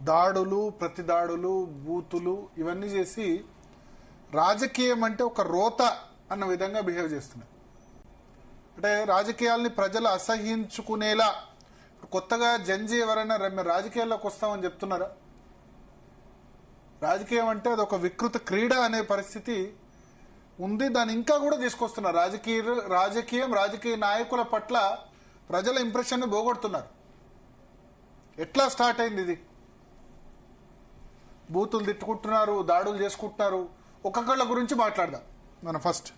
దాడులు, ప్రతిదాడులు, బూతులు ఇవన్నీ చేసి రాజకీయం అంటే ఒక రోత అన్న విధంగా బిహేవ్ చేస్తున్నారు. అంటే రాజకీయాల్ని ప్రజలు అసహించుకునేలా కొత్తగా జంజీ ఎవరైనా రాజకీయాల్లోకి వస్తామని చెప్తున్నారా? రాజకీయం అంటే అది ఒక వికృత క్రీడ అనే పరిస్థితి ఉంది. దాన్ని ఇంకా కూడా తీసుకొస్తున్నారు. రాజకీయ నాయకుల పట్ల ప్రజల ఇంప్రెషన్ పోగొడుతున్నారు. ఎట్లా స్టార్ట్ అయింది ఇది? బూతులు తిట్టుకుంటున్నారు, దాడులు చేసుకుంటున్నారు. ఒక్కొక్కళ్ళ గురించి మాట్లాడదాం మనం. ఫస్ట్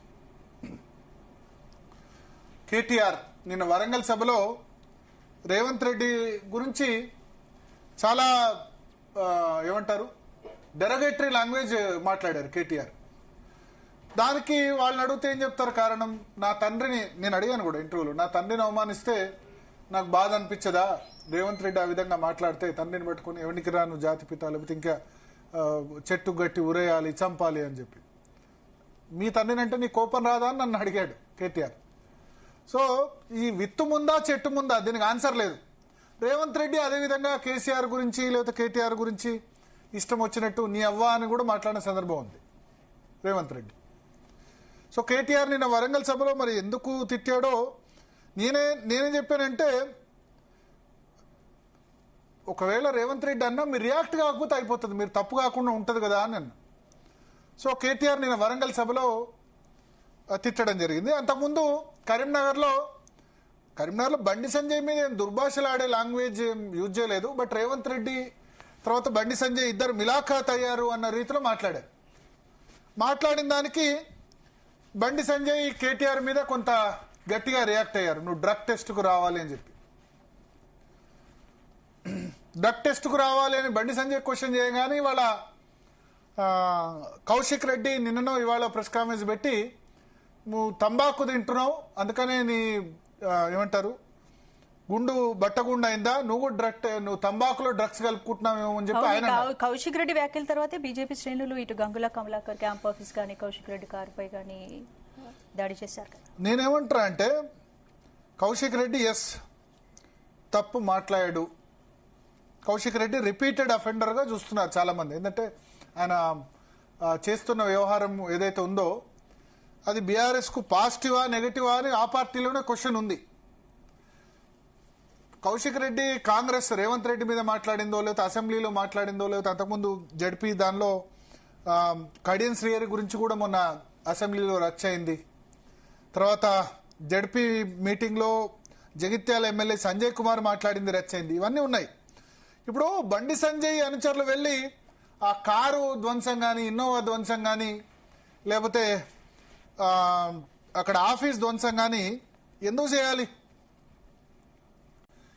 కేటీఆర్ నిన్న వరంగల్ సభలో రేవంత్ రెడ్డి గురించి చాలా ఏమంటారు డెరగేటరీ లాంగ్వేజ్ మాట్లాడారు కేటీఆర్. దానికి వాళ్ళని అడిగితే ఏం చెప్తారు కారణం? నా తండ్రిని, నేను అడిగాను కూడా ఇంటర్వ్యూలో, నా తండ్రిని అవమానిస్తే నాకు బాధ అనిపించదా? రేవంత్ రెడ్డి ఆ విధంగా మాట్లాడితే తండ్రిని పట్టుకుని ఎవరికి రాను జాతిపిత లేకపోతే ఇంకా చెట్టు గట్టి ఉరేయాలి, చంపాలి అని చెప్పి. మీ తండ్రిని అంటే నీ కోపం రాదా అని నన్ను అడిగాడు కేటీఆర్. సో ఈ విత్తు ముందా చెట్టు ముందా దీనికి ఆన్సర్ లేదు. రేవంత్ రెడ్డి అదేవిధంగా కేసీఆర్ గురించి లేకపోతే కేటీఆర్ గురించి ఇష్టం వచ్చినట్టు నీ అవ్వ అని కూడా మాట్లాడిన సందర్భం ఉంది రేవంత్ రెడ్డి. సో కేటీఆర్ నిన్న వరంగల్ సభలో మరి ఎందుకు తిట్టాడో నేనేం చెప్పానంటే, ఒకవేళ రేవంత్ రెడ్డి అన్నా మీరు రియాక్ట్ కాకపోతే అయిపోతుంది, మీరు తప్పు కాకుండా ఉంటుంది కదా అని అన్నా. సో కేటీఆర్ నిన్న వరంగల్ సభలో తిట్టడం జరిగింది. అంతకుముందు కరీంనగర్లో బండి సంజయ్ మీద దుర్భాషలు ఆడే లాంగ్వేజ్ యూజ్ చేయలేదు. బట్ రేవంత్ రెడ్డి తర్వాత బండి సంజయ్ ఇద్దరు మిలాఖాత్ అయ్యారు అన్న రీతిలో మాట్లాడారు. మాట్లాడిన దానికి బండి సంజయ్ కేటీఆర్ మీద కొంత గట్టిగా రియాక్ట్ అయ్యారు. నువ్వు డ్రగ్ టెస్ట్కు రావాలి అని చెప్పి. డ్రగ్ టెస్ట్కు రావాలి అని బండి సంజయ్ క్వశ్చన్ చేయగానే ఇవాళ కౌశిక్ రెడ్డి నిన్ననో ఇవాళ ప్రెస్ కాన్ఫరెన్స్ పెట్టి నువ్వు తంబాకు తింటున్నావు అందుకనే నీ ఏమంటారు గుండు బట్టగుండు అయిందా, నువ్వు తంబాకులో డ్రగ్స్ కలుపుకుంటున్నావేమో అని చెప్పి ఆయన. కౌశిక్ రెడ్డి వ్యాఖ్యల తర్వాత బీజేపీ శ్రేణులు ఇటు గంగుల కమలాకర్ క్యాంప్ ఆఫీస్ కానీ కౌశిక్ రెడ్డి కారుపై కానీ దాడి చేశారు కదా. నేనేమంటా అంటే కౌశిక్ రెడ్డి తప్పు మాట్లాడాడు. కౌశిక్ రెడ్డి రిపీటెడ్ అఫెండర్ గా చూస్తున్నారు చాలా మంది. ఎందుకంటే ఆయన చేస్తున్న వ్యవహారం ఏదైతే ఉందో అది బీఆర్ఎస్ కు పాజిటివా నెగటివా అని ఆ పార్టీలోనే క్వశ్చన్ ఉంది. కౌశిక్ రెడ్డి కాంగ్రెస్ రేవంత్ రెడ్డి మీద మాట్లాడిందో లేకపోతే అసెంబ్లీలో మాట్లాడిందో లేకపోతే అంతకుముందు జడ్పీ దానిలో కడియన్ శ్రీహరి గురించి కూడా మొన్న అసెంబ్లీలో రచ్చ అయింది. తర్వాత జడ్పీ మీటింగ్లో జగిత్యాల ఎమ్మెల్యే సంజయ్ కుమార్ మాట్లాడింది రచ్చ అయింది. ఇవన్నీ ఉన్నాయి. ఇప్పుడు బండి సంజయ్ అనుచరులు వెళ్ళి ఆ కారు ధ్వంసం కానీ ఇన్నోవా ధ్వంసం కానీ లేకపోతే అక్కడ ఆఫీస్ ధ్వంసం కానీ ఎందుకు చేయాలి?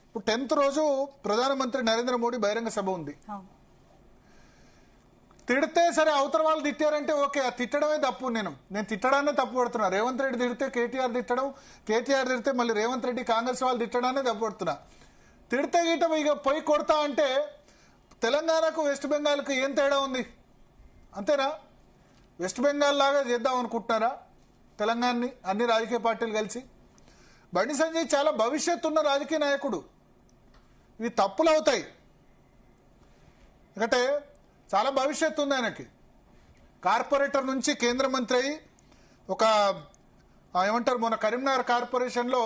ఇప్పుడు 10th రోజు ప్రధానమంత్రి నరేంద్ర మోడీ బహిరంగ సభ ఉంది. తిడితే సరే అవతల వాళ్ళు తిట్టారంటే ఓకే, ఆ తిట్టడమే తప్పు. నేను తిట్టడాన్నే తప్పు పడుతున్నా. రేవంత్ రెడ్డి తిడితే కేటీఆర్ తిట్టడం, కేటీఆర్ తిడితే మళ్ళీ రేవంత్ రెడ్డి కాంగ్రెస్ వాళ్ళు తిట్టడానే తప్పు పడుతున్నా. తిడితే గీట ఇక పోయి కొడతా అంటే తెలంగాణకు వెస్ట్ బెంగాల్కు ఏం తేడా ఉంది? అంతేనా? వెస్ట్ బెంగాల్ లాగా చేద్దాం అనుకుంటున్నారా తెలంగాణని అన్ని రాజకీయ పార్టీలు కలిసి? బండి సంజయ్ చాలా భవిష్యత్తు ఉన్న రాజకీయ నాయకుడు. ఇవి తప్పులు అవుతాయి ఎందుకంటే చాలా భవిష్యత్తు ఉంది ఆయనకి. కార్పొరేటర్ నుంచి కేంద్ర మంత్రి అయి ఒక ఏమంటారు మొన్న కరీంనగర్ కార్పొరేషన్లో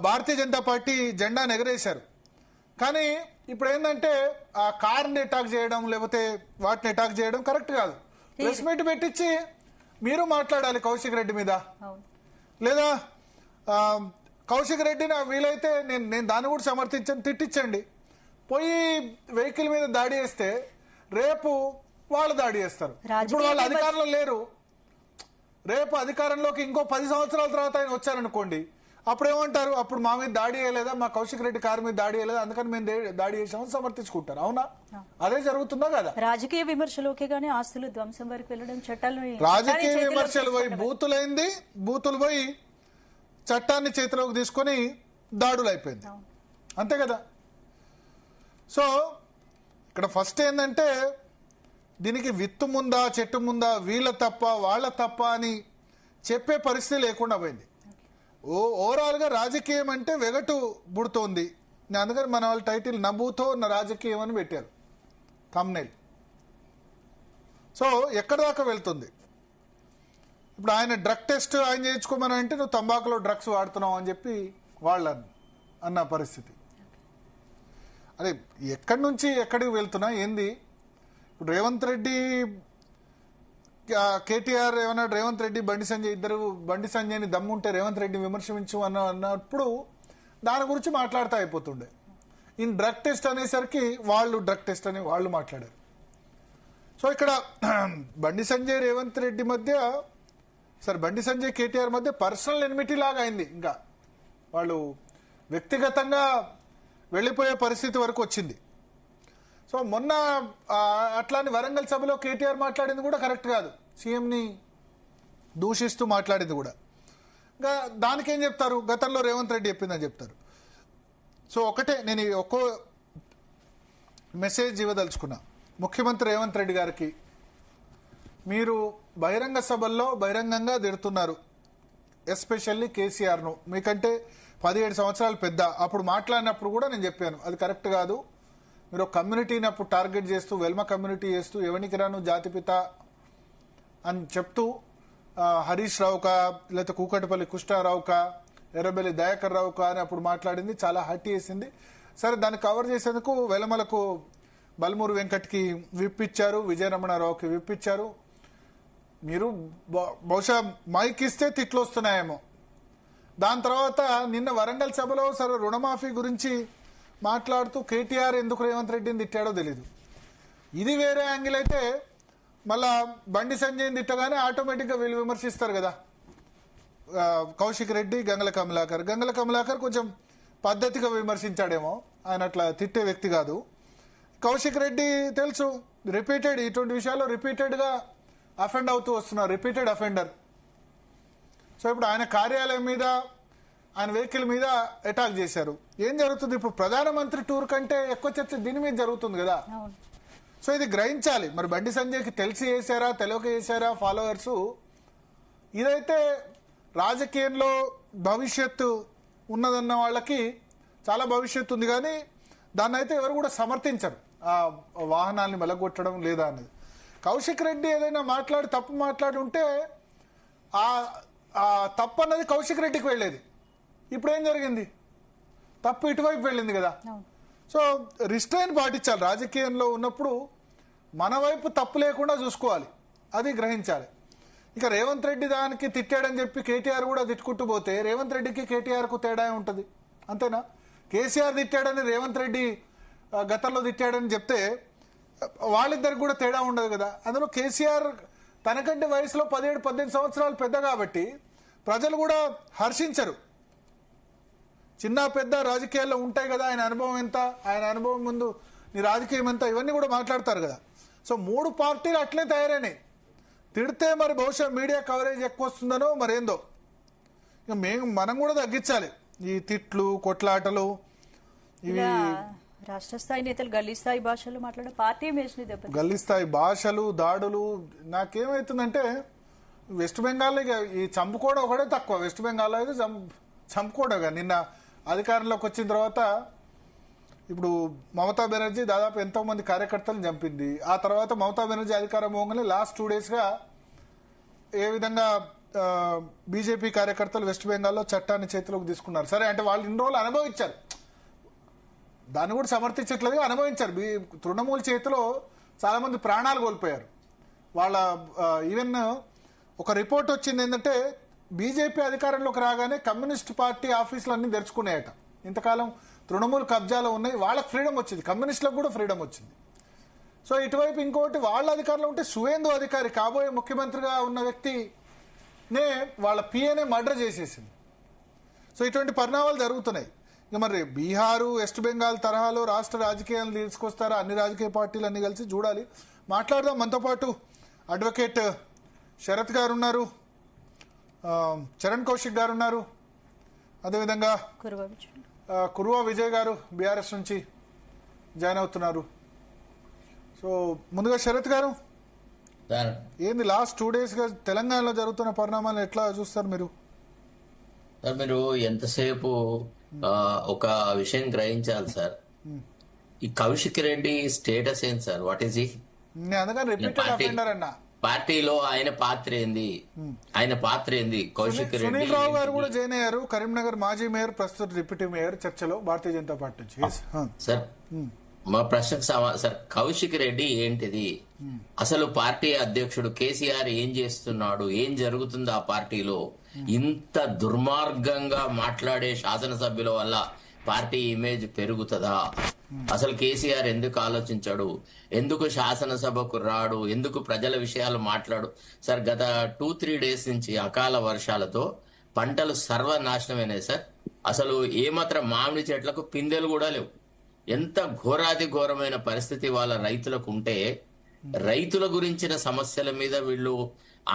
భారతీయ జనతా పార్టీ జెండాను ఎగరేశారు. కానీ ఇప్పుడు ఏంటంటే ఆ కార్ని అటాక్ చేయడం లేకపోతే వాటిని అటాక్ చేయడం కరెక్ట్ కాదు. ప్రెస్ మీట్ పెట్టించి మీరు మాట్లాడాలి కౌశిక్ రెడ్డి మీద. లేదా కౌశిక్ రెడ్డి నా వీలైతే నేను దాన్ని కూడా సమర్థించని తిట్టించండి. పోయి వెహికల్ మీద దాడి చేస్తే రేపు వాళ్ళు దాడి చేస్తారు. ఇప్పుడు వాళ్ళు అధికారంలో లేరు. రేపు అధికారంలోకి ఇంకో 10 సంవత్సరాల తర్వాత ఆయన వచ్చారనుకోండి, అప్పుడు ఏమంటారు? అప్పుడు మా మీద దాడి చేయలేదా, మా కౌశిక్ రెడ్డి కారు మీద దాడి చేయలేదా, అందుకని మేము దాడి చేసామని సమర్థించుకుంటారు. అవునా? అదే జరుగుతుందా కదా? రాజకీయ విమర్శలోకే గానీ ఆస్తులు ధ్వంసం వరకు వెళ్ళడం చట్టాలు రాజకీయ విమర్శలు పోయి బూతులైంది, బూతులు పోయి చట్టాన్ని చేతిలోకి తీసుకొని దాడులు అయిపోయింది. అంతే కదా? సో ఇక్కడ ఫస్ట్ ఏంటంటే దీనికి విత్తు ముందా చెట్టు ముందా, వీళ్ళ తప్ప వాళ్ళ తప్ప అని చెప్పే పరిస్థితి లేకుండా పోయింది. ఓవరాల్ గా రాజకీయం అంటే వెగటు పుడుతోంది. అందుకని మన వాళ్ళ టైటిల్ నవ్వుతో ఉన్న రాజకీయం అని పెట్టారు. థంబ్నెయిల్. సో ఎక్కడి దాకా వెళ్తుంది? ఇప్పుడు ఆయన డ్రగ్ టెస్ట్ ఆయన చేయించుకోమని అంటే నువ్వు తంబాకులో డ్రగ్స్ వాడుతున్నావు అని చెప్పి వాళ్ళు అన్న పరిస్థితి. అదే ఎక్కడి నుంచి ఎక్కడికి వెళ్తున్నా ఏంది? ఇప్పుడు రేవంత్ రెడ్డి కేటీఆర్ ఏమన్నాడు, రేవంత్ రెడ్డి బండి సంజయ్ ఇద్దరు, బండి సంజయ్ని దమ్ముంటే రేవంత్ రెడ్డి విమర్శించు అన్నప్పుడు దాని గురించి మాట్లాడుతూ అయిపోతుండే. ఈయన డ్రగ్ టెస్ట్ అనేసరికి వాళ్ళు డ్రగ్ టెస్ట్ అని వాళ్ళు మాట్లాడారు. సో ఇక్కడ బండి సంజయ్ రేవంత్ రెడ్డి మధ్య, సరే బండి సంజయ్ కేటీఆర్ మధ్య పర్సనల్ ఎనిమిటీ లాగా అయింది. ఇంకా వాళ్ళు వ్యక్తిగతంగా వెళ్ళిపోయే పరిస్థితి వరకు వచ్చింది. సో మొన్న అట్లాని వరంగల్ సభలో కేటీఆర్ మాట్లాడింది కూడా కరెక్ట్ కాదు, సీఎంని దూషిస్తూ మాట్లాడింది కూడా. ఇంకా దానికేం చెప్తారు, గతంలో రేవంత్ రెడ్డి చెప్పిందని చెప్తారు. సో ఒకటే నేను ఒక్కో మెసేజ్ ఇవ్వదలుచుకున్నా ముఖ్యమంత్రి రేవంత్ రెడ్డి గారికి. మీరు బహిరంగ సభల్లో బహిరంగంగా తిడుతున్నారు, ఎస్పెషల్లీ కేసీఆర్ను. మీకంటే 17 సంవత్సరాలు పెద్ద. అప్పుడు మాట్లాడినప్పుడు కూడా నేను చెప్పాను అది కరెక్ట్ కాదు. మీరు ఒక కమ్యూనిటీని అప్పుడు టార్గెట్ చేస్తూ, వెల్మ కమ్యూనిటీ చేస్తూ, ఎవరికి రాను జాతిపిత అని చెప్తూ హరీష్ రావుకా, లేకపోతే కూకటిపల్లి కృష్ణారావుకా, ఎర్రబెల్లి దయాకర్ రావుకా అని అప్పుడు మాట్లాడింది చాలా హర్ట్ చేసింది. సరే దాన్ని కవర్ చేసేందుకు వెలమలకు బల్మూరు వెంకట్కి విప్పిచ్చారు, విజయరమణారావుకి విప్పిచ్చారు. మీరు బహుశా మైక్ ఇస్తే తిట్లు వస్తున్నాయేమో. దాని తర్వాత నిన్న వరంగల్ సభలో సరే రుణమాఫీ గురించి మాట్లాడుతూ కేటీఆర్ ఎందుకు రేవంత్ రెడ్డిని తిట్టాడో తెలీదు. ఇది వేరే యాంగిల్ అయితే మళ్ళా బండి సంజయ్ని తిట్టగానే ఆటోమేటిక్గా వీళ్ళు విమర్శిస్తారు కదా. కౌశిక్ రెడ్డి, గంగల కమలాకర్ కొంచెం పద్ధతిగా విమర్శించాడేమో, ఆయన అట్లా తిట్టే వ్యక్తి కాదు. కౌశిక్ రెడ్డి తెలుసు రిపీటెడ్ ఇటువంటి విషయాల్లో రిపీటెడ్గా అఫెండ్ అవుతూ వస్తున్నారు, రిపీటెడ్ అఫెండర్. సో ఇప్పుడు ఆయన కార్యాలయం మీద, ఆయన వెహికల్ మీద అటాక్ చేశారు. ఏం జరుగుతుంది ఇప్పుడు? ప్రధానమంత్రి టూర్ కంటే ఎక్కువ చర్చ దీని మీద జరుగుతుంది కదా. సో ఇది గ్రహించాలి. మరి బండి సంజయ్కి తెలిసి చేశారా, తెలియక చేశారా ఫాలోవర్స్? ఇదైతే రాజకీయంలో భవిష్యత్తు ఉన్నదన్న వాళ్ళకి చాలా భవిష్యత్తు ఉంది, కానీ దాన్ని అయితే ఎవరు కూడా సమర్థించరు, ఆ వాహనాల్ని వెలగొట్టడం లేదా అనేది. కౌశిక్ రెడ్డి ఏదైనా తప్పు మాట్లాడి ఉంటే ఆ తప్పు అన్నది కౌశిక్ రెడ్డికి వెళ్ళేది. ఇప్పుడు ఏం జరిగింది? తప్పు ఇటువైపు వెళ్ళింది కదా. సో రిస్ట్రైన్ పాటించాలి. రాజకీయంలో ఉన్నప్పుడు మన వైపు తప్పు లేకుండా చూసుకోవాలి, అది గ్రహించాలి. ఇక రేవంత్ రెడ్డి దానికి తిట్టాడని చెప్పి కేటీఆర్ కూడా తిట్టుకుంటూ పోతే రేవంత్ రెడ్డికి కేటీఆర్కు తేడా ఉంటుంది, అంతేనా? కేసీఆర్ తిట్టాడని రేవంత్ రెడ్డి గతంలో తిట్టాడని చెప్తే వాళ్ళిద్దరికి కూడా తేడా ఉండదు కదా. అందులో కేసీఆర్ తనకంటే వయసులో 17-18 సంవత్సరాలు పెద్ద కాబట్టి ప్రజలు కూడా హర్షించరు. చిన్న పెద్ద రాజకీయాల్లో ఉంటాయి కదా, ఆయన అనుభవం ఎంత, ఆయన అనుభవం ముందు నీ రాజకీయం ఎంత, ఇవన్నీ కూడా మాట్లాడతారు కదా. సో 3 పార్టీలు అట్లే తయారైనాయి. తిడితే మరి బహుశా మీడియా కవరేజ్ ఎక్కువ వస్తుందనో మరేందో. ఇక మనం కూడా తగ్గించాలి ఈ తిట్లు, కొట్లాటలు. ఇవి రాష్ట్ర స్థాయి నేతలు గల్లీ స్థాయి భాషలు మాట్లాడే పార్టీ ఇమేజ్ ని దెబ్బ, గల్లీ స్థాయి భాషలు, దాడులు. నాకేమవుతుందంటే వెస్ట్ బెంగాల్లో ఇక ఈ చంపుకోవడం ఒకటే తక్కువ. వెస్ట్ బెంగాల్లో అయితే చంపుకోవడం. నిన్న అధికారంలోకి వచ్చిన తర్వాత ఇప్పుడు మమతా బెనర్జీ దాదాపు ఎంతో మంది కార్యకర్తలను చంపింది. ఆ తర్వాత మమతా బెనర్జీ అధికారం పోగానే లాస్ట్ 2 days గా ఏ విధంగా బీజేపీ కార్యకర్తలు వెస్ట్ బెంగాల్లో చట్టాన్ని చేతిలోకి తీసుకున్నారు. సరే అంటే వాళ్ళు ఇన్ని రోజులు అనుభవించారు, దాన్ని కూడా సమర్థించట్లేదు, అనుభవించారు. తృణమూల్ చేతిలో చాలా మంది ప్రాణాలు కోల్పోయారు. వాళ్ళ ఈవెన్ ఒక రిపోర్ట్ వచ్చింది ఏంటంటే బీజేపీ అధికారంలోకి రాగానే కమ్యూనిస్ట్ పార్టీ ఆఫీసులు అన్ని తెరుచుకున్నాయట. ఇంతకాలం తృణమూల్ కబ్జాలో ఉన్నాయి, వాళ్ళకి ఫ్రీడమ్ వచ్చింది, కమ్యూనిస్టులకు కూడా ఫ్రీడమ్ వచ్చింది. సో ఇటువైపు ఇంకోటి వాళ్ళ అధికారంలో ఉంటే సువేందు అధికారి కాబోయే ముఖ్యమంత్రిగా ఉన్న వ్యక్తినే వాళ్ళ పిఏనే మర్డర్ చేసేసింది. సో ఇటువంటి పరిణామాలు జరుగుతున్నాయి. ఇక మరి బీహారు, వెస్ట్ బెంగాల్ తరహాలో రాష్ట్ర రాజకీయాలను తీసుకొస్తారా? అన్ని రాజకీయ పార్టీలు అన్ని కలిసి చూడాలి. మాట్లాడదాం. మనతో పాటు అడ్వకేట్ శరత్ గారు ఉన్నారు, చరణ్ కౌశిక్ గారు ఉన్నారు, అదేవిధంగా కురువా విజయ్ గారు బీఆర్ఎస్ నుంచి జాయిన్ అవుతున్నారు. సో ముందుగా శరత్ గారు, ఏంది లాస్ట్ 2 days గా తెలంగాణలో జరుగుతున్న పరిణామాలను ఎట్లా చూస్తారు మీరు? సార్ మీరు ఎంతసేపు ఒక విషయం గ్రహించాలి సార్. ఈ కౌశిక్ రెడ్డి స్టేటస్ ఏంటి సార్? వాట్ ఈస్ ఈ నేను అందుకని రిపీటెడ్ అఫెండర్ అన్నా. పార్టీలో ఆయన పాత్ర ఏంది? కౌశిక్ రెడ్డి సునీల్ రావు గారు కూడా జాయిన్ అయ్యారు, కరీంనగర్ మాజీ మేయర్, ప్రస్తుత డిప్యూటీ మేయర్ చర్చలో భారతీయ జనతా పార్టీ నుంచి. Yes. సార్ మా ప్రశ్నకు సార్, కౌశిక్ రెడ్డి ఏంటిది? అసలు పార్టీ అధ్యక్షుడు కేసీఆర్ ఏం చేస్తున్నాడు? ఏం జరుగుతుంది ఆ పార్టీలో? ఇంత దుర్మార్గంగా మాట్లాడే శాసనసభ్యుల వల్ల పార్టీ ఇమేజ్ పెరుగుతుందా? అసలు కేసీఆర్ ఎందుకు ఆలోచించాడు? ఎందుకు శాసనసభకు రాడు? ఎందుకు ప్రజల విషయాలు మాట్లాడు? సార్, గత 2-3 డేస్ నుంచి అకాల వర్షాలతో పంటలు సర్వనాశనమైనాయి సార్. అసలు ఏమాత్రం మామిడి చెట్లకు పిందెలు కూడా లేవు. ఎంత ఘోరాతి ఘోరమైన పరిస్థితి వాళ్ళ రైతులకు ఉంటే, రైతుల గురించిన సమస్యల మీద వీళ్ళు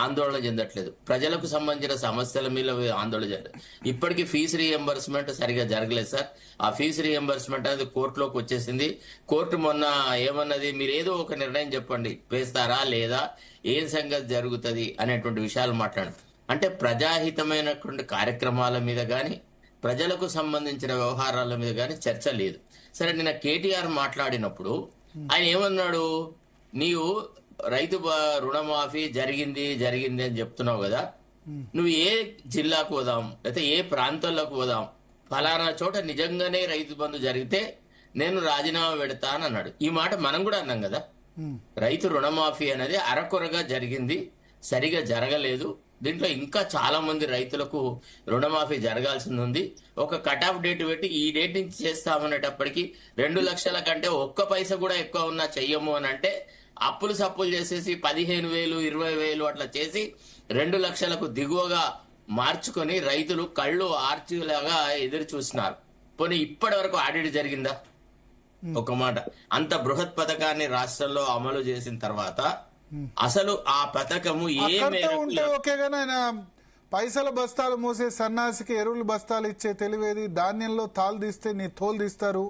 ఆందోళన చెందట్లేదు, ప్రజలకు సంబంధించిన సమస్యల మీద ఆందోళన చెందలేదు. ఇప్పటికీ ఫీజు రీఎంబర్స్మెంట్ సరిగా జరగలేదు సార్. ఆ ఫీజు రీఎంబర్స్మెంట్ అనేది కోర్టులోకి వచ్చేసింది. కోర్టు మొన్న ఏమన్నది, మీరు ఏదో ఒక నిర్ణయం చెప్పండి, వేస్తారా లేదా, ఏం సంగతి జరుగుతుంది అనేటువంటి విషయాలు మాట్లాడు. అంటే ప్రజాహితమైనటువంటి కార్యక్రమాల మీద గాని, ప్రజలకు సంబంధించిన వ్యవహారాల మీద గాని చర్చ లేదు. సరే, నిన్న కేటీఆర్ మాట్లాడినప్పుడు ఆయన ఏమన్నాడు? నీవు రైతు రుణమాఫీ జరిగింది అని చెప్తున్నావు కదా, నువ్వు ఏ జిల్లాకు పోదాం, లేకపోతే ఏ ప్రాంతాల్లోకి పోదాం, ఫలానా చోట నిజంగానే రైతు బంధు జరిగితే నేను రాజీనామా పెడతా అని అన్నాడు. ఈ మాట మనం కూడా అన్నాం కదా. రైతు రుణమాఫీ అనేది అరకొరగా జరిగింది, సరిగా జరగలేదు. దీంట్లో ఇంకా చాలా మంది రైతులకు రుణమాఫీ జరగాల్సింది ఉంది. ఒక కట్ ఆఫ్ డేట్ పెట్టి ఈ డేట్ నుంచి చేస్తామనేటప్పటికి 2 లక్షల కంటే ఒక్క పైసా కూడా ఎక్కువ ఉన్నా చెయ్యము అని అంటే, అప్పులు సప్పులు చేసేసి 15,000, 20,000 అట్లా చేసి 2 లక్షలకు దిగువగా మార్చుకొని రైతులు కళ్ళు ఆర్చిలాగా ఎదురు చూస్తున్నారు. పోనీ ఇప్పటి వరకు ఆడిట్ జరిగిందా? ఒక మాట, అంత బృహత్ పథకాన్ని రాష్ట్రంలో అమలు చేసిన తర్వాత అసలు ఆ పథకము ఏ ఉంటే ఓకే గానీ, ఆయన పైసల బస్తాలు మోసే సన్నాసికి ఎరువులు బస్తాలు ఇచ్చే తెలివేది? ధాన్యంలో తాలు తీస్తే నీ తోలు తీస్తారు.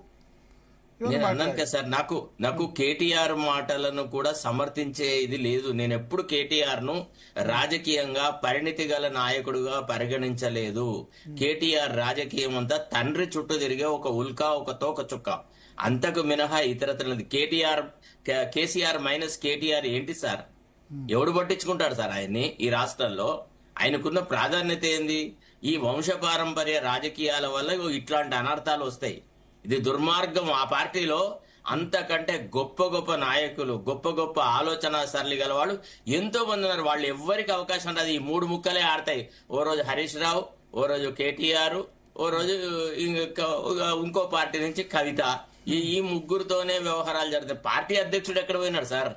నేను అన్నాను కదా సార్, నాకు కేటీఆర్ మాటలను కూడా సమర్థించే ఇది లేదు. నేను ఎప్పుడు కేటీఆర్ ను రాజకీయంగా పరిణితి గల నాయకుడుగా పరిగణించలేదు. కేటీఆర్ రాజకీయం అంతా తండ్రి చుట్టూ తిరిగే ఒక ఉల్కా, ఒక తోక చుక్క, అంతకు మినహా ఇతరత్రలేదు. కేసీఆర్ మైనస్ కేటీఆర్ ఏంటి సార్? ఎవడు పట్టించుకుంటాడు సార్ ఆయన్ని? ఈ రాష్ట్రంలో ఆయనకున్న ప్రాధాన్యత ఏంది? ఈ వంశపారంపర్య రాజకీయాల వల్ల ఇట్లాంటి అనర్థాలు వస్తాయి. ఇది దుర్మార్గం. ఆ పార్టీలో అంతకంటే గొప్ప గొప్ప నాయకులు, గొప్ప గొప్ప ఆలోచన సరళి గల వాళ్ళు ఎంతో మంది ఉన్నారు. వాళ్ళు ఎవ్వరికి అవకాశం ఉండదు. ఈ 3 ముక్కలే ఆడతాయి. ఓ రోజు హరీష్ రావు, ఓ రోజు కేటీఆర్, ఓ రోజు ఇంకో పార్టీ నుంచి కవిత. ఈ ముగ్గురుతోనే వ్యవహారాలు జరుగుతాయి. పార్టీ అధ్యక్షుడు ఎక్కడ పోయినాడు సార్?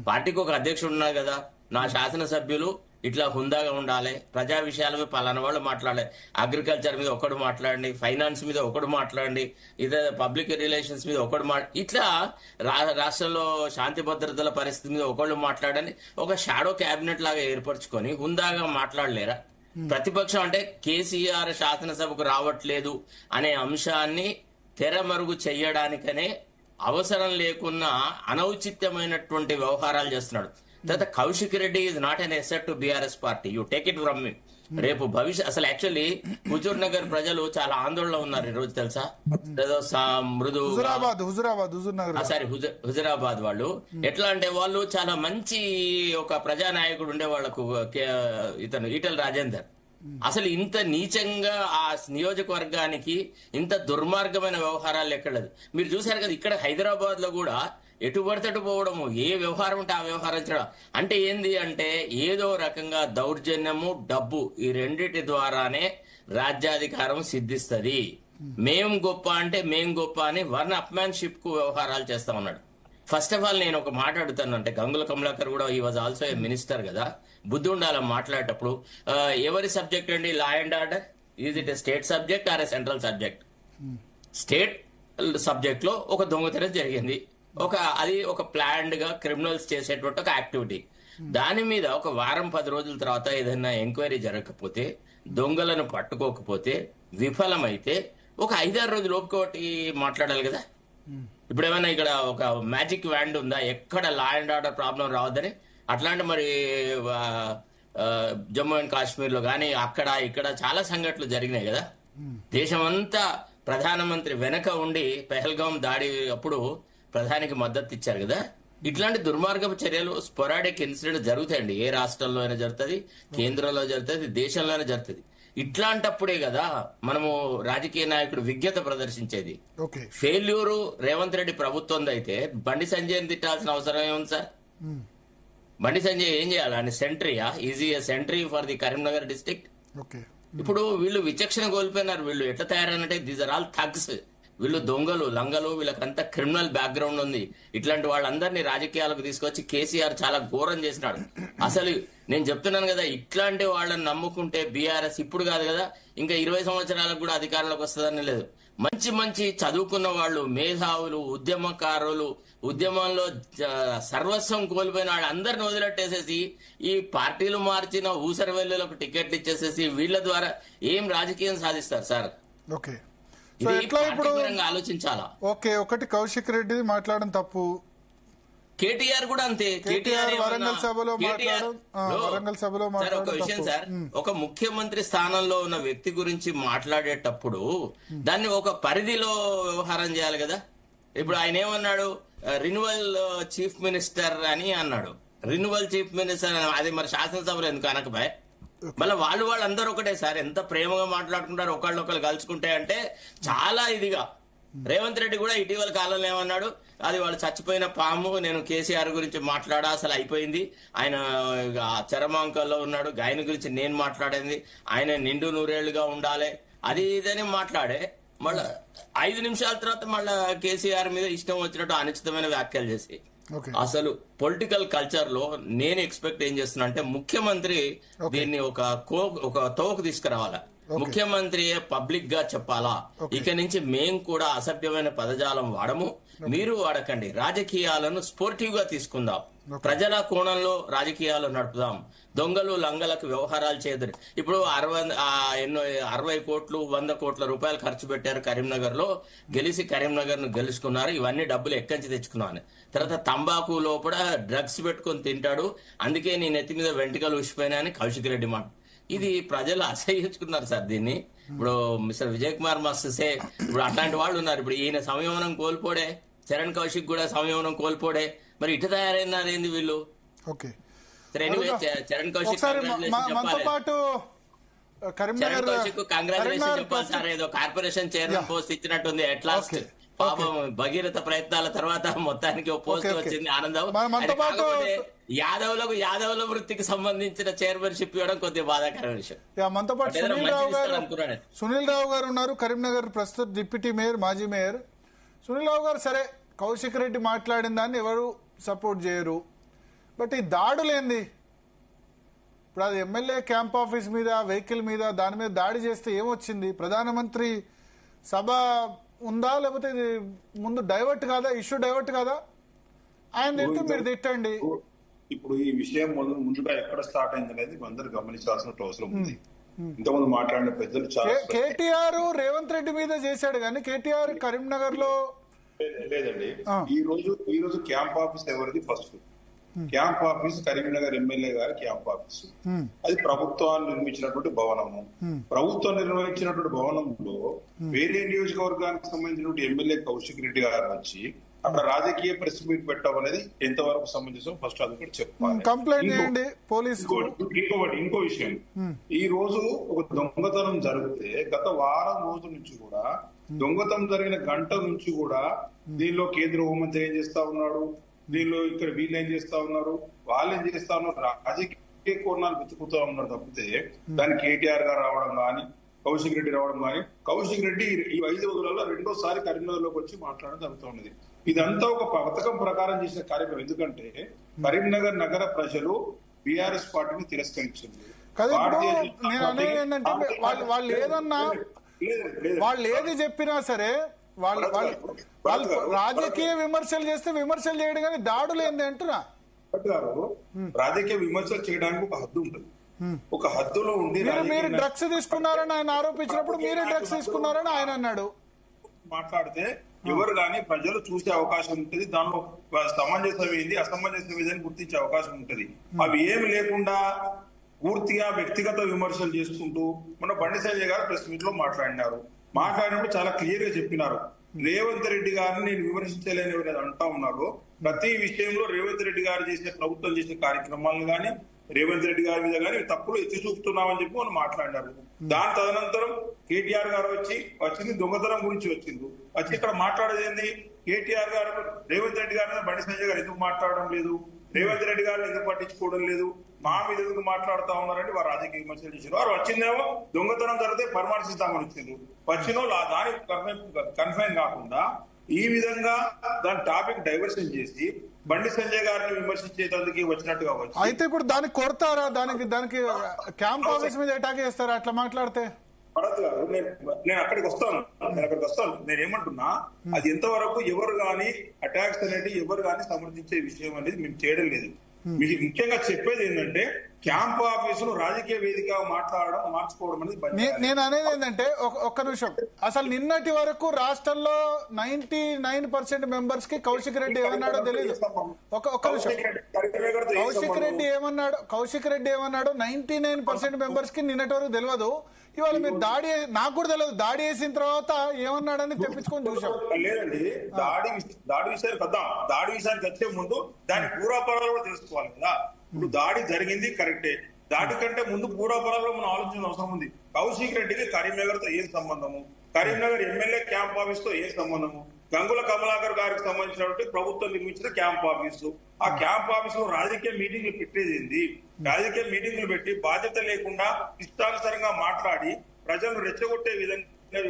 పార్టీకి ఒక అధ్యక్షుడు ఉన్నాడు కదా. నా శాసనసభ్యులు ఇట్లా హుందాగా ఉండాలి, ప్రజా విషయాల మీద పలానా వాళ్ళు మాట్లాడాలి, అగ్రికల్చర్ మీద ఒకడు మాట్లాడండి, ఫైనాన్స్ మీద ఒకడు మాట్లాడండి, ఇదే పబ్లిక్ రిలేషన్స్ మీద ఒకడు ఇట్లా రాష్ట్రంలో శాంతి భద్రతల పరిస్థితి మీద ఒకళ్ళు మాట్లాడని ఒక షాడో క్యాబినెట్ లాగా ఏర్పరచుకొని హుందాగా మాట్లాడలేరా? ప్రతిపక్షం అంటే కేసీఆర్ శాసనసభకు రావట్లేదు అనే అంశాన్ని తెరమరుగు చెయ్యడానికనే అవసరం లేకున్నా అనౌచిత్యమైనటువంటి వ్యవహారాలు చేస్తున్నాడు. తర్వాత Kaushik Reddy is not an asset to BRS party, you take it from మీ. రేపు భవిష్యత్ అసలు యాక్చువల్లీ హుజూర్ నగర్ ప్రజలు చాలా ఆందోళనలో ఉన్నారు ఈ రోజు, తెలుసా? మృదు హుజురాబాద్ వాళ్ళు ఎట్లా అంటే, వాళ్ళు చాలా మంచి ఒక ప్రజానాయకుడు ఉండే వాళ్ళకు, ఇతను ఈటెల రాజేందర్. అసలు ఇంత నీచంగా ఆ నియోజకవర్గానికి ఇంత దుర్మార్గమైన వ్యవహారాలు ఎక్కడలేదు. మీరు చూసారు కదా, ఇక్కడ హైదరాబాద్ లో కూడా ఎటు పడితేటు పోవడము, ఏ వ్యవహారం ఉంటే ఆ వ్యవహారం చేయడం. అంటే ఏంది అంటే, ఏదో రకంగా దౌర్జన్యము, డబ్బు, ఈ రెండిటి ద్వారానే రాజ్యాధికారం సిద్ధిస్తుంది. మేం గొప్ప అంటే మేం గొప్ప అని వన్ అప్మాన్షిప్ కు వ్యవహారాలు చేస్తా ఉన్నాడు. ఫస్ట్ ఆఫ్ ఆల్ నేను ఒక మాట అడుగుతాను, అంటే గంగుల కమలాకర్ కూడా ఈ వాజ్ ఆల్సో ఏ మినిస్టర్ కదా, బుద్ధి ఉండాలి మాట్లాడేటప్పుడు. ఎవరి సబ్జెక్ట్ అండి law and order? Is it a state subject or a central subject? State subject లో ఒక దొంగతనం జరిగింది, అది ఒక ప్లాన్డ్ గా క్రిమినల్స్ చేసేటువంటి ఒక యాక్టివిటీ. దాని మీద ఒక వారం 10 రోజుల తర్వాత ఏదైనా ఎంక్వైరీ జరగకపోతే, దొంగలను పట్టుకోకపోతే, విఫలమైతే ఒక 5-6 రోజులు ఒప్పుకోటి మాట్లాడాలి కదా. ఇప్పుడు ఏమైనా ఇక్కడ ఒక మ్యాజిక్ వ్యాండ్ ఉందా ఎక్కడ లా అండ్ ఆర్డర్ ప్రాబ్లం రావద్దని? అట్లాంటి మరి జమ్మూ అండ్ కాశ్మీర్ లో కానీ అక్కడ ఇక్కడ చాలా సంఘటనలు జరిగినాయి కదా. దేశమంతా ప్రధానమంత్రి వెనక ఉండి పెహల్గాం దాడి అప్పుడు ప్రధానికి మద్దతు ఇచ్చారు కదా. ఇట్లాంటి దుర్మార్గపు చర్యలు స్పొరాడిక్ ఇన్సిడెంట్ జరుగుతాయండి. ఏ రాష్ట్రంలో అయినా జరుగుతుంది, కేంద్రంలో జరుగుతుంది, దేశంలో అయినా జరుగుతుంది. ఇట్లాంటప్పుడే కదా మనము రాజకీయ నాయకుడు విజ్ఞత ప్రదర్శించేది. ఫెయిల్యూరు రేవంత్ రెడ్డి ప్రభుత్వం అయితే బండి సంజయ్ని తిట్టాల్సిన అవసరం ఏముంది సార్? బండి సంజయ్ ఏం చేయాలి? అని సెంట్రీయా? Is he sentry for the Karimnagar district. ఇప్పుడు వీళ్ళు విచక్షణ కోల్పోయినారు. వీళ్ళు ఎట్లా తయారనంటే దీస్ ఆర్ ఆల్ థగ్స్. వీళ్ళు దొంగలు, లంగలు, వీళ్ళకంతా క్రిమినల్ బ్యాక్గ్రౌండ్ ఉంది. ఇట్లాంటి వాళ్ళందరినీ రాజకీయాలకు తీసుకొచ్చి కేసీఆర్ చాలా ఘోరం చేసినాడు. అసలు నేను చెప్తున్నాను కదా, ఇట్లాంటి వాళ్ళని నమ్ముకుంటే బీఆర్ఎస్ ఇప్పుడు కాదు కదా, ఇంకా 20 సంవత్సరాలకు కూడా అధికారంలోకి వస్తుందని లేదు. మంచి మంచి చదువుకున్న వాళ్ళు, మేధావులు, ఉద్యమకారులు, ఉద్యమంలో సర్వస్వం కోల్పోయిన వాళ్ళు అందరిని వదిలెట్టేసేసి ఈ పార్టీలు మార్చిన ఊసరవెల్లులకు టికెట్లు ఇచ్చేసేసి వీళ్ళ ద్వారా ఏం రాజకీయం సాధిస్తారు సార్? ఆలోచించాలా? ఓకే, ఒకటి కౌశిక్ రెడ్డి మాట్లాడడం తప్పు, కేటీఆర్ కూడా అంతే. కేటీఆర్ వరంగల్ సభలో ఒక విషయం సార్, ఒక ముఖ్యమంత్రి స్థానంలో ఉన్న వ్యక్తి గురించి మాట్లాడేటప్పుడు దాన్ని ఒక పరిధిలో వ్యవహారం చేయాలి కదా. ఇప్పుడు ఆయన ఏమన్నాడు? రిన్యువల్ చీఫ్ మినిస్టర్ అని అన్నాడు. రిన్యువల్ చీఫ్ మినిస్టర్ అది మరి శాసనసభలో ఎందుకు అనకబాయ్? మళ్ళీ వాళ్ళందరూ ఒకటే సార్, ఎంత ప్రేమగా మాట్లాడుకుంటారు, ఒకళ్ళు కలుసుకుంటే అంటే చాలా ఇదిగా. రేవంత్ రెడ్డి కూడా ఇటీవల కాలంలో ఏమన్నాడు? అది వాళ్ళు చచ్చిపోయిన పాము, నేను కేసీఆర్ గురించి మాట్లాడా, అసలు అయిపోయింది, ఆయన చరమాంకంలో ఉన్నాడు, ఆయన గురించి నేను మాట్లాడింది, ఆయన నిండు నూరేళ్లుగా ఉండాలి, అది ఇదని మాట్లాడే మళ్ళా 5 నిమిషాల తర్వాత మళ్ళా కేసీఆర్ మీద ఇష్టం వచ్చినట్టు అనుచితమైన వ్యాఖ్యలు చేసి, అసలు పొలిటికల్ కల్చర్ లో నేను ఎక్స్పెక్ట్ ఏం చేస్తున్నా అంటే ముఖ్యమంత్రి దీన్ని ఒక తోకు తీసుకురావాలా. ముఖ్యమంత్రి పబ్లిక్ గా చెప్పాలా, ఇక నుంచి మేం కూడా అసభ్యమైన పదజాలం వాడము, మీరు వాడకండి, రాజకీయాలను స్పోర్టివ్ గా తీసుకుందాం, ప్రజల కోణంలో రాజకీయాలు నడుపుదాం, దొంగలు లంగలకు వ్యవహారాలు చేయదు. ఇప్పుడు 60 కోట్లు 100 కోట్ల రూపాయలు ఖర్చు పెట్టారు కరీంనగర్ లో, గెలిచి కరీంనగర్ ను గెలుచుకున్నారు. ఇవన్నీ డబ్బులు ఎక్కంచి తెచ్చుకున్నాను. తర్వాత తంబాకు లోపల డ్రగ్స్ పెట్టుకుని తింటాడు, అందుకే నీ నెత్తి మీద వెంట్రుకలు ఊసిపోయినా అని కౌశిక్ రెడ్డి మాట. ఇది ప్రజలు అసహ్యించుకున్నారు సార్ దీన్ని. ఇప్పుడు మిస్టర్ విజయ్ కుమార్ మస్తే ఇప్పుడు అట్లాంటి వాళ్ళు ఉన్నారు. ఇప్పుడు ఈయన సంయమనం కోల్పోడే, చరణ్ కౌశిక్ కూడా సంయమనం కోల్పోడే, మరి ఇటు తయారైనారు ఏంది వీళ్ళు? చరణ్ కౌశిక్ కంగ్రాచులేషన్ చెప్పాలి సార్. ఏదో కార్పొరేషన్ చైర్మన్ పోస్ట్ ఇచ్చినట్టుంది. ఎట్లా పాపం భగీరథ ప్రయత్నాల తర్వాత మొత్తానికి పోస్ట్ వచ్చింది, ఆనందం. యాదవుల వృత్తికి సంబంధించిన చైర్మన్షిప్ ఇవ్వడం కొద్దిగా బాధాకరమైన విషయం. మనతో పాటు సునీల్ రావు గారు ఉన్నారు, కరీంనగర్ ప్రస్తుత డిప్యూటీ మేయర్, మాజీ మేయర్. సునీల్ రావు గారు, సరే కౌశిక్ రెడ్డి మాట్లాడిన దాన్ని ఎవరు సపోర్ట్ చేయరు, బట్ ఈ దాడులేంది? ఇప్పుడు అది ఎమ్మెల్యే క్యాంప్ ఆఫీస్ మీద, వెహికల్ మీద, దాని మీద దాడి చేస్తే ఏమొచ్చింది? ప్రధానమంత్రి సభ ఉందా, లేకపోతే ఇది ముందు డైవర్ట్ కాదా, ఇష్యూ డైవర్ట్ కాదా? ఆయన తింటూ మీరు తిట్టండి. ఇప్పుడు ఈ విషయం ముందుగా ఎక్కడ స్టార్ట్ అయింది అనేది అందరూ గమనించాల్సిన అవసరం ఉంది. ఇంతకుముందు మాట్లాడిన పెద్దలు కేటీఆర్ రేవంత్ రెడ్డి మీద చేశాడు కానీ కేటీఆర్ కరీంనగర్ లో లేదండి. ఈ రోజు క్యాంప్ ఆఫీస్ ఎవరిది? First camp office Karimnagar MLA గారి క్యాంప్ ఆఫీస్. అది ప్రభుత్వాలు నిర్మించినటువంటి భవనము. ప్రభుత్వం నిర్వహించినటువంటి భవనంలో వేరే నియోజకవర్గానికి సంబంధించినటువంటి ఎమ్మెల్యే కౌశిక్ రెడ్డి గారు వచ్చి అక్కడ రాజకీయ ప్రెస్ మీట్ పెట్టడం అనేది ఎంతవరకు సంబంధించో ఫస్ట్ అది కూడా చెప్పాలి. కంప్లైంట్ చేయండి పోలీసు. ఇంకో విషయం, ఈ రోజు ఒక దొంగతనం జరిగితే గత వారం రోజుల నుంచి కూడా, దొంగతనం జరిగిన గంట నుంచి కూడా దీనిలో కేంద్ర హోంమంత్రి ఏం చేస్తా ఉన్నాడు, దీనిలో ఇక్కడ వీళ్ళు ఏం చేస్తా ఉన్నారు, వాళ్ళు ఏం చేస్తా ఉన్నారు, రాజకీయ కోణాలు వెతుకుతా ఉన్నారు తప్పితే దాన్ని కేటీఆర్ గారు రావడం కానీ, కౌశిక్ రెడ్డి రావడం కానీ. కౌశిక్ రెడ్డి ఈ 5 రోజులలో 2వ కరీంనగర్ లోకి వచ్చి మాట్లాడడం జరుగుతున్నది. ఇదంతా ఒక పథకం ప్రకారం చేసిన కార్యక్రమం. ఎందుకంటే కరీంనగర్ నగర ప్రజలు బీఆర్ఎస్ పార్టీని తిరస్కరించింది. వాళ్ళు ఏది చెప్పినా సరే వాళ్ళు రాజకీయ విమర్శలు చేస్తే విమర్శలు చేయడం కానీ దాడులు ఏంది అంటున్నా. రాజకీయ విమర్శలు చేయడానికి ఒక హద్దు ఉంటుంది. ఒక హద్దులో ఉండి మీరు డ్రగ్స్ తీసుకున్నారని ఆయన ఆరోపించినప్పుడు మీరే డ్రగ్స్ తీసుకున్నారని ఆయన అన్నాడు. మాట్లాడితే ఎవరు కానీ ప్రజలు చూసే అవకాశం ఉంటుంది. దానిలో సమంజసం ఏంది, అసమంజసం ఏదని గుర్తించే అవకాశం ఉంటుంది. అవి ఏమి లేకుండా పూర్తిగా వ్యక్తిగత విమర్శలు చేసుకుంటూ మన బండి సంజయ్ గారు ప్రెస్ మీట్ లో మాట్లాడినారు. మాట్లాడినప్పుడు చాలా క్లియర్ గా చెప్పినారు. రేవంత్ రెడ్డి గారిని నేను విమర్శించలేని ఎవరైతే అంటా ఉన్నారు, ప్రతి విషయంలో రేవంత్ రెడ్డి గారు చేసే ప్రభుత్వం చేసే కార్యక్రమాలను కానీ రేవంత్ రెడ్డి గారి మీద కానీ తప్పులు ఎత్తి చూపుతున్నామని చెప్పి వాళ్ళు మాట్లాడినారు. దాని తదనంతరం కేటీఆర్ గారు వచ్చింది దొంగతనం గురించి వచ్చి ఇక్కడ మాట్లాడేది ఏంది, కేటీఆర్ గారు రేవంత్ రెడ్డి గారి మీద బండి సంజయ్ గారు ఎందుకు మాట్లాడడం లేదు, రేవంత్ రెడ్డి గారిని ఎందుకు పట్టించుకోవడం లేదు, మా మీద ఎందుకు మాట్లాడుతా ఉన్నారంటే వారు రాజకీయ విమర్శలు చేశారు. వారు వచ్చిందేమో దొంగతనం జరిగితే పరామర్శిస్తామని వచ్చింది, వచ్చినో దానికి కన్ఫైన్ కాకుండా ఈ విధంగా దాని టాపిక్ డైవర్షన్ చేసి బండి సంజయ్ గారిని విమర్శించేందుకు వచ్చినట్టుగా వచ్చి అయితే ఇప్పుడు దానికి కొడతారా, దానికి క్యాంప్ ఆఫీస్ మీద అటాక్ చేస్తారా అట్లా మాట్లాడితే? భరత్ గారు నేను అక్కడికి వస్తాను. నేను ఏమంటున్నా, అది ఎంతవరకు ఎవరు గాని అటాక్స్ అనేది ఎవరు గాని సమర్థించే విషయం అనేది మేము చేయడం లేదు. మీకు ముఖ్యంగా చెప్పేది ఏంటంటే క్యాంప్ ఆఫీసులు రాజకీయ వేదిక మార్చుకోవడం అనేది నేను అనేది ఏంటంటే ఒక్క నిమిషం, అసలు నిన్నటి వరకు రాష్ట్రంలో 99% మెంబర్స్ కి కౌశిక్ రెడ్డి ఏమన్నాడో తెలియదు. ఒక్క నిమిషం, కౌశిక్ రెడ్డి ఏమన్నాడో 99% మెంబర్స్ కి నిన్నటి వరకు తెలియదు. ఇవాళ మీరు నాకు కూడా తెలియదు, దాడి చేసిన తర్వాత ఏమన్నాడని తెప్పించుకొని చూసాం. లేదండి, దాడి విషయానికి వద్దాం. దాడి విషయానికి వచ్చే ముందు దాని పూర్వాపరాలు కూడా తెలుసుకోవాలి కదా. ఇప్పుడు దాడి జరిగింది కరెక్టే, దాడి కంటే ముందు పూర్వాపరాలు మనం ఆలోచించిన అవసరం ఉంది. కౌశిక్ రెడ్డికి కరీంనగర్ తో ఏం సంబంధము, కరీంనగర్ ఎమ్మెల్యే క్యాంప్ ఆఫీస్ తో ఏం సంబంధము, గంగుల కమలాకర్ గారికి సంబంధించినటువంటి ప్రభుత్వం నిర్మించిన క్యాంప్ ఆఫీసు, ఆ క్యాంప్ ఆఫీస్ లో రాజకీయ మీటింగ్లు పెట్టేది ఏంది, రాజకీయ మీటింగ్లు పెట్టి బాధ్యత లేకుండా ఇష్టానుసారంగా మాట్లాడి ప్రజలను రెచ్చగొట్టే విధంగా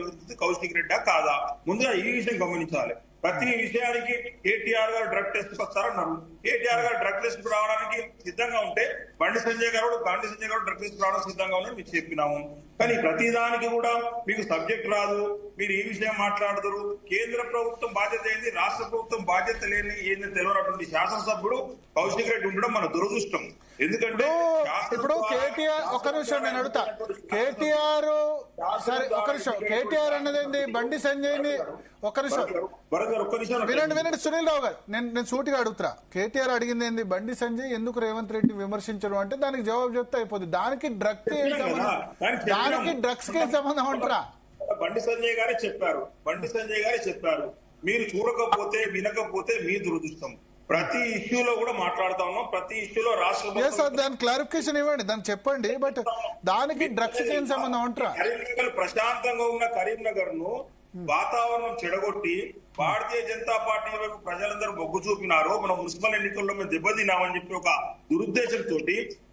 కౌశిక్ రెడ్డా కాదా? ముందుగా ఈ విషయం గమనించాలి. ప్రతి విషయానికి కేటీఆర్ గారు డ్రగ్ టెస్ట్ వస్తారన్నారు. కేటీఆర్ గారు డ్రగ్ టెస్ట్ రావడానికి సిద్ధంగా ఉంటే బండి సంజయ్ గారు డ్రగ్ టెస్ట్ రావడానికి సిద్ధంగా ఉన్నారని మీకు చెప్పినాము. కానీ ప్రతిదానికి కూడా మీకు సబ్జెక్ట్ రాదు, మీరు ఈ విషయం మాట్లాడతారు. కేంద్ర ప్రభుత్వం బాధ్యత ఏంది, రాష్ట్ర ప్రభుత్వం బాధ్యత లేని ఏంది తెలియనటువంటి శాసనసభ్యుడు కౌశిక్ రెడ్డి ఉండడం మన దురదృష్టం. ఎందుకంటే ఇప్పుడు కేటీఆర్ ఒక్క నిమిషం నేను అడుగుతా, కేటీఆర్ సరే ఒక్క నిమిషం, కేటీఆర్ అన్నది ఏంది బండి సంజయ్ ని ఒక్క నిమిషం వినండి సునీల్ రావు గారు, నేను సూటిగా అడుగుతున్నా. కేటీఆర్ అడిగింది ఏంది, బండి సంజయ్ ఎందుకు రేవంత్ రెడ్డి విమర్శించడం అంటే దానికి జవాబు చెప్తే అయిపోతుంది. దానికి డ్రగ్స్ కి ఏం సంబంధం అంటారా? బండి సంజయ్ గారే చెప్పారు, మీరు చూడకపోతే వినకపోతే మీ దురదృష్టం. ప్రతి ఇష్యూలో కూడా మాట్లాడుతా ఉన్నాం, ప్రతి ఇష్యూలో రాష్ట్ర దాని క్లారిఫికేషన్ ఇవ్వండి, దాన్ని చెప్పండి. బట్ దానికి డ్రగ్స్ కి ఏం సంబంధం అంటారా? కరీంనగర్ ప్రశాంతంగా ఉన్న కరీంనగర్ ను వాతావరణం చెడగొట్టి భారతీయ జనతా పార్టీ వైపు ప్రజలందరూ మొగ్గు చూపినారు, మనం మున్సిపల్ ఎన్నికల్లో మేము దెబ్బతిన్నామని చెప్పి ఒక దురుద్దేశంతో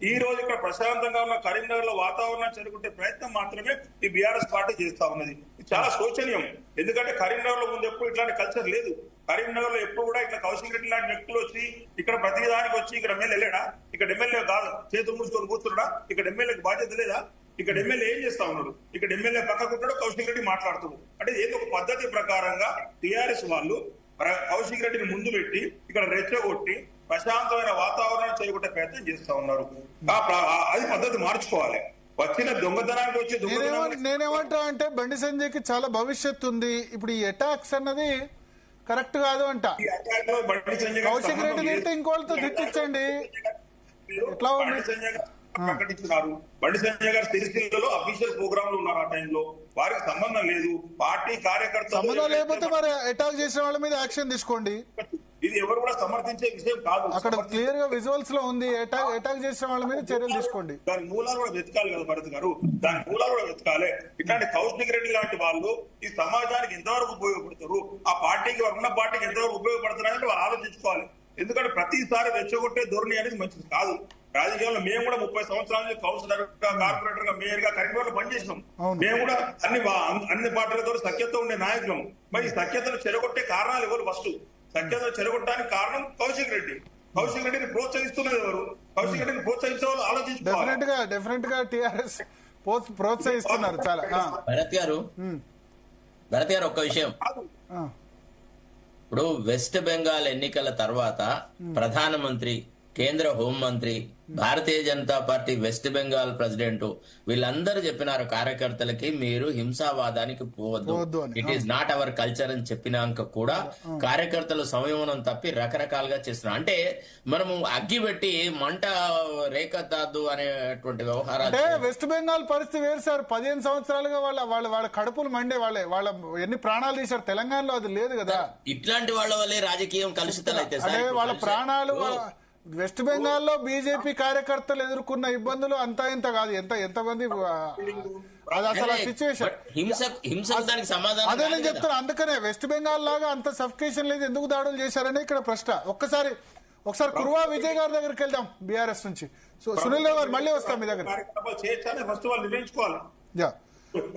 ఈ రోజు ఇక్కడ ప్రశాంతంగా ఉన్న కరీంనగర్ లో వాతావరణం చెడగొట్టే ప్రయత్నం మాత్రమే ఈ బీఆర్ఎస్ పార్టీ చేస్తా ఉన్నది. ఇది చాలా శోచనీయం. ఎందుకంటే కరీంనగర్ లో ముందు ఎప్పుడు ఇట్లాంటి కల్చర్ లేదు. కరీంనగర్ లో ఎప్పుడు కూడా ఇట్లా కౌశిక్ రెడ్డి లాంటి వ్యక్తులు వచ్చి ఇక్కడ ప్రతిదానికి వచ్చి ఇక్కడ ఎమ్మెల్యే లేడా, ఇక్కడ ఎమ్మెల్యే కాదు చేతులు మూసుకొని కూర్చున్నాడా, ఇక్కడ ఎమ్మెల్యేకి బాధ్యత లేదా, ఇక్కడ ఎమ్మెల్యే ఏం చేస్తా ఉన్నాడు, ఇక్కడ ఎమ్మెల్యే పక్కకుంటాడు కౌశిక్ రెడ్డి మాట్లాడుతున్నాడు. అంటే ఏదో ఒక పద్ధతి ప్రకారంగా టీఆర్ఎస్ వాళ్ళు కౌశిక్ రెడ్డిని ముందు పెట్టి ఇక్కడ రెచ్చగొట్టి ప్రశాంతమైన వాతావరణం చేయగొట్టే ప్రయత్నం చేస్తా ఉన్నారు. అది పద్ధతి మార్చుకోవాలి. వచ్చిన దొంగతనానికి వచ్చి నేనేమంటా అంటే బండి సంజయ్ కి చాలా భవిష్యత్తు ఉంది. ఇప్పుడు ఈ అటాక్స్ అన్నది కరెక్ట్ కాదు అంట. కౌశిక్ రెడ్డి తింటే ఇంకోళ్ళతో తిట్టించండి. ఎట్లా ప్రకటించినారు. బండి సంజయ్ గారు సిరిసిల్లలో అఫీషియల్ ప్రోగ్రామ్ లో ఉన్నారు. ఆ టైంలో వారికి సంబంధం లేదు. పార్టీ కార్యకర్త సంబంధం లేకపోతే మరి అటాక్ చేసిన వాళ్ళ మీద యాక్షన్ తీసుకోండి. ఇది ఎవరు కూడా సమర్థించే విషయం కాదు. అక్కడ క్లియర్ గా విజువల్స్ లో ఉంది. అటాక్ చేసిన వాళ్ళ మీద చర్యలు తీసుకోండి. దాని మూలాలు కూడా వెతకాలి కదా భరత్ గారు, దాని మూలాలు కూడా వెతకాలి. ఇట్లాంటి కౌశిక్ రెడ్డి లాంటి వాళ్ళు ఈ సమాజానికి ఎంతవరకు ఉపయోగపడతారు, ఆ పార్టీకి ఉన్న పార్టీకి ఎంతవరకు ఉపయోగపడుతున్నారంటే వాళ్ళు ఆలోచించుకోవాలి. ఎందుకంటే ప్రతిసారి రెచ్చగొట్టే ధోరణి అనేది మంచిది కాదు. రాజకీయాల్లో మేము కూడా 30 సంవత్సరాల నుంచి కౌన్సిలర్ గా, కార్పొరేటర్ గా, మేయర్ గా కరీంనగర్ లో పనిచేసినాం. మేము కూడా అన్ని పార్టీలతో సఖ్యత ఉండే నాయకులం. మరి సఖ్యతను చెరగొట్టే కారణాలు ఎవరు? ఫస్ట్ సఖ్యతను చెరగొట్టడానికి కారణం కౌశిక్ రెడ్డి. కౌశిక్ రెడ్డిని ప్రోత్సహిస్తున్నది ఎవరు? కౌశిక్ రెడ్డిని ప్రోత్సహించే వాళ్ళు ఆలోచించుకోవాలి. డెఫినెట్ గా టీఆర్ఎస్ ప్రోత్సహిస్తున్నారు చాలా. భరత్ గారు ఒక్క విషయం, ఇప్పుడు వెస్ట్ బెంగాల్ ఎన్నికల తర్వాత ప్రధానమంత్రి కేంద్ర హోంమంత్రి, భారతీయ జనతా పార్టీ వెస్ట్ బెంగాల్ ప్రెసిడెంట్ వీళ్ళందరూ చెప్పినారు కార్యకర్తలకి మీరు హింసావాదానికి పోవద్దు, పోవద్దు అని. It is not our culture అని చెప్పినాక కూడా కార్యకర్తలు సంయమనం తప్పి రకరకాలుగా చేస్తున్నారు. అంటే మనము అగ్గి పెట్టి మంట రేకెత్తద్దు అనేటువంటి వ్యవహారాలు. అంటే వెస్ట్ బెంగాల్ పరిస్థితి వేరు సార్. 15 సంవత్సరాలుగా వాళ్ళ కడుపులు మండే వాళ్ళ ఎన్ని ప్రాణాలు తీశారు. తెలంగాణలో అది లేదు కదా. ఇట్లాంటి వాళ్ళ వల్లే రాజకీయం కలుషితం అయితే అంటే వాళ్ళ ప్రాణాలు వెస్ట్ బెంగాల్లో బీజేపీ కార్యకర్తలు ఎదుర్కొన్న ఇబ్బందులు అంతా ఇంత కాదు. ఎంతమంది అది అసలు సిచ్యువేషన్. హింసకు సమాధానం అదే నేను చెప్తాను. అందుకనే వెస్ట్ బెంగాల్ లాగా అంత సఫికేషన్ లేదు, ఎందుకు దాడులు చేశారని ఇక్కడ ప్రశ్న. ఒకసారి కుర్వా విజయ్ గారి దగ్గరికి వెళ్దాం బీఆర్ఎస్ నుంచి. సో సునీల్ గారు మళ్ళీ వస్తాం మీ దగ్గర. ఫస్ట్ వాళ్ళు నిర్ణయించుకోవాలి. యా,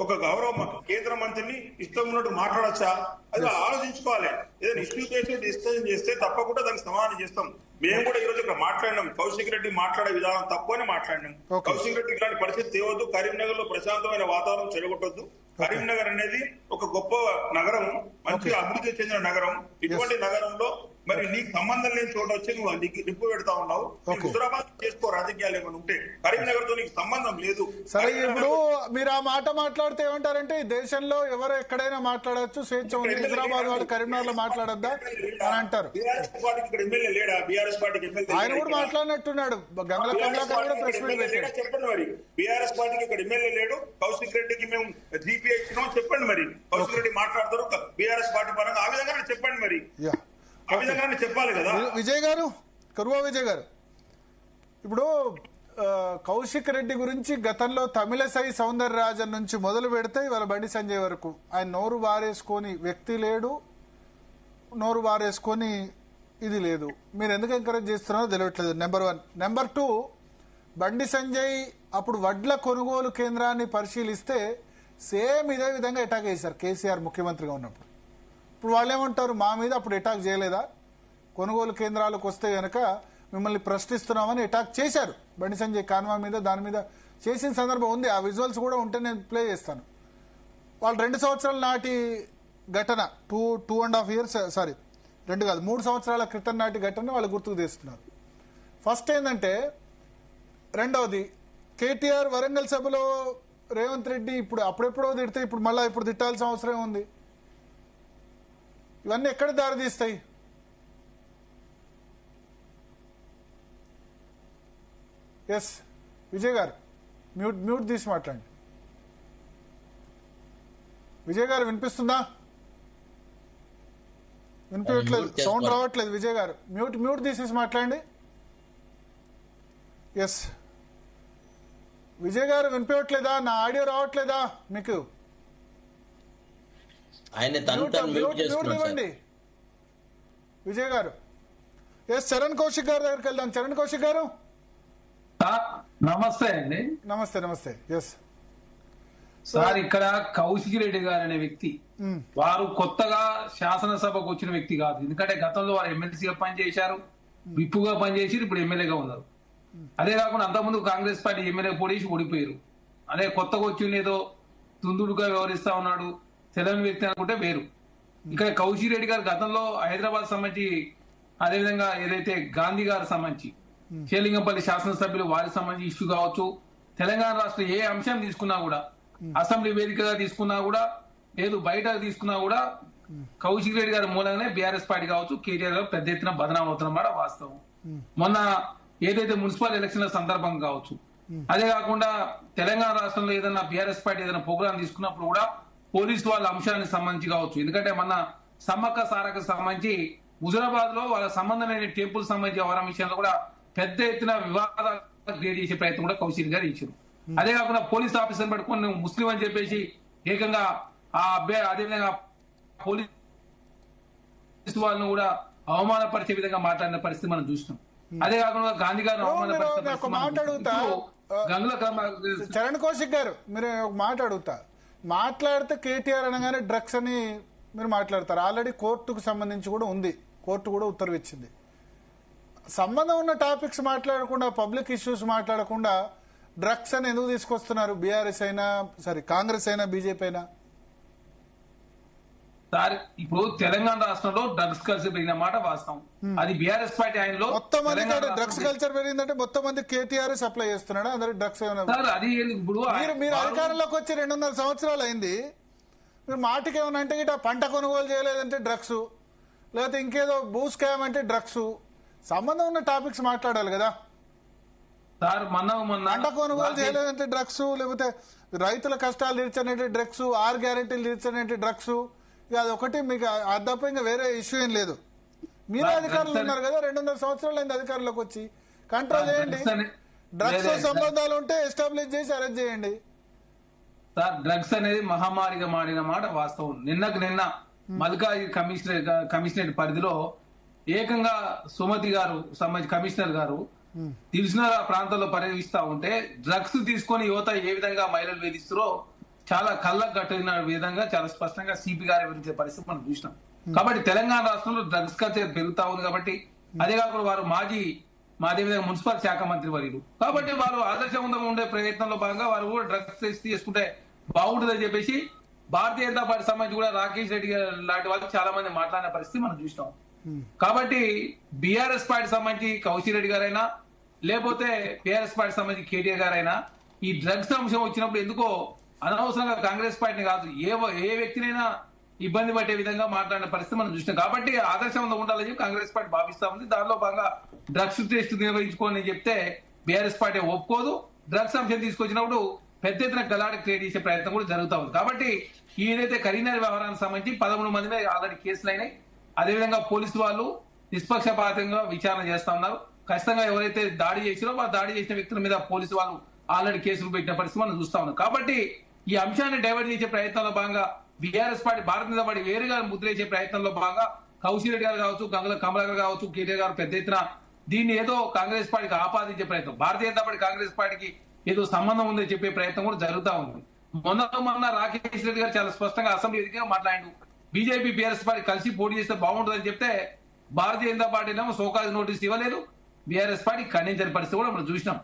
ఒక గౌరవ కేంద్ర మంత్రిని ఇష్టం ఉన్నట్టు మాట్లాడచ్చా, అది ఆలోచించుకోవాలి. ఏదైనా ఇష్యూ కేసు డిస్కషన్ చేస్తే తప్పకుండా దానికి సమాధానం చేస్తాం. మేము కూడా ఈ రోజు ఇక్కడ మాట్లాడినాం. కౌశిక్ రెడ్డి మాట్లాడే విధానం తప్పు అని మాట్లాడినాం. కౌశిక్ రెడ్డి ఇట్లాంటి పరిస్థితి తేవద్దు, కరీంనగర్ లో ప్రశాంతమైన వాతావరణం చెడగొట్టొద్దు. కరీంనగర్ అనేది ఒక గొప్ప నగరం, మంచిగా అభివృద్ధి చెందిన నగరం. ఇటువంటి నగరంలో మరి నీకు సంబంధం లేని చోట వచ్చి నువ్వు నిప్పు పెడతా ఉన్నావు. హుజరాబాద్ చేసుకో, రాజకీయాలు ఏమైనా ఉంటే కరీంనగర్ తో నీకు సంబంధం లేదు. సరే, ఇప్పుడు మీరు ఆ మాట మాట్లాడితే ఏమంటారంటే ఈ దేశంలో ఎవరు ఎక్కడైనా మాట్లాడచ్చు, స్వేచ్ఛ ఉంది, హైదరాబాద్ వాళ్ళు కరీంనగర్ లో మాట్లాడొద్దా అని అంటారు. బీఆర్ఎస్ పార్టీకి ఇక్కడ ఎమ్మెల్యే లేడా? బీఆర్ఎస్ పార్టీకి ఎమ్మెల్యే ఆయన కూడా మాట్లాడినట్టున్నాడు. గంగల కమలాకర్ కూడా ప్రెస్ మీట్ పెట్టాడు. చెప్పండి మరి, బీఆర్ఎస్ పార్టీకి ఇక్కడ ఎమ్మెల్యే లేడు, కౌశిక్ రెడ్డికి మేము జీపీ ఇచ్చినాం చెప్పండి మరి. కౌశిక్ రెడ్డి మాట్లాడతారు బీఆర్ఎస్ పార్టీ పరంగా, ఆ విధంగా చెప్పండి మరి. ఆ విధంగా చెప్పాలి కదా. విజయ్ గారు, కరువా విజయ్ గారు, ఇప్పుడు కౌశిక్ రెడ్డి గురించి గతంలో తమిళసై సౌందరరాజన్ నుంచి మొదలు పెడితే ఇవాళ బండి సంజయ్ వరకు ఆయన నోరు బారేసుకొని వ్యక్తి లేడు, నోరు బారేసుకొని ఇది లేదు. మీరు ఎందుకు ఎంకరేజ్ చేస్తున్నారో తెలియట్లేదు. నెంబర్ 1. నెంబర్ 2, బండి సంజయ్ అప్పుడు వడ్ల కొనుగోలు కేంద్రాన్ని పరిశీలిస్తే సేమ్ ఇదే విధంగా అటాక్ చేశారు కేసీఆర్ ముఖ్యమంత్రిగా ఉన్నప్పుడు. ఇప్పుడు వాళ్ళు ఏమంటారు, మా మీద అప్పుడు అటాక్ చేయలేదా, కొనుగోలు కేంద్రాలకు వస్తే గనక మిమ్మల్ని ప్రశ్నిస్తున్నామని అటాక్ చేశారు బండి సంజయ్ కాన్వా మీద. దాని మీద చేసిన సందర్భం ఉంది, ఆ విజువల్స్ కూడా ఉంటే నేను ప్లే చేస్తాను. వాళ్ళు 2 సంవత్సరాల నాటి ఘటన, 2.5 years, సారీ 2 కాదు 3 సంవత్సరాల క్రితం నాటి ఘటన వాళ్ళు గుర్తుకు తెస్తున్నారు. ఫస్ట్ ఏంటంటే, రెండవది కేటీఆర్ వరంగల్ సభలో రేవంత్ రెడ్డి అప్పుడెప్పుడో తిడితే ఇప్పుడు మళ్ళీ ఇప్పుడు తిట్టాల్సిన అవసరం ఉంది. ఇవన్నీ ఎక్కడ దారితీస్తాయి? ఎస్ విజయ్ గారు, మ్యూట్ తీసి మాట్లాడండి. విజయ్ గారు వినిపిస్తుందా? వినిపించట్లేదు, సౌండ్ రావట్లేదు. విజయ్ గారు మ్యూట్ తీసేసి మాట్లాడండి. ఎస్ విజయ్ గారు వినిపించట్లేదా? నా ఆడియో రావట్లేదా మీకు? ఇవ్వండి విజయ్ గారు. ఎస్ చరణ్ కౌశిక్ గారి దగ్గరికి వెళ్దాం. చరణ్ కౌశిక్ గారు నమస్తే అండి. నమస్తే. ఎస్ సార్, ఇక్కడ కౌశిక్ రెడ్డి గారు అనే వ్యక్తి వారు కొత్తగా శాసనసభకు వచ్చిన వ్యక్తి కాదు. ఎందుకంటే గతంలో వారు ఎమ్మెల్సీగా పనిచేశారు, విప్పుగా పనిచేసి ఇప్పుడు ఎమ్మెల్యేగా ఉన్నారు. అదే కాకుండా అంతకుముందు కాంగ్రెస్ పార్టీ ఎమ్మెల్యే పోటీసి ఓడిపోయారు. అదే కొత్తగా వచ్చి ఏదో తుందుడుగా వ్యవహరిస్తా ఉన్నాడు, తెలంగాణ వ్యక్తి అనుకుంటే వేరు. ఇక్కడ కౌశిక్ రెడ్డి గారు గతంలో హైదరాబాద్ సంబంధించి, అదేవిధంగా ఏదైతే గాంధీ గారి సంబంధించి షేలింగంపల్లి శాసనసభ్యులు వారికి సంబంధించి ఇష్యూ కావచ్చు, తెలంగాణ రాష్ట్ర ఏ అంశం తీసుకున్నా కూడా, అసెంబ్లీ వేదికగా తీసుకున్నా కూడా, లేదు బయట తీసుకున్నా కూడా కౌశిక్ రెడ్డి గారి మూలంగానే బీఆర్ఎస్ పార్టీ కావచ్చు, కేటీఆర్ గారు పెద్ద ఎత్తున బదనాం అవుతున్నమాట వాస్తవం. మొన్న ఏదైతే మున్సిపల్ ఎలక్షన్ల సందర్భం కావచ్చు, అదే కాకుండా తెలంగాణ రాష్ట్రంలో ఏదైనా బీఆర్ఎస్ పార్టీ ఏదైనా ప్రోగ్రామ్ తీసుకున్నప్పుడు కూడా పోలీసు వాళ్ళ అంశానికి సంబంధించి కావచ్చు, ఎందుకంటే మన సమ్మక్క సారకు సంబంధించి హుజరాబాద్ లో వాళ్ళ సంబంధం లేని టెంపుల్ సంబంధించి వ్యవహారం విషయంలో కూడా పెద్ద ఎత్తున వివాదాలు క్రియేట్ చేసే ప్రయత్నం కూడా కౌశిక్ గారు ఇచ్చారు. అదే కాకుండా పోలీస్ ఆఫీసర్ పట్టుకొని నువ్వు ముస్లిం అని చెప్పేసి ఏకంగా ఆ అబ్బాయి, అదేవిధంగా పోలీసు వాళ్ళను కూడా అవమానపరిచే విధంగా మాట్లాడిన పరిస్థితి మనం చూసినాం. అదే కాకుండా గాంధీ గారిని చరణ్ కౌశిక్ గారు, మీరు ఒక మాట అడుగుతా. మాట్లాడితే కేటీఆర్ అనగానే డ్రగ్స్ అని మీరు మాట్లాడతారు. ఆల్రెడీ కోర్టుకు సంబంధించి కూడా ఉంది, కోర్టు కూడా ఉత్తర్వు ఇచ్చింది. సంబంధం ఉన్న టాపిక్స్ మాట్లాడకుండా, పబ్లిక్ ఇష్యూస్ మాట్లాడకుండా డ్రగ్స్ అని ఎందుకు తీసుకొస్తున్నారు? బీఆర్ఎస్ అయినా సరే, కాంగ్రెస్ అయినా, బీజేపీ అయినా. సార్ ఇప్పుడు తెలంగాణ రాష్ట్రంలో డ్రగ్స్ కల్చర్ పెరిగిన మాట వాస్తవం. అది బీఆర్ఎస్ పార్టీ ఆయనలో మొత్తం మంది తెలంగాణ డ్రగ్స్ రాష్ట్రంలో- కల్చర్ పెరిగిందంటే మొత్తం మంది కేటీఆర్ సప్లై చేస్తున్నాడు, అందరికి డ్రగ్స్ ఏమైనా? సార్ అది ఇప్పుడు మీరు అధికారంలోకి వచ్చి 2.5 సంవత్సరాలు అయింది, మీరు మాటకి ఏమన్నా అంటే గిట్ట పంట కొనుగోలు చేయలేదంటే డ్రగ్స్, లేకపోతే ఇంకేదో భూ స్కామ్ అంటే డ్రగ్స్, సంబంధం ఉన్న టాపిక్స్ మాట్లాడాలి కదా. సార్ మొన్న పంట కొనుగోలు చేయలేదంటే డ్రగ్స్, లేకపోతే రైతుల కష్టాలు తీర్చనేటి డ్రగ్స్, 6 గ్యారెంటీలు తీర్చనేటి డ్రగ్స్, ఇక అది ఒకటి మీకు అది తప్ప ఇంకా వేరే ఇష్యూ ఏం లేదు. మీరే అధికారులు ఉన్నారు కదా, 2.5 సంవత్సరాలు అయింది అధికారంలోకి వచ్చి, కంట్రోల్ చేయండి. డ్రగ్స్ సంబంధాలు ఉంటే ఎస్టాబ్లిష్ చేసి అరెస్ట్ చేయండి. సార్ డ్రగ్స్ అనేది మహమ్మారిగా మారిన మాట వాస్తవం. నిన్న మల్కాజ్ కమిషనరేట్ పరిధిలో ఏకంగా సుమతి గారు సంబంధించి కమిషనర్ గారు తెలిసిన ప్రాంతంలో పర్యటిస్తా ఉంటే డ్రగ్స్ తీసుకొని యువత ఏ విధంగా మహిళలు వేధిస్తారో చాలా కళ్ళకు కట్టిన విధంగా చాలా స్పష్టంగా సిపి గారు వివరించే పరిస్థితి మనం చూసినాం. కాబట్టి తెలంగాణ రాష్ట్రంలో డ్రగ్స్ కల్చర్ పెరుగుతా ఉంది. కాబట్టి అదే కాకుండా వారు అదేవిధంగా మున్సిపల్ శాఖ మంత్రి వర్యులు, కాబట్టి వారు ఆదర్శవంతంగా ఉండే ప్రయత్నంలో భాగంగా వారు కూడా డ్రగ్స్ టెస్ట్ చేసుకుంటే బాగుంటుందని చెప్పేసి భారతీయ జనతా పార్టీ సంబంధించి కూడా రాకేష్ రెడ్డి గారు లాంటి వాళ్ళు చాలా మంది మాట్లాడిన పరిస్థితి మనం చూసినాం. కాబట్టి బీఆర్ఎస్ పార్టీ సంబంధించి కౌశిక్ రెడ్డి గారైనా లేకపోతే బీఆర్ఎస్ పార్టీ సంబంధించి కేటీఆర్ గారైనా ఈ డ్రగ్స్ అంశం వచ్చినప్పుడు ఎందుకో అనవసరంగా కాంగ్రెస్ పార్టీని కాదు ఏ వ్యక్తినైనా ఇబ్బంది పట్టే విధంగా మాట్లాడిన పరిస్థితి మనం చూసినాం. కాబట్టి ఆదర్శంగా ఉండాలని కాంగ్రెస్ పార్టీ భావిస్తా ఉంది. దానిలో భాగంగా డ్రగ్స్ టెస్ట్ నిర్వహించుకోని చెప్తే బీఆర్ఎస్ పార్టీ ఒప్పుకోదు. డ్రగ్స్ అంశం తీసుకొచ్చినప్పుడు పెద్ద ఎత్తున గలాట క్రియేట్ చేసే ప్రయత్నం కూడా జరుగుతా ఉంది. కాబట్టి ఏదైతే కరీంనగర్ వ్యవహారానికి సంబంధించి 13 మంది మీద ఆల్రెడీ కేసులు అయినాయి. అదేవిధంగా పోలీసు వాళ్ళు నిష్పక్షపాతంగా విచారణ చేస్తా ఉన్నారు. ఖచ్చితంగా ఎవరైతే దాడి చేసిరో ఆ దాడి చేసిన వ్యక్తుల మీద పోలీసు వాళ్ళు ఆల్రెడీ కేసులు పెట్టిన పరిస్థితి మనం చూస్తా ఉన్నాం. కాబట్టి ఈ అంశాన్ని డైవర్ట్ చేసే ప్రయత్నంలో భాగంగా బీఆర్ఎస్ పార్టీ భారతీయ జనతా పార్టీ వేరుగా ముద్రేసే ప్రయత్నంలో భాగంగా కౌశిక్ రెడ్డి గారు కావచ్చు, గంగుల కమలాకర్ కావచ్చు, కేటీఆర్ గారు పెద్ద ఎత్తున దీన్ని ఏదో కాంగ్రెస్ పార్టీకి ఆపాదించే ప్రయత్నం, భారతీయ జనతా పార్టీ కాంగ్రెస్ పార్టీకి ఏదో సంబంధం ఉందని చెప్పే ప్రయత్నం కూడా జరుగుతా ఉంది. మొన్న రాకేష్ రెడ్డి గారు చాలా స్పష్టంగా అసెంబ్లీ ఎదురుగా మాట్లాడారు. బీజేపీ బీఆర్ఎస్ పార్టీ కలిసి పోటీ చేస్తే బాగుంటుందని చెప్తే భారతీయ జనతా పార్టీనేమో సోకాజ్ నోటీస్ ఇవ్వలేదు, బీఆర్ఎస్ పార్టీ ఖండించని పరిస్థితి కూడా మనం చూసినాం.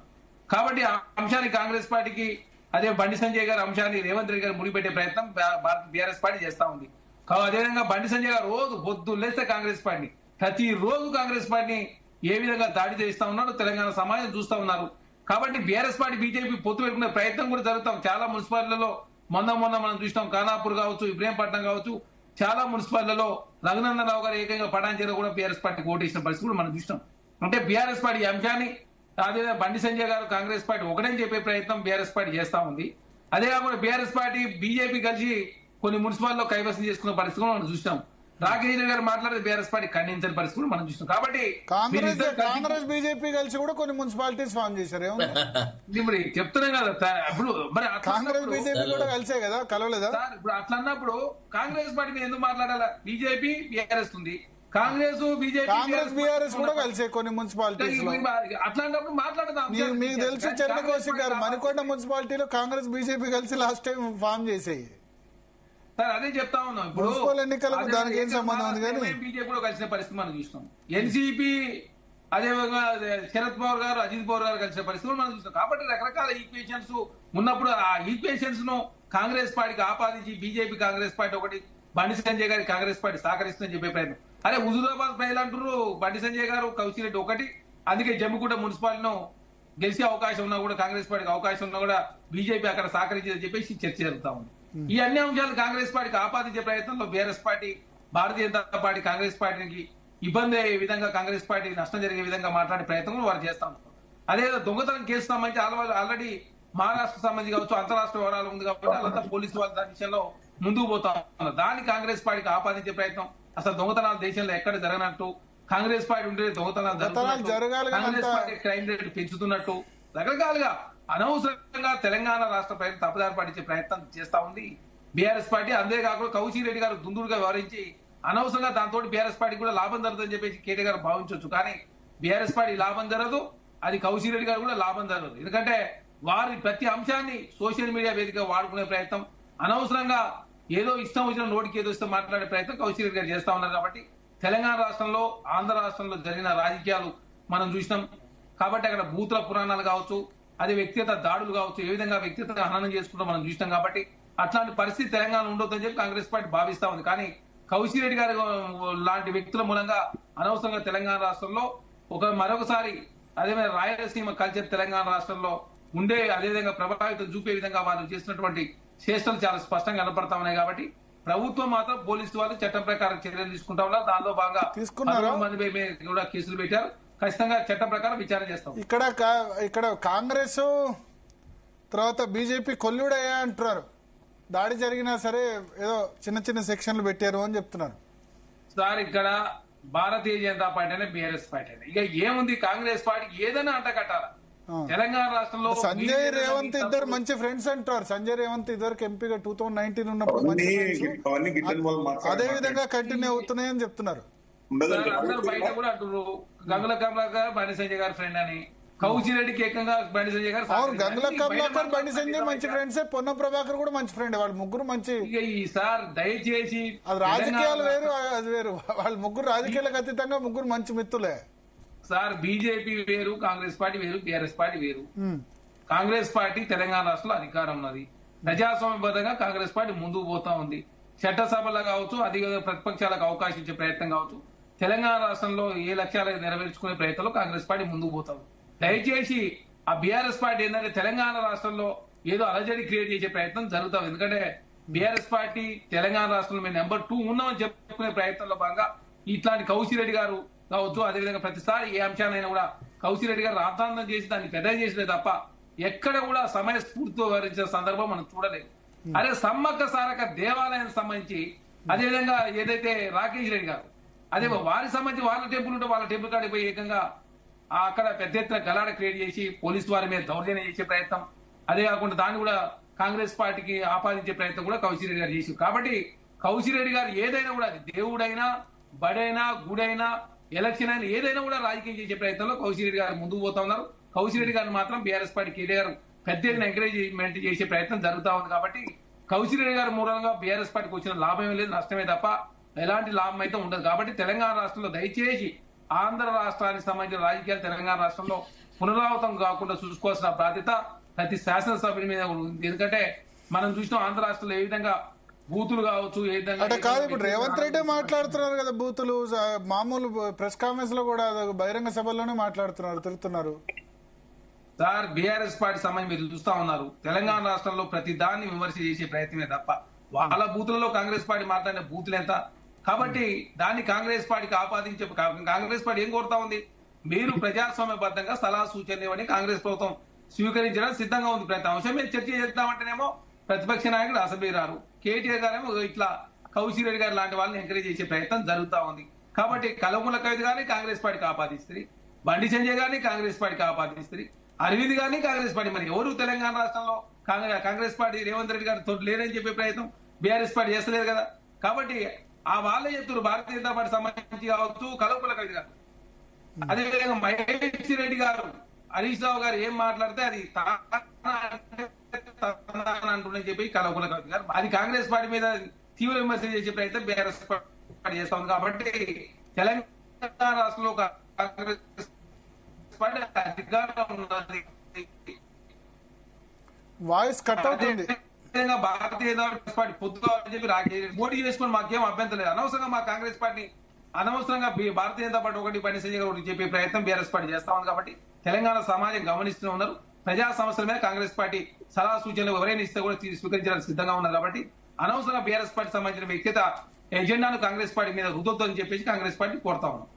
కాబట్టి ఆ అంశాన్ని కాంగ్రెస్ పార్టీకి అదే బండి సంజయ్ గారు అంశాన్ని రేవంత్ రెడ్డి గారు ముడిపెట్టే ప్రయత్నం బీఆర్ఎస్ పార్టీ చేస్తా ఉంది. అదేవిధంగా బండి సంజయ్ గారు రోజు పొద్దున్న లేస్తే కాంగ్రెస్ పార్టీ ప్రతి రోజు కాంగ్రెస్ పార్టీని ఏ విధంగా దాడి చేస్తా ఉన్నారో తెలంగాణ సమాజం చూస్తా ఉన్నారు. కాబట్టి బీఆర్ఎస్ పార్టీ బీజేపీ పొత్తు పెట్టుకునే ప్రయత్నం కూడా జరుగుతాం. చాలా మున్సిపాలిటీలలో మొన్న మనం చూసినాం. ఖానాపూర్ కావచ్చు, ఇబ్రహీంపట్నం కావచ్చు, చాలా మున్సిపాలిటీలలో రఘునందన్ రావు గారు ఏకంగా పటాన్చేరు కూడా బీఆర్ఎస్ పార్టీకి ఓటేసిన పరిస్థితి కూడా మనం చూసినాం. అంటే బీఆర్ఎస్ పార్టీ ఈ అంశాన్ని అదే బండి సంజయ్ గారు కాంగ్రెస్ పార్టీ ఒకటని చెప్పే ప్రయత్నం బీఆర్ఎస్ పార్టీ చేస్తా ఉంది. అదే కాకుండా బీఆర్ఎస్ పార్టీ బీజేపీ కలిసి కొన్ని మున్సిపాలిటీలో కైవసం చేసుకున్న పరిస్థితి కూడా మనం చూసినాం. రాకేష్ రెడ్డి గారు మాట్లాడితే బీఆర్ఎస్ పార్టీ ఖండించని పరిస్థితి కూడా మనం చూసినాం. కాబట్టి కాంగ్రెస్ బీజేపీ కలిసి కూడా కొన్ని మున్సిపాలిటీస్ ఫామ్ చేశారు. ఇప్పుడు చెప్తున్నాం కదా, ఇప్పుడు మరి కాంగ్రెస్ బీజేపీ కూడా కలిసే కదా, కలవలేదా? ఇప్పుడు అట్లా అన్నప్పుడు కాంగ్రెస్ పార్టీ మీద ఎందుకు మాట్లాడాలా? బీజేపీ బీఆర్ఎస్ ఉంది, కాంగ్రెస్ బీజేపీ బీఆర్ఎస్ కూడా కలిసే కొన్ని మున్సిపాలిటీస్ లో. అట్లాంటప్పుడు మాట్లాడదాం. మీకు తెలుసు చరణ్ కౌశిక్ గారు మణికొండ మున్సిపాలిటీలో కాంగ్రెస్ బీజేపీ కలిసి లాస్ట్ టైం ఫామ్ చేసాయి సార్. అదే చెప్తా ఉన్నాం. ఇప్పుడు మున్సిపల్ ఎన్నికలకు దానికి ఏం సంబంధం ఉంది? కానీ బీజేపీ కూడా కలిసిన పరిస్థితి మనం చూస్తాం. ఎన్సీపీ అదేవిధంగా శరద్ పవార్ గారు, అజిత్ పవార్ గారు కలిసిన పరిస్థితి మనం చూస్తాం. కాబట్టి రకరకాల ఈక్వేషన్స్ ఉన్నప్పుడు ఆ ఈక్వేషన్స్ ను కాంగ్రెస్ పార్టీకి ఆపాదించి బీజేపీ కాంగ్రెస్ పార్టీ ఒకటి, బండి సంజయ్ గారి కాంగ్రెస్ పార్టీ సహకరిస్తుందని చెప్పే ప్రయత్నం. అరే హుజూరాబాద్ ప్రజలు అంటారు బండి సంజయ్ గారు, కౌశిక్ రెడ్డి ఒకటి, అందుకే జమ్మికుంట మున్సిపాలిటీను గెలిచే అవకాశం ఉన్నా కూడా కాంగ్రెస్ పార్టీకి అవకాశం ఉన్నా కూడా బీజేపీ అక్కడ సహకరించిందని చెప్పేసి చర్చ జరుగుతా ఉంది. ఈ అన్ని అంశాలు కాంగ్రెస్ పార్టీకి ఆపాదించే ప్రయత్నంలో బీఆర్ఎస్ పార్టీ, భారతీయ జనతా పార్టీ కాంగ్రెస్ పార్టీకి ఇబ్బంది అయ్యే విధంగా, కాంగ్రెస్ పార్టీకి నష్టం జరిగే విధంగా మాట్లాడే ప్రయత్నం వారు చేస్తా ఉంటారు. అదే దొంగతనం కేసు సంబంధించి ఆల్రెడీ మహారాష్ట్ర సంబంధించి కావచ్చు, అంతరాష్ట్ర వ్యవహారాలు ఉంది కాబట్టి వాళ్ళంతా పోలీసు వాళ్ళ దాని విషయంలో ముందుకు పోతా ఉన్నారు. దాన్ని కాంగ్రెస్ పార్టీకి ఆపాదించే ప్రయత్నం, అసలు దొంగతనాలు దేశంలో ఎక్కడ జరగనట్టు, కాంగ్రెస్ పార్టీ ఉంటే దొంగతనాలు జరుగుతున్నట్టు, కాంగ్రెస్ పార్టీ క్రైమ్ రేట్ పెంచుతున్నట్టు రకరకాలుగా అనవసరంగా తెలంగాణ రాష్ట్ర ప్రజలు తప్పుదారి పట్టించే ప్రయత్నం చేస్తా ఉంది బీఆర్ఎస్ పార్టీ. అంతేకాకుండా కౌశిక్ రెడ్డి గారు దుందుడుగా వ్యవహరించి అనవసరంగా దాంతో బీఆర్ఎస్ పార్టీ కూడా లాభం జరుగుతుందని చెప్పేసి కేటీఆర్ గారు భావించవచ్చు. కానీ బీఆర్ఎస్ పార్టీ లాభం జరగదు, అది కౌశిక్ రెడ్డి గారు కూడా లాభం జరగదు. ఎందుకంటే వారి ప్రతి అంశాన్ని సోషల్ మీడియా వేదికగా వాడుకునే ప్రయత్నం, అనవసరంగా ఏదో ఇష్టం వచ్చిన నోటికి ఏదో ఇష్టం మాట్లాడే ప్రయత్నం కౌశిక్ రెడ్డి గారు చేస్తా ఉన్నారు. కాబట్టి తెలంగాణ రాష్ట్రంలో, ఆంధ్ర రాష్ట్రంలో జరిగిన రాజకీయాలు మనం చూసినాం. కాబట్టి అక్కడ భూతుల పురాణాలు కావచ్చు, అది వ్యక్తిగత దాడులు కావచ్చు, ఏ విధంగా వ్యక్తిగత హననం చేసుకుంటూ మనం చూసినాం. కాబట్టి అట్లాంటి పరిస్థితి తెలంగాణ ఉండొద్దని చెప్పి కాంగ్రెస్ పార్టీ భావిస్తా ఉంది. కానీ కౌశిక్ రెడ్డి గారు లాంటి వ్యక్తుల మూలంగా అనవసరంగా తెలంగాణ రాష్ట్రంలో మరొకసారి అదేవిధంగా రాయలసీమ కల్చర్ తెలంగాణ రాష్ట్రంలో ఉండే అదేవిధంగా ప్రభావితం చూపే విధంగా వాళ్ళు చేసినటువంటి చేష్టలు చాలా స్పష్టంగా కనపడతా ఉన్నాయి. కాబట్టి ప్రభుత్వం మాత్రం పోలీసు వాళ్ళు చట్టం ప్రకారం చర్యలు తీసుకుంటా ఉన్నారు. దానిలో భాగంగా తీసుకున్నారా? 11 మంది మీద కూడా కేసులు పెట్టారు. ఖచ్చితంగా చట్టం ప్రకారం విచారణ చేస్తాం. ఇక్కడ కాంగ్రెస్ తర్వాత బీజేపీ కొల్లుడయ్యా అంటున్నారు. దాడి జరిగినా సరే ఏదో చిన్న చిన్న సెక్షన్లు పెట్టారు అని చెప్తున్నారు. సార్ ఇక్కడ భారతీయ జనతా పార్టీ అనే బీఆర్ఎస్ పార్టీ అనే ఇక ఏముంది, కాంగ్రెస్ పార్టీకి ఏదైనా అంట కట్టాలా. తెలంగాణ రాష్ట్రంలో సంజయ్ రేవంత్ ఇద్దరు మంచి ఫ్రెండ్స్ అంటారు. సంజయ్ రేవంత్ ఇద్దరికి ఎంపీగా 2019 ఉన్నప్పుడు మంచి friends. అదే విధంగా కంటిన్యూ అవుతున్నాయని చెప్తున్నారు. అందరూ బయట కూడా అంటున్నారు గంగుల కమలాకర్ బండి సంజయ్ గారి ఫ్రెండ్ అని. కౌశిక్ రెడ్డికి ఏకంగా బండి సంజయ్ గారు అవును, గంగుల కమలాకర్ బండి సంజయ్ మంచి ఫ్రెండ్సే, పొన్నం ప్రభాకర్ కూడా మంచి ఫ్రెండ్. వాళ్ళు ముగ్గురు మంచి. ఇక ఈ సార్ దయచేసి అది రాజకీయాలు వేరు, అది వేరు. వాళ్ళు ముగ్గురు రాజకీయాలకు అతీతంగా ముగ్గురు మంచి మిత్రులే. సార్ బీజేపీ వేరు, కాంగ్రెస్ పార్టీ వేరు, బీఆర్ఎస్ పార్టీ వేరు. కాంగ్రెస్ పార్టీ తెలంగాణ రాష్ట్రంలో అధికారం ఉన్నది. ప్రజాస్వామ్యబద్ధంగా కాంగ్రెస్ పార్టీ ముందుకు పోతా ఉంది. చట్టసభలో కావచ్చు, అధిక ప్రతిపక్షాలకు అవకాశం ఇచ్చే ప్రయత్నం కావచ్చు, తెలంగాణ రాష్ట్రంలో ఏ లక్ష్యాలు నెరవేర్చుకునే ప్రయత్నంలో కాంగ్రెస్ పార్టీ ముందుకు పోతాం. దయచేసి ఆ బీఆర్ఎస్ పార్టీ ఏంటంటే తెలంగాణ రాష్ట్రంలో ఏదో అలజడి క్రియేట్ చేసే ప్రయత్నం జరుగుతాం. ఎందుకంటే బీఆర్ఎస్ పార్టీ తెలంగాణ రాష్ట్రంలో మేము నెంబర్ 2 ఉన్నామని చెప్పుకునే ప్రయత్నంలో భాగంగా ఇట్లాంటి కౌశిక్ రెడ్డి గారు కావచ్చు, అదేవిధంగా ప్రతిసారి ఏ అంశాలైనా కూడా కౌశిక్ రెడ్డి గారు రాద్ధాంతం చేసి దాన్ని పెద్ద చేసినది తప్ప ఎక్కడ కూడా సమయస్ఫూర్తితో వివరించిన సందర్భం మనం చూడలేదు. అదే సమ్మక్క సారక్క దేవాలయానికి సంబంధించి అదేవిధంగా ఏదైతే రాకేష్ రెడ్డి గారు అదే వారికి సంబంధించి వాళ్ళ టెంపుల్ ఉంటే వాళ్ళ టెంపుల్ కాడికి పోయి ఏకంగా అక్కడ పెద్ద ఎత్తున గలాడ క్రియేట్ చేసి పోలీసు వారి మీద దౌర్జన్యం చేసే ప్రయత్నం, అదే కాకుండా దాన్ని కూడా కాంగ్రెస్ పార్టీకి ఆపాదించే ప్రయత్నం కూడా కౌశిక్ రెడ్డి గారు చేశారు. కాబట్టి కౌశిక్ రెడ్డి గారు ఏదైనా కూడా అది దేవుడైనా బడైనా గుడైనా ఎలక్షన్ అయినా ఏదైనా కూడా రాజకీయం చేసే ప్రయత్నంలో కౌశిక్ రెడ్డి గారు ముందుకు పోతా ఉన్నారు. కౌశిక్ రెడ్డి గారు మాత్రం బీఆర్ఎస్ పార్టీ కేటీఆర్ పెద్ద ఎత్తున ఎంకరేజ్మెంట్ చేసే ప్రయత్నం జరుగుతా ఉంది. కాబట్టి కౌశిక్ రెడ్డి గారి మూలంగా బీఆర్ఎస్ పార్టీకి వచ్చిన లాభం లేదు, నష్టమే తప్ప ఎలాంటి లాభం అయితే ఉండదు. కాబట్టి తెలంగాణ రాష్ట్రంలో దయచేసి ఆంధ్ర రాష్ట్రానికి సంబంధించిన రాజకీయాలు తెలంగాణ రాష్ట్రంలో పునరావృతం కాకుండా చూసుకోవాల్సిన బాధ్యత ప్రతి శాసనసభ్యుల మీద ఉంది. ఎందుకంటే మనం చూసినాం ఆంధ్ర రాష్ట్రంలో ఏ విధంగా బూతులు కావచ్చు, ఏ విధంగా అంటే కాదు. ఇప్పుడు రేవంత్ రెడ్డి మాట్లాడుతున్నారు కదా బూతులు, మామూలు ప్రెస్ కాన్ఫరెన్స్ లో కూడా బహిరంగ సభల్లోనే మాట్లాడుతున్నారు, తిరుగుతున్నారు. సార్ బీఆర్ఎస్ పార్టీ సంబంధించి మీరు చూస్తా ఉన్నారు తెలంగాణ రాష్ట్రంలో ప్రతి దాన్ని విమర్శ చేసే ప్రయత్నమే తప్ప వాళ్ళ బూతులలో కాంగ్రెస్ పార్టీ మాట్లాడిన బూతులు ఎంత. కాబట్టి దాన్ని కాంగ్రెస్ పార్టీకి ఆపాదించే కాంగ్రెస్ పార్టీ ఏం కోరుతా ఉంది, మీరు ప్రజాస్వామ్యబద్ధంగా సలహా సూచనలు ఇవ్వని కాంగ్రెస్ ప్రభుత్వం స్వీకరించడానికి సిద్ధంగా ఉంది. ప్రతి అంశం మీద చర్చ చేద్దామంటేనేమో ప్రతిపక్ష నాయకుడు అసెంబ్లీ రారు, కేటీఆర్ గారేమో ఇట్లా కౌశిక్ రెడ్డి గారు లాంటి వాళ్ళని ఎంకరేజ్ చేసే ప్రయత్నం జరుగుతా ఉంది. కాబట్టి కల్వకుంట్ల కవిత గారిని కాంగ్రెస్ పార్టీకి ఆపాదిస్తుంది, బండి సంజయ్ గారిని కాంగ్రెస్ పార్టీకి ఆపాదిస్తుంది, అరవింద్ గారిని కాంగ్రెస్ పార్టీ. మరి ఎవరు తెలంగాణ రాష్ట్రంలో కాంగ్రెస్ పార్టీ రేవంత్ రెడ్డి గారు తోటి లేరని చెప్పే ప్రయత్నం బీఆర్ఎస్ పార్టీ చేస్తలేదు కదా. కాబట్టి ఆ వాళ్ళే చెప్తారు భారతీయ జనతా పార్టీ సంబంధించి కావచ్చు, కల్వకుంట్ల కవిత గారు, అదేవిధంగా మహేష్ రెడ్డి గారు, హరీష్ రావు గారు ఏం మాట్లాడితే అది అంటుందని చెప్పి కల్వకుంట్ల కవిత గారు అది కాంగ్రెస్ పార్టీ మీద తీవ్ర విమర్శ చేసే ప్రయత్నం బీఆర్ఎస్ పార్టీ చేస్తా ఉంది. కాబట్టి తెలంగాణ రాష్ట్రంలో కాంగ్రెస్ పార్టీ అధికారం ఉన్నది. వాయిస్ కట్ అవుతుంది. భారతీయ జనతా పార్టీ పొద్దుగా చెప్పి మోడీ చేసుకుని మాకేం అభ్యంతరం లేదు. అనవసరంగా మా కాంగ్రెస్ పార్టీ అనవసరంగా భారతీయ జనతా పార్టీ ఒకటి బండి సంజయ్ గారు ఒకటి చెప్పే ప్రయత్నం బీఆర్ఎస్ పార్టీ చేస్తా ఉంది. కాబట్టి తెలంగాణ సమాజం గమనిస్తూ ఉన్నారు. ప్రజా సమస్యల మీద కాంగ్రెస్ పార్టీ సలహా సూచనలు ఎవరైనా ఇస్తే కూడా స్వీకరించడానికి సిద్ధంగా ఉన్నారు. కాబట్టి అనవసరంగా బీఆర్ఎస్ పార్టీ సంబంధించిన వ్యక్తిగత ఎజెండాను కాంగ్రెస్ పార్టీ మీద రుద్దొద్దని చెప్పేసి కాంగ్రెస్ పార్టీ కోరుతా ఉన్నాం.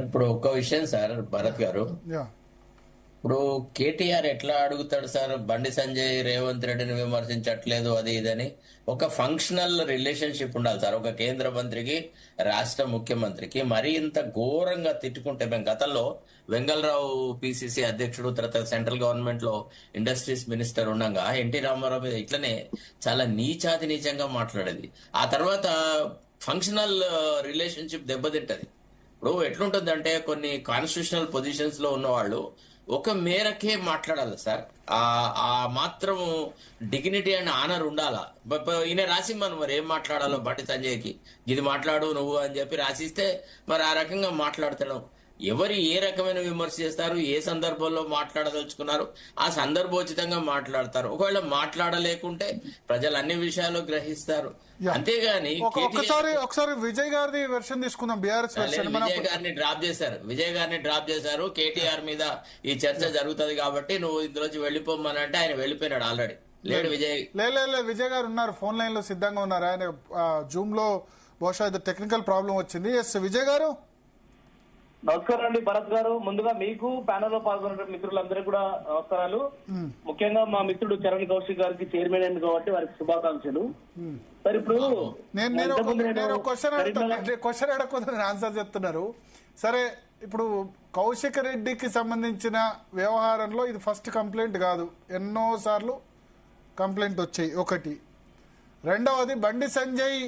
ఇప్పుడు ఒక్క విషయం సార్ భరత్ గారు, ఇప్పుడు కేటీఆర్ ఎట్లా అడుగుతాడు సార్ బండి సంజయ్ రేవంత్ రెడ్డిని విమర్శించట్లేదు అది ఇదని. ఒక ఫంక్షనల్ రిలేషన్షిప్ ఉండాలి సార్ ఒక కేంద్ర మంత్రికి రాష్ట్ర ముఖ్యమంత్రికి. మరీ ఇంత ఘోరంగా తిట్టుకుంటే మేము గతంలో వెంగళరావు పిసిసి అధ్యక్షుడు, తర్వాత సెంట్రల్ గవర్నమెంట్ లో ఇండస్ట్రీస్ మినిస్టర్ ఉండగా ఎన్టీ రామారావు మీద ఇట్లనే చాలా నీచాతి నీచంగా మాట్లాడేది. ఆ తర్వాత ఫంక్షనల్ రిలేషన్షిప్ దెబ్బతింటది. ఇప్పుడు ఎట్లుంటుందంటే కొన్ని కాన్స్టిట్యూషనల్ పొజిషన్స్ లో ఉన్న వాళ్ళు ఒక మేరకే మాట్లాడాలి సార్. ఆ మాత్రం డిగ్నిటీ అండ్ ఆనర్ ఉండాలా. ఈయన రాసిమ్మను మరి ఏం మాట్లాడాలో బండి సంజయ్కి ఇది మాట్లాడు నువ్వు అని చెప్పి రాసిస్తే మరి ఆ రకంగా మాట్లాడతాడు. ఎవరు ఏ రకమైన విమర్శ చేస్తారు, ఏ సందర్భంలో మాట్లాడదలుచుకున్నారు ఆ సందర్భోచితంగా మాట్లాడతారు. ఒకవేళ మాట్లాడలేకుంటే ప్రజలు అన్ని విషయాలు గ్రహిస్తారు. అంతేగాని ఒకసారి విజయ్ గారిది వెర్షన్ తీసుకుందాం. బీఆర్ఎస్ విజయ్ గారిని డ్రాప్ చేశారు. కేటీఆర్ మీద ఈ చర్చ జరుగుతుంది కాబట్టి నువ్వు ఇందులోంచి వెళ్ళిపోమని అంటే ఆయన వెళ్ళిపోయినాడు ఆల్రెడీ. లేడు విజయ్. విజయ్ గారు ఉన్నారు, ఫోన్ లైన్ లో సిద్ధంగా ఉన్నారు. ఆయన జూమ్ లో బహుశా ఇది టెక్నికల్ ప్రాబ్లం వచ్చింది. ఎస్ విజయ్ గారు. నమస్కారం అండి భరత్ గారు. ముందుగా మీకు ప్యానల్ లో పాల్గొన్న మిత్రులందరికీ కూడా నమస్కారాలు. ముఖ్యంగా మా మిత్రుడు చరణ్ కౌశిక్ గారికి చైర్మన్ అయింది కాబట్టి వారికి శుభాకాంక్షలు. సార్ ఇప్పుడు నేను క్వశ్చన్ అడగకూడదు ఆన్సర్ చెప్తున్నారు. సరే, ఇప్పుడు కౌశిక్ రెడ్డికి సంబంధించిన వ్యవహారంలో ఇది ఫస్ట్ కంప్లైంట్ కాదు, ఎన్నో సార్లు కంప్లైంట్ వచ్చాయి. ఒకటి. రెండవది, బండి సంజయ్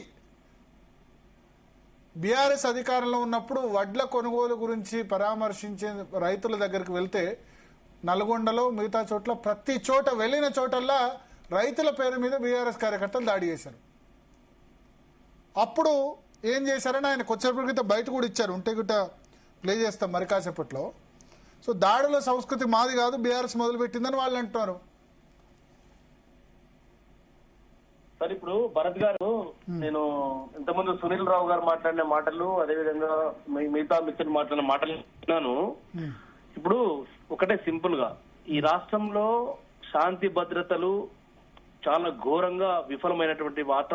బీఆర్ఎస్ అధికారంలో ఉన్నప్పుడు వడ్ల కొనుగోలు గురించి పరామర్శించే రైతుల దగ్గరికి వెళ్తే నల్గొండలో మిగతా చోట్ల ప్రతి చోట వెళ్ళిన చోటల్లా రైతుల పేరు మీద బీఆర్ఎస్ కార్యకర్తలు దాడి చేశారు. అప్పుడు ఏం చేశారని ఆయన కొద్దిసేపటి క్రితం బయట కూడా ఇచ్చారు, ఉంటే గిట్ట ప్లే చేస్తాం మరి కాసేపట్లో. సో దాడుల సంస్కృతి మాది కాదు, బీఆర్ఎస్ మొదలుపెట్టిందని వాళ్ళు అంటున్నారు. సార్ ఇప్పుడు భరత్ గారు, నేను ఇంతకుముందు సునీల్ రావు గారు మాట్లాడిన మాటలు, అదేవిధంగా మిగతా మిత్రులు మాట్లాడిన మాటలు విన్నాను. ఇప్పుడు ఒకటే సింపుల్ గా, ఈ రాష్ట్రంలో శాంతి భద్రతలు చాలా ఘోరంగా విఫలమైనటువంటి వాత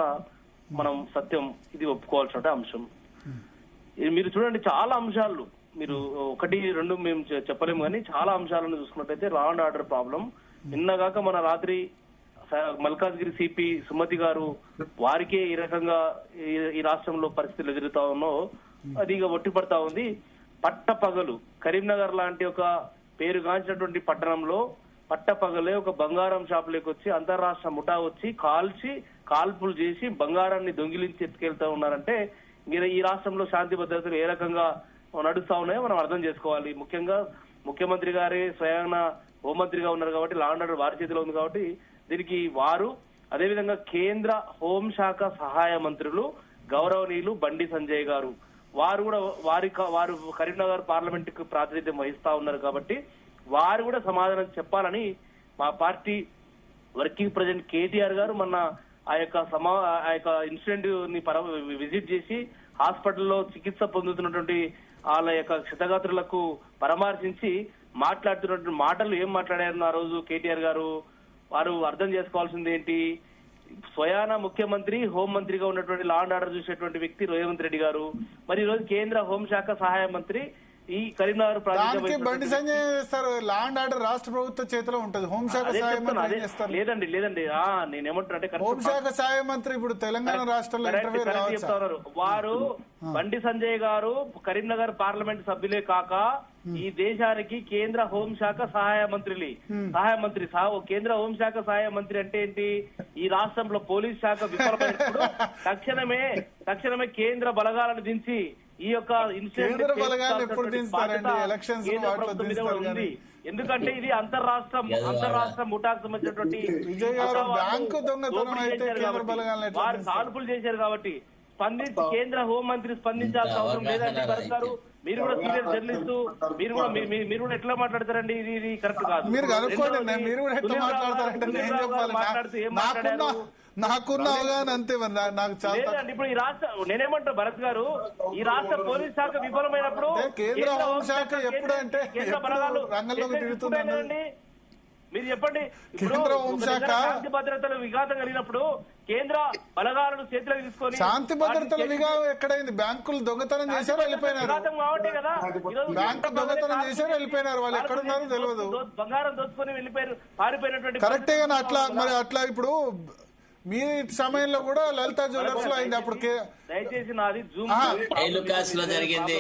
మనం సత్యం, ఇది ఒప్పుకోవాల్సిన అంశం. మీరు చూడండి, చాలా అంశాలు, మీరు ఒకటి రెండు మేము చెప్పలేము కానీ చాలా అంశాలను చూసుకున్నట్టయితే లా అండ్ ఆర్డర్ ప్రాబ్లం. నిన్నగాక మన రాత్రి మల్కాజ్గిరి సిపి సుమతి గారు, వారికే ఈ రకంగా ఈ రాష్ట్రంలో పరిస్థితులు ఎదురుతా ఉన్నో అది ఇక ఒట్టిపడతా ఉంది. పట్టపగలు కరీంనగర్ లాంటి ఒక పేరుగాంచినటువంటి పట్టణంలో పట్టపగలే ఒక బంగారం షాపులోకి వచ్చి అంతర్రాష్ట్ర ముఠా వచ్చి కాల్పులు చేసి బంగారాన్ని దొంగిలించి ఎత్తుకెళ్తా ఉన్నారంటే మీరు ఈ రాష్ట్రంలో శాంతి భద్రతలు ఏ రకంగా నడుస్తా ఉన్నాయో మనం అర్థం చేసుకోవాలి. ముఖ్యంగా ముఖ్యమంత్రి గారే స్వయాన హోంమంత్రిగా ఉన్నారు కాబట్టి లా అండ్ ఆర్డర్ వారి చేతిలో ఉంది కాబట్టి దీనికి వారు, అదేవిధంగా కేంద్ర హోంశాఖ సహాయ మంత్రులు గౌరవనీయులు బండి సంజయ్ గారు, వారు కూడా వారు కరీంనగర్ పార్లమెంట్ కు ప్రాతినిధ్యం వహిస్తా ఉన్నారు కాబట్టి వారు కూడా సమాధానం చెప్పాలని మా పార్టీ వర్కింగ్ ప్రెసిడెంట్ కేటీఆర్ గారు మొన్న ఆ యొక్క ఇన్సిడెంట్ ని విజిట్ చేసి హాస్పిటల్లో చికిత్స పొందుతున్నటువంటి వాళ్ళ యొక్క క్షతగాత్రులకు పరామర్శించి మాట్లాడుతున్నటువంటి మాటలు ఏం మాట్లాడారు ఆ రోజు కేటీఆర్ గారు, వారు అర్థం చేసుకోవాల్సింది ఏంటి? స్వయాన ముఖ్యమంత్రి హోంమంత్రిగా ఉన్నటువంటి లా అండ్ ఆర్డర్ చూసేటువంటి వ్యక్తి రేవంత్ రెడ్డి గారు, మరి ఈ రోజు కేంద్ర హోంశాఖ సహాయ మంత్రి ఈ కరీంనగర్ బండి సంజయ్ చేస్తారు. లా అండ్ ఆర్డర్ రాష్ట్ర ప్రభుత్వ చేతిలో ఉంటది, హోంశాఖ సహాయ మంత్రి చేస్తారు. లేదండి నేనేమంటున్నా, హోంశాఖ సహాయ మంత్రి ఇప్పుడు తెలంగాణ రాష్ట్రంలో చెప్తున్నారు. వారు బండి సంజయ్ గారు కరీంనగర్ పార్లమెంట్ సభ్యులే కాక ఈ దేశానికి కేంద్ర హోంశాఖ సహాయ మంత్రి కేంద్ర హోంశాఖ సహాయ మంత్రి అంటే ఏంటి? ఈ రాష్ట్రంలో పోలీస్ శాఖ విఫలమైనప్పుడు తక్షణమే కేంద్ర బలగాలను దించి ఈ యొక్క ఇన్సిడెంట్ ఉంది. ఎందుకంటే ఇది అంతర్రాష్ట్ర ముఠాకు సంబంధించినటువంటి వారు కాల్పులు చేశారు కాబట్టి స్పందించి కేంద్ర హోంమంత్రి స్పందించాల్సిన అవసరం లేదండి భరత్గారు. మీరు కూడా సీనియర్ జర్నలిస్ట్, మీరు కూడా ఎట్లా మాట్లాడతారండి? ఇది కరెక్ట్ కాదు. మాట్లాడుతూ ఏం మాట్లాడారు నాకున్న అవగాహన అంతే. నాకు చాలా ఇప్పుడు ఈ రాష్ట్ర నేనేమంటా భరత్ గారు, ఈ రాష్ట్ర పోలీస్ శాఖ విఫలమైనప్పుడు కేంద్ర హోంశాఖ ఎప్పుడంటే రంగంలోకి దిగుతుందండి. మీరు చెప్పండి, కేంద్ర హోంశాఖ శాంతి భద్రతలు విఘాతం కలిగినప్పుడు కేంద్ర బలగాలను చేతిలోకి తీసుకొని శాంతి భద్రతల విఘాతం ఎక్కడైంది? బ్యాంకులు దొంగతనం చేశారు, వెళ్ళిపోయినారు. బ్యాంకు దొంగతనం చేశారు, వెళ్ళిపోయినారు. వాళ్ళు ఎక్కడున్నారో తెలియదు. బంగారం దోచుకొని వెళ్ళిపోయారు, పారిపోయినటువంటి కరెక్టే. కానీ అట్లా ఇప్పుడు మీ సమయంలో కూడా లలిత జ్యువెలర్స్ లో అయింది. అప్పుడు దయచేసి నాది జూమ్ జయాలుకాస్ లో జరిగింది.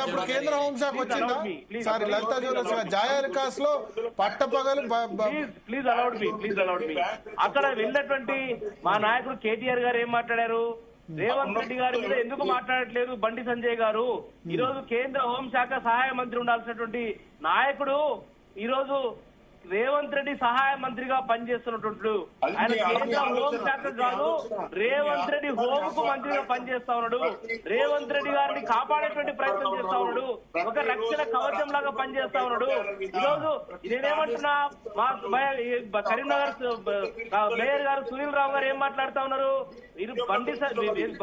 అప్పుడు కేంద్ర హోంశాఖ వచ్చిందా? సారీ, లలిత జ్యువెలర్స్ జయాలుకాస్ లో పట్టపగలు. ప్లీజ్ అలౌడ్ మీ అక్కడ వెళ్ళినటువంటి మా నాయకుడు కేటీఆర్ గారు ఏం మాట్లాడారు? రేవంత్ రెడ్డి గారి మీద ఎందుకు మాట్లాడట్లేదు బండి సంజయ్ గారు? ఈ రోజు కేంద్ర హోంశాఖ సహాయ మంత్రి ఉండాల్సినటువంటి నాయకుడు ఈ రోజు రేవంత్ రెడ్డి సహాయ మంత్రిగా పనిచేస్తున్నట్టు ఆయన కేంద్ర హోంశాఖ కాదు, రేవంత్ రెడ్డి హోమ్ కు మంత్రిగా పనిచేస్తా ఉన్నాడు. రేవంత్ రెడ్డి గారిని కాపాడేటువంటి ప్రయత్నం చేస్తా ఉన్నాడు. ఒక రక్షణ కవచం లాగా పనిచేస్తా ఉన్నాడు. ఈరోజు నేనేమంటున్నా, మా కరీంనగర్ మేయర్ గారు సునీల్ రావు గారు ఏం మాట్లాడుతా ఉన్నారు,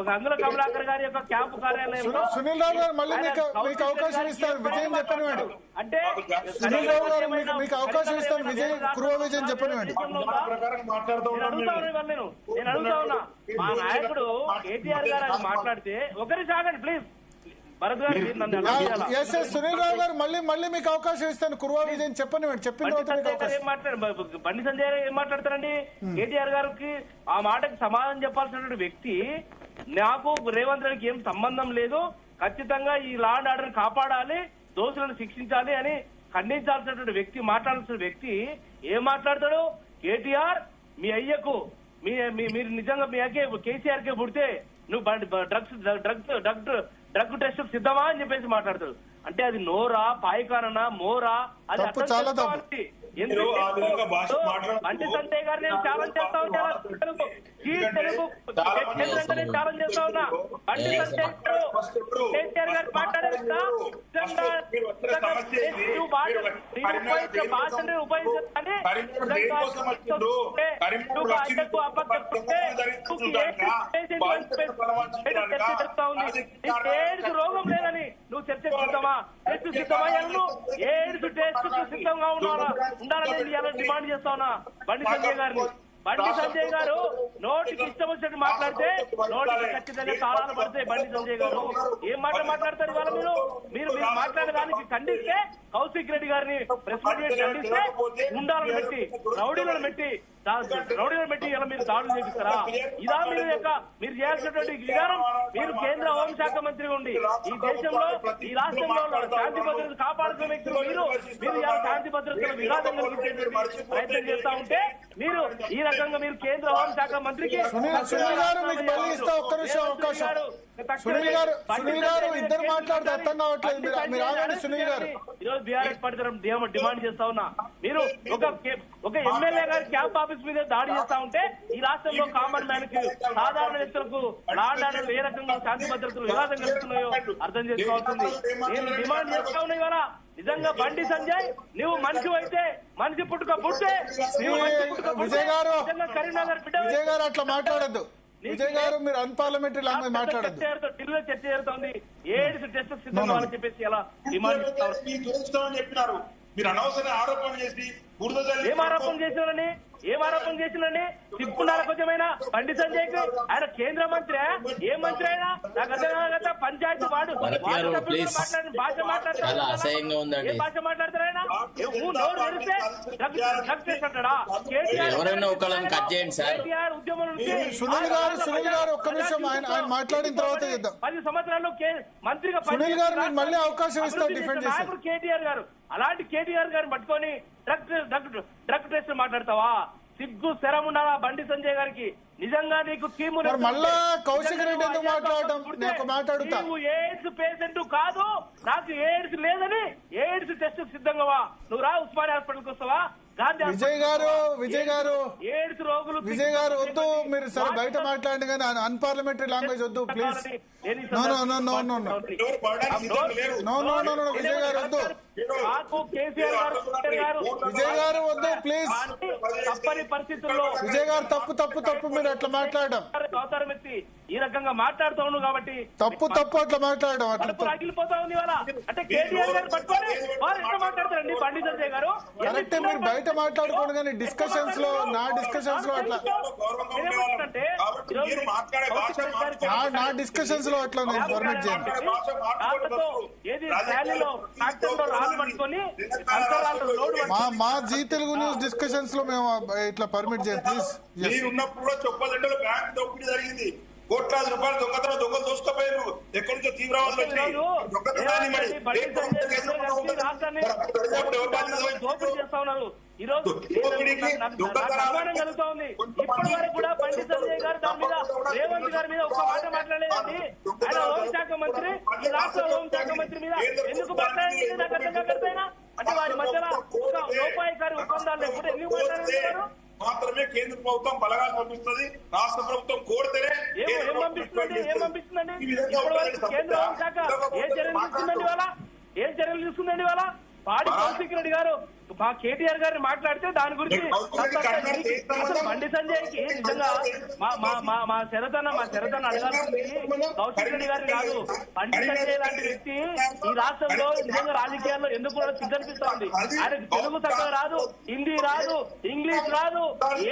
గంగుల కమలాకర్ గారి యొక్క క్యాంపు కార్యాలయంలో సునీల్ రావు గారు మళ్ళీ మీకు అవకాశం ఇస్తారు, విజయం చెప్పనివ్వండి. అంటే సునీల్ రావు గారు మీకు అవకాశం ఇస్తాను, విజయ్ కురువ విజయం చెప్పనివ్వండి. నేను అడుగుతా ఉన్నా, మా నాయకుడు కేటీఆర్ గారు అని మాట్లాడితే ఒకరి సాగండి ప్లీజ్. భరత్ గారు సునీల్ రావు గారు మళ్ళీ మీకు అవకాశం ఇస్తాను, కురువ విజయం చెప్పనివ్వండి. చెప్పిన తర్వాత ఏం మాట్లాడారు, బండి సంజయ్ ఏం మాట్లాడతారండి? కేటీఆర్ గారికి ఆ మాటకి సమాధానం చెప్పాల్సినటువంటి వ్యక్తి, నాకు రేవంత్ రెడ్డికి ఏం సంబంధం లేదు, ఖచ్చితంగా ఈ లా అండ్ ఆర్డర్ కాపాడాలి, దోషులను శిక్షించాలి అని ఖండించాల్సినటువంటి వ్యక్తి, మాట్లాడాల్సిన వ్యక్తి ఏం మాట్లాడతాడు? కేటీఆర్ మీ అయ్యకు మీరు నిజంగా మీ అయ్యే కేసీఆర్ కే పుడితే నువ్వు డ్రగ్ టెస్ట్ సిద్ధమా అని చెప్పేసి మాట్లాడతాడు. అంటే అది నోరా, పాయికానా, మోరా, అది అర్థం చేసుకోవాలి. బండి సంజయ్ గారు నేను ఛాలెంజ్ చేస్తా ఉన్నా, తెలుగు ఛాలెంజ్ చేస్తా ఉన్నా. బండి సంజయ్ కేసీఆర్ గారు మాట్లాడారు, భాషని ఉపయోగించాలని ఎయిడ్స్ రోగం లేదని నువ్వు చర్చ సిద్ధమా? టెస్ట్ సిద్ధమా? ఎయిడ్స్ టెస్ట్ సిద్ధంగా ఉండాలని డిమాండ్ చేస్తా ఉన్నా బండి సంజయ్ గారిని. బండి సంజయ్ గారు నోటికి ఇష్టం వచ్చినట్టు మాట్లాడితే నోటికి ఖచ్చితంగా తాళాలు పడతాయి. బండి సంజయ్ గారు ఏం మాట్లాడతారు ఇవాళ? మీరు మాట్లాడడానికి ఖండిస్తే, కౌశిక్ రెడ్డి గారిని ప్రెస్ మీట్ ఖండిస్తే గుండాలను పెట్టి రౌడీలను పెట్టి ఇలా మీరు దాడులు చేపిస్తారా? ఇదా మీరు చేయాల్సినటువంటి విధానం? మీరు కేంద్ర హోంశాఖ మంత్రిగా ఉండి ఈ దేశంలో, ఈ రాష్ట్రంలో శాంతి భద్రతలు కాపాడుతున్న వ్యక్తులు మీరు శాంతి భద్రతలు విఘాతం కలిగించేటువంటి ప్రయత్నం చేస్తా ఉంటే మీరు ఈ రకంగా మీరు కేంద్ర హోంశాఖ మంత్రికి ఇద్దరు మాట్లాడితే అర్థం కావట్లేదు. ఈరోజు బీఆర్ఎస్ పార్టీ డిమాండ్ చేస్తా ఉన్నా, మీరు ఒక ఎమ్మెల్యే గారి క్యాంప్ ఆఫీస్ మీద దాడి చేస్తా ఉంటే ఈ రాష్ట్రంలో కామన్ మ్యాన్ కి, సాధారణ వ్యక్తులకు లాండాడలు ఏ రకంగా శాంతి భద్రతలు వివాదం కలుగుతున్నాయో అర్థం చేసుకోవాల్సింది. నేను డిమాండ్ చేస్తా ఉన్నా ఇవాళ. నిజంగా బండి సంజయ్ నువ్వు మనిషి అయితే, మనిషి పుట్టుక పుట్టే విజయ్ గారు కరీంనగర్ అట్లా మాట్లాడద్దు. విజయ్ గారు మీరు అన్పార్లమెంటరీ లాంగ్వేజ్ మాట్లాడద్దు. ఢిల్లీలో చర్చ జరుగుతోంది, ఏడ్స్ టెస్ట్ సిద్ధం అని చెప్పేసి ఎలా డిమాండ్ చెప్పినారు. మీరు అనవసర ఆరోపణ చేసి ఏం ఆరోపణ చేసినండి సిగ్గుండాల కొంచెమైనా బండి సంజయ్ కి? ఆయన కేంద్ర మంత్రి, ఏ మంత్రి అయినా నాకు అర్థం పంచాయతీ వాడు భాష మాట్లాడతారు. ఏ భాష మాట్లాడతారు ఆయన? నోరు తెరిస్తే డ్రగ్ టెస్ట్ అంటాడా? కేటీఆర్ ఉద్యమం నుంచి సునీల్ గారు ఒక్క నిమిషం ఆయన మాట్లాడిన తర్వాత 10 సంవత్సరాలు మంత్రిగా సునీల్ గారు మీరు మళ్ళీ అవకాశం ఇస్తారు డిఫెండ్ చేస్తారు. కేటీఆర్ గారు అలాంటి కేటీఆర్ గారిని పట్టుకొని డ్రగ్ టెస్ట్ మాట్లాడతావా? సిగ్గు శరం ఉండాలా బండి సంజయ్ గారికి? నిజంగా నీకు కీము మళ్ళా కౌశిక్ రెడ్డి ఎందుకు మాట్లాడటం? నేను మాట్లాడుతా, నువ్వు ఎయిడ్స్ పేషెంట్ కాదు, నాకు ఎయిడ్స్ లేదని ఎయిడ్స్ టెస్ట్ సిద్ధంగా నువ్వు రా, ఉస్మానియా హాస్పిటల్కి వస్తావా? విజయ్ గారు ఎయిడ్స్ రోగులు వద్దు, మీరు సరే బయట మాట్లాడండి కానీ అన్పార్లమెంటరీ లాంగ్వేజ్ వద్దు ప్లీజ్. విజయ్ గారు వద్దు, విజయ్ గారు వద్దు ప్లీజ్. తప్పని పరిస్థితుల్లో విజయ్ గారు తప్పు మీరు అట్లా మాట్లాడడం, అవతారం ఎత్తి ఈ రకంగా మాట్లాడుతూ ఉన్నావు కాబట్టి తప్పు అట్లా మాట్లాడడం అట్లా అగిలిపోతా ఉంది ఇవాళ. అంటే కేటీఆర్ గారు పట్టుకొని వారు ఎట్లా మాట్లాడతారండి బండి సంజయ్ గారు? కరెక్టే, మీరు బయట మాట్లాడుకోండి కానీ డిస్కషన్స్ లో నా డిస్కషన్స్ లో అట్లా నా డిస్కషన్స్ లో అట్లా నేను పర్మిట్ చేయను. మా జీ తెలుగు న్యూస్ డిస్కషన్స్ లో మేము ఇట్లా పర్మిట్ చేయం ప్లీజ్. ఉన్నప్పుడు కూడా చొప్పదండలో బ్యాంక్ దోపిడీ జరిగింది, కోట్లాది రూపాయలు దొంగలు దోసుకపోయారు. ఎక్కడి నుంచో తీవ్రవాదులు వచ్చినాయి. ఈ రోజు అభిమానం కలుగుతా ఉంది. ఇప్పటి వరకు కూడా బండి సంజయ్ గారు దాని మీద, రేవంత్ గారి మీద ఒక్క మాట మాట్లాడలేదండి. ఆయన హోంశాఖ మంత్రి, ఈ రాష్ట్ర హోంశాఖ మంత్రి మీద ఎందుకు మాట్లాడలేదు నాకు అర్థం కాకపోయినా? అంటే వారి మధ్యలో ఒక లోపాయికారి ఒప్పందాలు కోరితే మాత్రమే కేంద్ర ప్రభుత్వం బలగాలు పంపిస్తుంది, రాష్ట్ర ప్రభుత్వం కోరితేనే ఏం పంపిస్తుందండి? కేంద్ర హోంశాఖ ఏ చర్యలు తీసుకుందండి ఇవాళ? ఏం చర్యలు తీసుకుందండి ఇవాళ? పాడి కౌశిక్ రెడ్డి గారు కేటీఆర్ గారిని మాట్లాడితే దాని గురించి బండి సంజయ్కి నిజంగా మా శరతన్న అడగాల్సింది కౌశిక్ రెడ్డి గారిని కాదు. బండి సంజయ్ లాంటి వ్యక్తి ఈ రాష్ట్రంలో నిజంగా రాజకీయాల్లో ఎందుకు కూడా సిద్ధనిపిస్తా ఉంది. ఆయనకు తెలుగు చక్కగా రాదు, హిందీ రాదు, ఇంగ్లీష్ రాదు,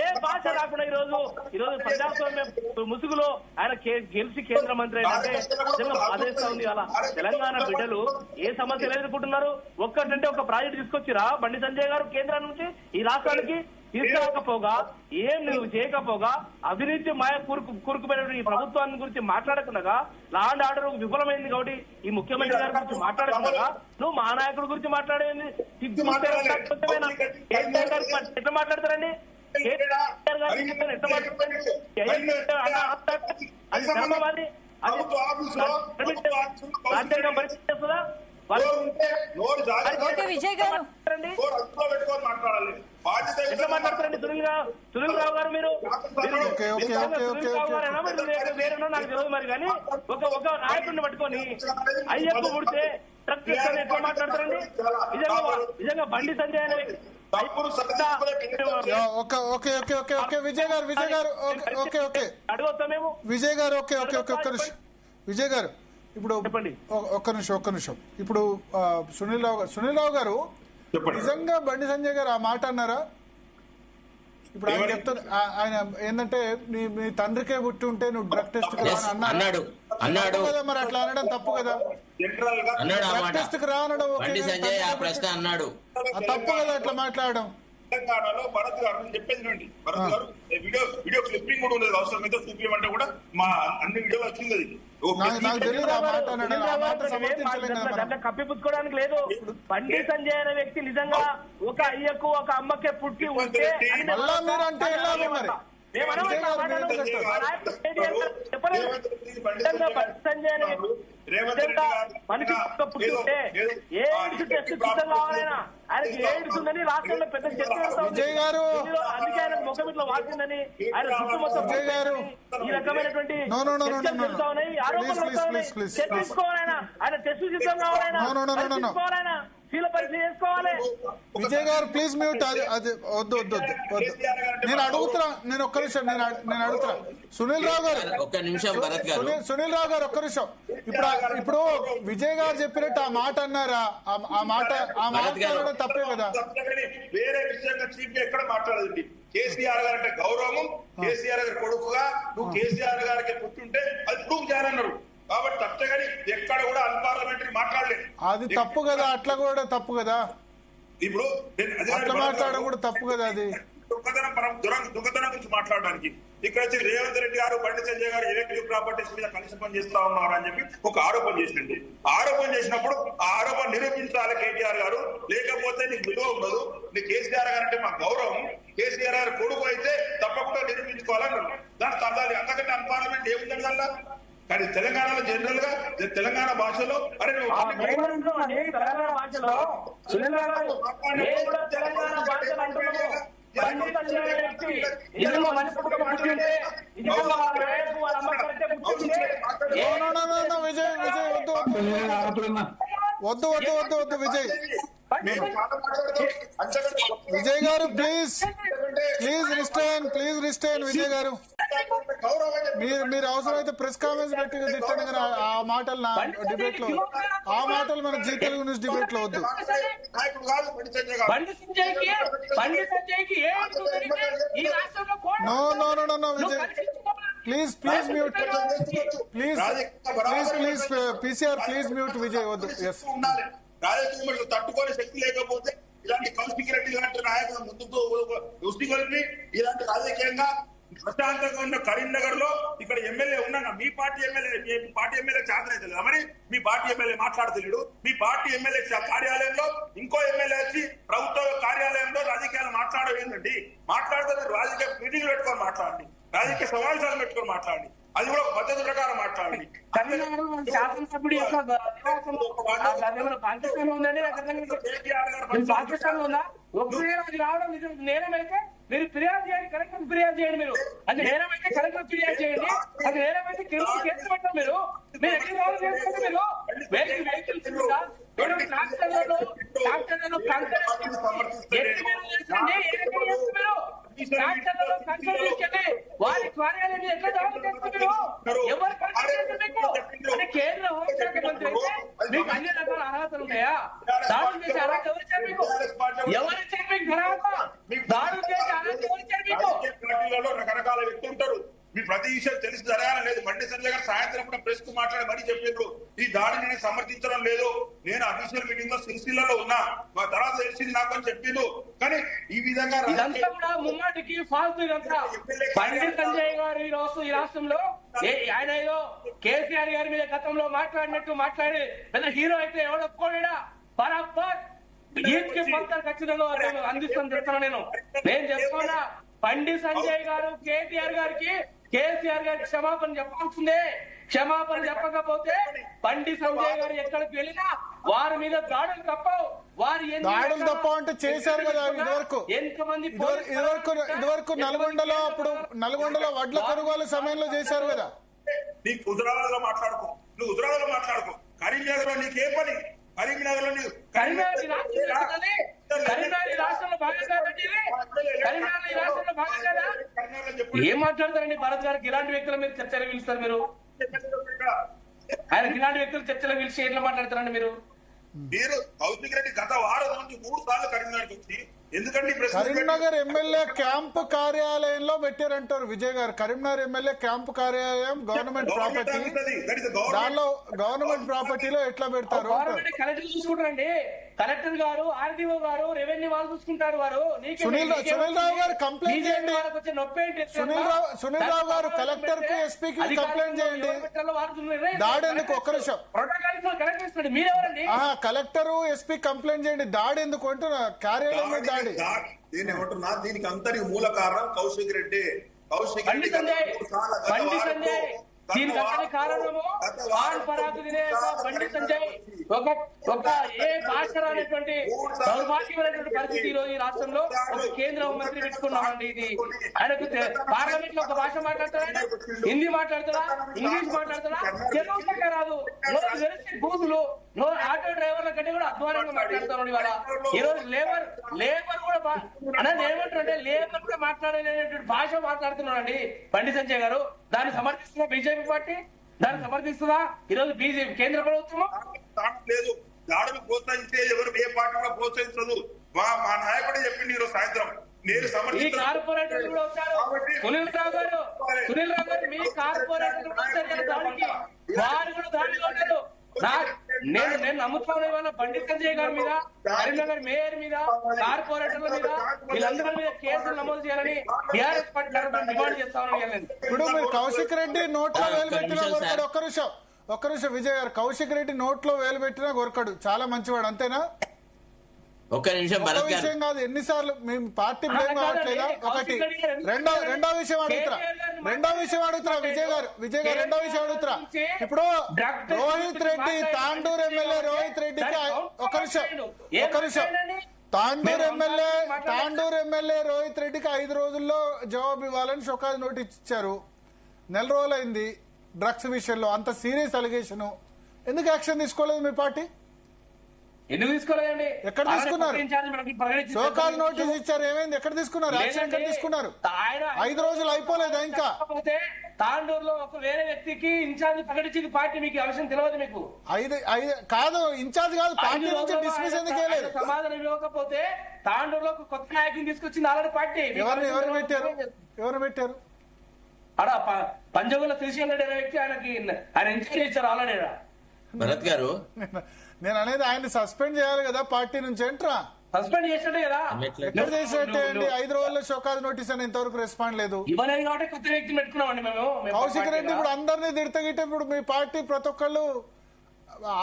ఏ భాష రాకుండా ఈరోజు ప్రజాస్వామ్య ముసుగులో ఆయన గెలిచి కేంద్ర మంత్రి అయినంటే నిజంగా బాధేస్తా ఉంది. అలా తెలంగాణ బిడ్డలు ఏ సమస్యలు ఎదుర్కొంటున్నారు? ఒక్కటంటే ఒక ప్రాజెక్ట్ తీసుకొచ్చిరా బండి సంజయ్ గారు కేంద్రం నుంచి ఈ రాష్ట్రానికి తీసుకురాకపోగా, ఏం నువ్వు చేయకపోగా, అవినీతి మాయ కూరుకుపోయిన ఈ ప్రభుత్వాన్ని గురించి మాట్లాడకుండా, లా అండ్ ఆర్డర్ విఫలమైంది కాబట్టి ఈ ముఖ్యమంత్రి గారి గురించి మాట్లాడకుండా నువ్వు మా నాయకుడి గురించి మాట్లాడేది ఎట్లా మాట్లాడతారండి? అది ధర్మవాది, అది రాజ్యాంగం పరిస్థితి చేస్తుందా? విజయ్ గారు ఎట్లా మాట్లాడతారండి? సునీల్ రావు గారు మీరు వేరేనో నాకు తెలియదు మరి, కానీ ఒక నాయకుడిని పట్టుకొని అయ్యప్ప పుడితే ట్రక్ తీసుకొని ఎట్లా మాట్లాడతారండి? నిజంగా బండి సంజయ్ అనే అడగొస్తా మేము. విజయ్ గారు విజయ్ గారు ఇప్పుడు ఒక్క నిమిషం ఇప్పుడు సునీల్ రావు గారు నిజంగా బండి సంజయ్ గారు ఆ మాట అన్నారా? ఇప్పుడు ఆయన చెప్తారు, ఆయన ఏంటంటే మీ తండ్రికే పుట్టి ఉంటే నువ్వు డ్రగ్ టెస్ట్ అన్నాడు కదా, మరి అట్లా అనడం తప్పు కదా? డ్రగ్ టెస్ట్ కి రానడం అన్నాడు, తప్పు కదా అట్లా మాట్లాడడం? తెలంగాణలో భరత్ గారు చెప్పేది రండి, భరత్ గారు వీడియో క్లిప్పింగ్ కూడా ఉండేది, అవసరం అయితే చూపించమంటే కూడా మా అన్ని వీడియోలు వచ్చింది. కప్పిపుచ్చుకోవడానికి లేదు. బండి సంజయ్ అనే వ్యక్తి నిజంగా ఒక అయ్యకు ఒక అమ్మకే పుట్టి ఉంటే మనిషి పుట్టి ఉంటే ఎయిడ్స్ టెస్ట్ సిద్ధం కావాలైనా ఆయనకి ఎయిడ్స్ ఉందని రాష్ట్రంలో పెద్ద చర్చ అందుకే ఆయన ముఖం ఇట్లా వాసిందని ఆయన చుట్టూ మొత్తం ఈ రకమైనటువంటి ఆరోపణలు చర్చించుకోవాలైనా ఆయన టెస్ట్ సిద్ధం కావాలైనా శీల పరీక్ష చేసుకోవాలి. విజయ్ గారు ప్లీజ్ మ్యూట్. అది వద్దు నేను అడుగుతున్నా, నేను ఒక్క నిమిషం నేను అడుగుతున్నా. సునీల్ రావు గారు ఒక్క నిమిషం ఇప్పుడు విజయ్ గారు చెప్పినట్టు ఆ మాట అన్నారా? ఆ మాట అనడం తప్పే కదా? వేరే విషయంగా చీఫ్ గా ఎక్కడ మాట్లాడదండి. కేసీఆర్ గారు అంటే గౌరవం, కేసీఆర్ గారి కొడుకుగా నువ్వు కేసీఆర్ గారికి పుట్టుంటే అది ప్రూవ్ చేయాలన్నారు. కాబట్టి తప్పగాని ఎక్కడ కూడా అన్పార్లమెంటరీ మాట్లాడలేదు. అది తప్పు కదా, అట్లా కూడా తప్పు కదా. ఇప్పుడు అట్లా మాట్లాడడం కూడా తప్పు కదా. అది దొంగతనం గురించి మాట్లాడడానికి ఇక్కడ వచ్చి రేవంత్ రెడ్డి గారు బండి సంజయ్ గారు ఎలక్ట్రిక్ ప్రాపర్టీస్ మీద కలిసి పనిచేస్తా ఉన్నారు అని చెప్పి ఒక ఆరోపణ చేసింది. ఆరోపణ చేసినప్పుడు ఆ ఆరోపణ నిరూపించాలి కేటీఆర్ గారు, లేకపోతే నీకు విలువ ఉండదు. నీ కేసీఆర్ గారు అంటే మా గౌరవం, కేసీఆర్ గారు కొడుకు అయితే తప్పకుండా నిరూపించుకోవాలన్నారు. దానికి అర్థాలి, అంతకంటే అన్పార్లమెంట్ ఏముందండి దానిలో? కానీ తెలంగాణలో జనరల్ గా తెలంగాణ భాషలో అరే వద్దు విజయ్ గారు ప్లీజ్ రిస్టైన్ విజయ్ గారు, మీరు అవసరమైతే ప్రెస్ కాన్ఫరెన్స్ పెట్టి తిట్టండి, కానీ ఆ మాటలు నా డిబేట్ లో, ఆ మాటలు మన జీ తెలుగు న్యూస్ డిబేట్ లో వద్దు. No Vijay please mute, please PCR please mute Vijay వద్దు. ఎస్ రాజకీయ తట్టుకోని శక్తి లేకపోతే ఇలాంటి కౌశిక్ రెడ్డి లాంటి నాయకులు ముందుకు దృష్టి కలిపి ఇలాంటి రాజకీయంగా ప్రశాంతంగా ఉన్న కరీంనగర్ లో ఇక్కడ ఎమ్మెల్యే ఉన్నాగా మీ పార్టీ ఎమ్మెల్యే చేతనైతే మరి మీ పార్టీ ఎమ్మెల్యే మాట్లాడతలేడు. మీ పార్టీ ఎమ్మెల్యే కార్యాలయంలో ఇంకో ఎమ్మెల్యే వచ్చి ప్రభుత్వ కార్యాలయంలో రాజకీయాలు మాట్లాడడం ఏంటండి? మాట్లాడితే రాజకీయ మీటింగ్లు పెట్టుకొని మాట్లాడండి, రాజకీయ సమావేశాలు పెట్టుకొని మాట్లాడండి. అది కూడా పద్ధతి ప్రకారం మాట్లాడండి. తమిళనాడు శాసనసభ్యుడి యొక్క పాకిస్తాన్ ఉందండి, పాకిస్తాన్ ఉందా? ఒకవేళ అది రావడం నేరమైతే మీరు ఫిర్యాదు చేయండి, కలెక్టర్ ఫిర్యాదు చేయండి. మీరు అది నేరమైతే కలెక్టర్ ఫిర్యాదు చేయండి, అది నేరమైతే క్రిమినల్ కేసు పెట్టండి. మీరు ఎక్కడ రావాలి చేసుకోండి. మీరు వెహికల్స్ ట్రాక్టర్లలో ట్రాక్టర్లలో కంకర తీసుకెళ్ళి వారి కార్యాలయం ఎట్లా దాడులు చేస్తారు? ఎవరు అంటే కేంద్ర హోంశాఖ మంత్రి అయితే మీకు అన్ని రకాల అర్హతలు ఉన్నాయా? దాడులు చేసే అర్హత ఎవరు ఇచ్చారు మీకు? ఎవరు ఇచ్చారు మీకు అర్హత? దాడులు చేసే అర్హత ఎవరు ఇచ్చారు మీకు? పార్టీలలో రకరకాల వ్యక్తులు ఉంటారు. మీ ప్రతి విషయం తెలిసి జరగాలని లేదు. బండి సంజయ్ గారు సాయంత్రం కూడా ప్రెస్ కు మాట్లాడి మరీ చెప్పారు, ఈ దాడిని నేను సమర్థించడం లేదు, నేను అఫీషియల్ మీటింగ్ లో సిరిసిల్లలో ఉన్నా, మా తర్వాత తెలిసింది నాకు అని చెప్పిండు. కానీ ఈ విధంగా ఇదంతా కూడా ముమ్మాటికి ఫాల్తు. ఇదంతా బండి సంజయ్ గారు ఈ రోజు ఈ రాష్ట్రంలో ఆయన ఏదో కేసీఆర్ గారి మీద గతంలో మాట్లాడినట్టు మాట్లాడి పెద్ద హీరో అయితే ఎవడొప్పుకోడా బరాబర్ ఈద్కి పంతాలు ఖచ్చితంగా అందిస్తాను చెప్తాను. నేను చెప్పుకోనా, బండి సంజయ్ గారు కేటీఆర్ గారికి క్షమాపణ చెప్పాల్సిందే. క్షమాపణ చెప్పకపోతే బండి సంజయ్ గారు ఎక్కడికి వెళ్ళినా వారి మీద దాడులు తప్పవు. వారు దాడులు తప్ప అంటే చేశారు కదా ఇదివరకు. ఎంతమంది ఇదివరకు నల్గొండలో వడ్ల కొనుగోలు సమయంలో చేశారు కదా. నీ హుజరాబాద్ లో మాట్లాడుకో, నువ్వు హుజరాబాద్ లో మాట్లాడుకో. కరీంనగర్ లో నీకే పని? కరీంనగర్ లో కరీంనగర్ రాష్ట్రంలో భాగం కాబట్టి కరీంనగర్ ఈ రాష్ట్రంలో భాగం కదా. ఏం మాట్లాడతారండి భరత్ గారికి? ఇలాంటి వ్యక్తుల మీద చర్చలు పిలుస్తారు మీరు? ఆయనకి ఇలాంటి వ్యక్తులు చర్చలు పిలిచి ఎట్లా మాట్లాడతారండి మీరు? మీరు కౌశిక్ రెడ్డి గత వారం నుంచి 3 సార్లు కరీంనగర్కి వచ్చి ఎందుకండి కరీంనగర్ ఎమ్మెల్యే క్యాంపు కార్యాలయంలో పెట్టారంటారు విజయ్ గారు. కరీంనగర్ ఎమ్మెల్యే క్యాంపు కార్యాలయం గవర్నమెంట్ ప్రాపర్టీ, దానిలో గవర్నమెంట్ ప్రాపర్టీలో ఎట్లా పెడతారు? కలెక్టర్ చూసుకుంటారండి. కలెక్టర్ గారు, ఆర్డీఓ గారు, రెవెన్యూ వాళ్ళు చూసుకుంటారు. వారు సునీల్ రావు గారు కంప్లైంట్ చేయండి. సునీల్ రావు గారు కలెక్టర్ కు, ఎస్పీకి కంప్లైంట్ చేయండి. దాడి ఎందుకు? ఒక్క నిమిషం. కలెక్టర్, ఎస్పీ కంప్లైంట్ చేయండి. దాడి ఎందుకు అంటున్నా? కార్యాలయం మీద దాడి. నేను ఏమంటున్నా, దీనికి అంతరికి మూల కారణం కౌశిక్ రెడ్డి. బండి సంజయ్ దీనికి అంతటి కారణము బండి సంజయ్ ఒక ఏ భాష రానటువంటి దౌర్భాగ్యమైనటువంటి పరిస్థితి ఈ రాష్ట్రంలో ఒక కేంద్ర మంత్రి పెట్టుకున్నామండి. ఇది ఆయనకు పార్లమెంట్ లో ఒక భాష మాట్లాడతారా? హిందీ మాట్లాడతారా? ఇంగ్లీష్ మాట్లాడతారా? తెలుగు రాదు. బూతులు ఆటో డ్రైవర్ల కంటే కూడా అధ్వానంగా మాట్లాడుతున్నాడు. ఇవాళ ఈ రోజు లేబర్ కూడా ఏమంటారంటే లేబర్ కూడా మాట్లాడలేనటువంటి భాష మాట్లాడుతున్నాడు అండి బండి సంజయ్ గారు. దాన్ని సమర్థిస్తుందా బీజేపీ పార్టీ? దాన్ని సమర్థిస్తుందా ఈరోజు బీజేపీ కేంద్ర ప్రభుత్వం? లేదు, దాడులు ప్రోత్సహించే ఎవరు ఏ పార్టీ కూడా ప్రోత్సహించదు. మా నాయకుడే చెప్పింది ఈరోజు సాయంత్రం. నేను కార్పొరేటర్లు కూడా వచ్చారు. సునీల్ రావు గారు మీ కార్పొరేటర్లు వచ్చారు దానికి. వారు కూడా దాడిలో ఉన్నారు. నేను నమ్ముతాను ఇవాళ బండి సంజయ్ గారి మీద, కరీంనగర్ మేయర్ మీద, కార్పొరేటర్ల మీద, వీళ్ళందరి మీద కేసులు నమోదు చేయాలని టీఆర్ఎస్ పార్టీ డిమాండ్ చేస్తామని. ఇప్పుడు మీరు కౌశిక్ రెడ్డి నోట్లో వేలు పెట్టినా కొరకడు. ఒక్క నిమిషం విజయ్ గారు. కౌశిక్ రెడ్డి నోట్లో వేలు పెట్టినా కొరకడు, చాలా మంచివాడు, అంతేనా? ఒక్క నిమిషం విషయం కాదు, ఎన్నిసార్లు మేము పార్టీ బ్లేమ్ కావట్లేదా? ఒకటి. రెండో విషయం అడుగుతురా విజయ్ గారు రెండో విషయం అడుగుతురా. ఇప్పుడు రోహిత్ రెడ్డి, తాండూరు ఎమ్మెల్యే రోహిత్ రెడ్డికి ఒక నిమిషం తాండూరు ఎమ్మెల్యే రోహిత్ రెడ్డికి 5 రోజుల్లో జవాబు ఇవ్వాలని షోకాజ్ నోటీస్ ఇచ్చారు. 1 నెల రోజులైంది. డ్రగ్స్ విషయంలో అంత సీరియస్ అలిగేషన్, ఎందుకు యాక్షన్ తీసుకోలేదు మీ పార్టీ? ఎందుకు తీసుకోలేదండి? ఎక్కడ తీసుకున్నారు? షోకాజ్ నోటీస్ ఇచ్చారు, ఏమైంది? ఎక్కడ తీసుకున్నారు? యాక్షన్ ఎక్కడ తీసుకున్నారు? 5 రోజులు అయిపోలేదా ఇంకా? తాండూరులో ఒక వేరే వ్యక్తికి ఇన్ఛార్జ్ ప్రకటించింది పార్టీ. మీకు అవసరం తెలియదు? మీకు కాదు, ఇన్ఛార్జ్ కాదు, పార్టీ నుంచి డిస్మిస్ ఎందుకు చేయలేదు? సమాధానం ఇవ్వకపోతే తాండూరులో ఒక కొత్త నాయకుని తీసుకొచ్చింది ఆల్రెడీ పార్టీ. ఎవరు పెట్టారు? అడా పంజగుల శ్రీశైల్ రెడ్డి అనే వ్యక్తి ఆయన ఇన్ఛార్జ్ ఇచ్చారు ఆల్రెడీ. భరత్ గారు, నేను అనేది ఆయన సస్పెండ్ చేయాలి కదా పార్టీ నుంచి. ఏంట్రా సస్పెండ్ చేసినట్టే కదా? ఎక్కడ చేసినట్టే అండి? 5 రోజుల్లో షోకాజ్ నోటీస్ అని ఇంతవరకు రెస్పాండ్ లేదు. ఇవ్వలేదు కాబట్టి కొత్త వ్యక్తిని పెట్టుకున్నామండి మేము. కౌశిక్ రెడ్డి ఇప్పుడు అందరినీ తిడతగిట్టే, ఇప్పుడు మీ పార్టీ ప్రతి ఒక్కళ్ళు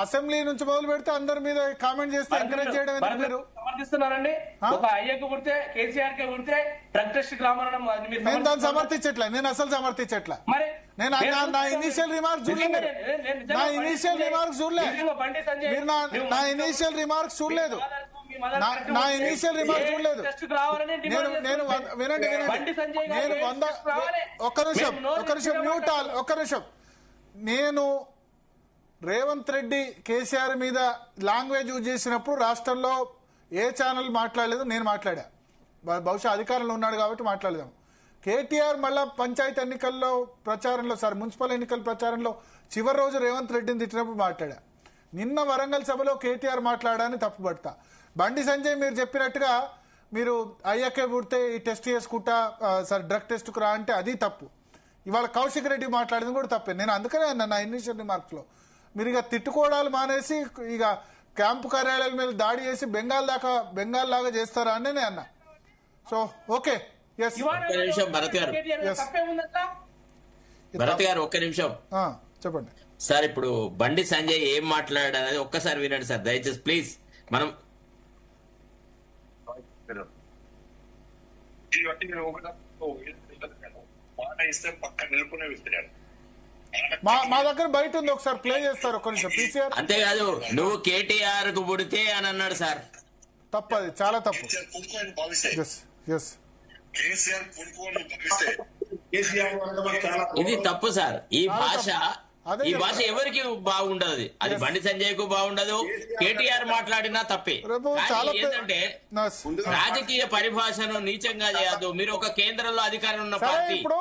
అసెంబ్లీ నుంచి మొదలు పెడితే అందరి మీద కామెంట్ చేస్తే ఎంకరేజ్ చేయడం ఎందుకు? మీరు సమర్థిస్తున్నారండి? ఒక అయ్యకు పుడితే కేసీఆర్ కే పుడితే డ్రగ్ టెస్ట్ గ్రామం నేను దాన్ని సమర్థించట్లే, నేను అసలు సమర్థించట్లే. మరి నేను నా ఇనిషియల్ రిమార్క్స్ చూడలేదు, నా ఇనిషియల్ రిమార్క్స్ చూడలేదు, మీరు నా ఇనిషియల్ రిమార్క్స్ చూడలేదు, నా ఇనిషియల్ రిమార్క్స్ చూడలేదు. నేను వినండి, నేను ఒక్క నిమిషం నేను రేవంత్ రెడ్డి కేసీఆర్ మీద లాంగ్వేజ్ యూజ్ చేసినప్పుడు రాష్ట్రంలో ఏ ఛానల్ మాట్లాడలేదు, నేను మాట్లాడా. బహుశా అధికారంలో ఉన్నాడు కాబట్టి మాట్లాడదాం. కేటీఆర్ మళ్ళా పంచాయతీ ఎన్నికల్లో ప్రచారంలో మున్సిపల్ ఎన్నికల ప్రచారంలో చివరి రోజు రేవంత్ రెడ్డిని తిట్టినప్పుడు మాట్లాడా. నిన్న వరంగల్ సభలో కేటీఆర్ మాట్లాడాలని తప్పుపడతా. బండి సంజయ్ మీరు చెప్పినట్టుగా మీరు అయ్యకే పుడితే ఈ టెస్ట్ చేసుకుంటా డ్రగ్ టెస్ట్కు రా అంటే అది తప్పు. ఇవాళ కౌశిక్ రెడ్డి మాట్లాడింది కూడా తప్పే. నేను అందుకనే అన్నా నా ఇనిషియల్ రిమార్క్స్ లో మీరు ఇక తిట్టుకోవడాలు మానేసి ఇక క్యాంపు కార్యాలయాల మీద దాడి చేసి బెంగాల్ లాగా చేస్తారా అని నేను అన్నా. సో ఓకే, భరత్ గారు ఒక్క నిమిషం చెప్పండి సార్. ఇప్పుడు బండి సంజయ్ ఏం మాట్లాడారనేది ఒక్కసారి వినండి సార్ దయచేసి ప్లీజ్. మనం మా దగ్గర బయట ఉంది, ఒకసారి ప్లే చేస్తారు ఒక్క నిమిషం. పీసీఆర్ అంతేకాదు నువ్వు కేటీఆర్ కు పుడితే అని అన్నాడు సార్. తప్పది, చాలా తప్పు. ఇది తప్పు సార్. ఈ భాష ఎవరికి బాగుండదు. అది బండి సంజయ్ కు బాగుండదు, కేటీఆర్ మాట్లాడినా తప్పే. ఏంటంటే రాజకీయ పరిభాషను నీచంగా చేయద్దు. మీరు ఒక కేంద్రంలో అధికారం ఉన్న పార్టీ. ఇప్పుడు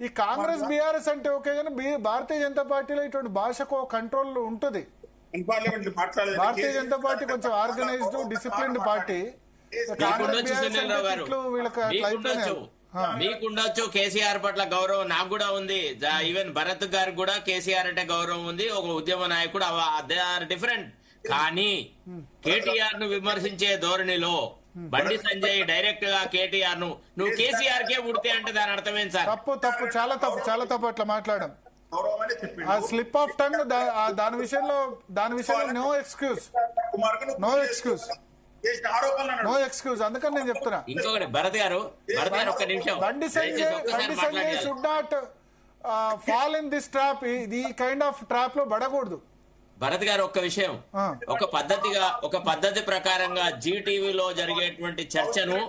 ఈ కాంగ్రెస్ బీఆర్ఎస్ అంటే ఓకే, కానీ భారతీయ జనతా పార్టీలో ఇటువంటి భాషకు కంట్రోల్ ఉంటుంది. భారతీయ జనతా పార్టీ కొంచెం ఆర్గనైజ్డ్ డిసిప్లిన్డ్ పార్టీ. మీకుండొచ్చు కేసీఆర్ పట్ల గౌరవం, నాకు కూడా ఉంది. ఈవెన్ భరత్ గారికి కూడా కేసీఆర్ అంటే గౌరవం ఉంది, ఒక ఉద్యమ నాయకుడు. They are different. కానీ కేటీఆర్ ను విమర్శించే ధోరణిలో బండి సంజయ్ డైరెక్ట్ గా కేటీఆర్ నువ్వు కేసీఆర్ కే పుడితే అంటే దాని అర్థమేం సార్? తప్పు, చాలా తప్పు అట్లా మాట్లాడడం. స్లిప్ ఆఫ్ టంగ్ దాని విషయంలో నో ఎక్స్క్యూజ్. అందుకని నేను చెప్తున్నా. ఇంకొకటి భరత్ గారు ఒక్క నిమిషం. Bandi Sanjay should not fall in this trap. ఈ కైండ్ ఆఫ్ ట్రాప్ లో పడకూడదు. భరత్ గారు ఒక్క విషయం, ఒక పద్ధతి ప్రకారంగా జీటీవీలో జరిగేటువంటి చర్చను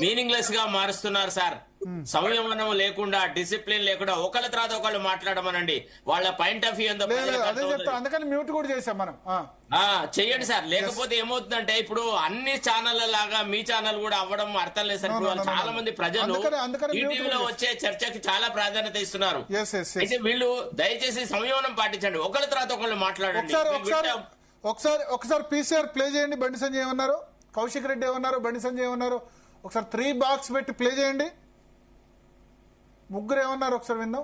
మీనింగ్లెస్ గా మారుస్తున్నారు సార్. సంయమనం లేకుండా, డిసిప్లిన్ లేకుండా ఒకళ్ళ తర్వాత ఒకళ్ళు మాట్లాడమనండి. వాళ్ళ పాయింట్ ఆఫ్ వ్యూ అందుకని మ్యూట్ కూడా చేసాం మనం. చెయ్యండి సార్. లేకపోతే ఏమవుతుందంటే ఇప్పుడు అన్ని ఛానళ్ల లాగా మీ ఛానల్ కూడా అవ్వడం అర్థం లేదు సార్. చాలా మంది ప్రజలు ఈటీవీలో వచ్చే చర్చకి చాలా ప్రాధాన్యత ఇస్తున్నారు. అయితే వీళ్ళు దయచేసి సంయమనం పాటించండి, ఒకళ్ళ తర్వాత ఒకళ్ళు మాట్లాడండి. ఒకసారి పీసీఆర్ ప్లే చేయండి. బండి సంజయ్ ఏమన్నారు, కౌశిక్ రెడ్డి ఏమన్నారు, బండి సంజయ్ ఏమన్నారు, ఒకసారి 3 బాక్స్ పెట్టి ప్లే చేయండి. ముగ్గురు ఏమన్నారు ఒకసారి విందాం.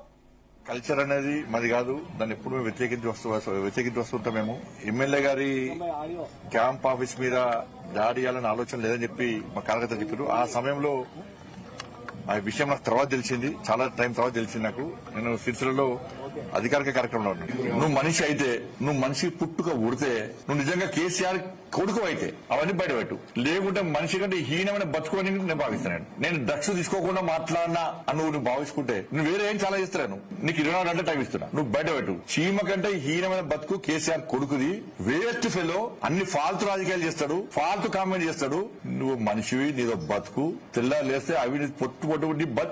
కల్చర్ అనేది మాది కాదు, దాన్ని ఎప్పుడు వ్యతిరేకించి వస్తుంటాం. మేము ఎమ్మెల్యే గారి క్యాంప్ ఆఫీస్ మీద దాడి చేయాలని ఆలోచన లేదని చెప్పి మా కార్యకర్తలు చెప్పారు. ఆ సమయంలో ఆ విషయం నాకు తర్వాత తెలిసింది, చాలా టైం తర్వాత తెలిసింది నాకు. నేను సిరిసిల్లలో అధికారిక కార్యక్రమంలో ఉన్నాను. నువ్వు మనిషి అయితే, నువ్వు మనిషి పుట్టుక ఉడితే, నువ్వు నిజంగా కేసీఆర్ కొడుకు అయితే అవన్నీ బయటపెట్టు. లేకుంటే మనిషి కంటే హీనమైన బతుకోని నేను భావిస్తున్నాను. నేను డ్రగ్స్ తీసుకోకుండా మాట్లాడినా అని నువ్వు భావించుకుంటే నువ్వు వేరే ఏం చాలా చేస్తున్నాను. నీకు 24 గంటల టైం ఇస్తున్నా, నువ్వు బయటపెట్టు. చీమ కంటే హీనమైన బతుకు కేసీఆర్ కొడుకుది. వేస్ట్ ఫెలో, అన్ని ఫాల్తు రాజకీయాలు చేస్తాడు, ఫాల్తు కామెంట్ చేస్తాడు. నువ్వు మనిషివి, నీదో బతుకు. తెల్లారు లేస్తే అవి పొట్టు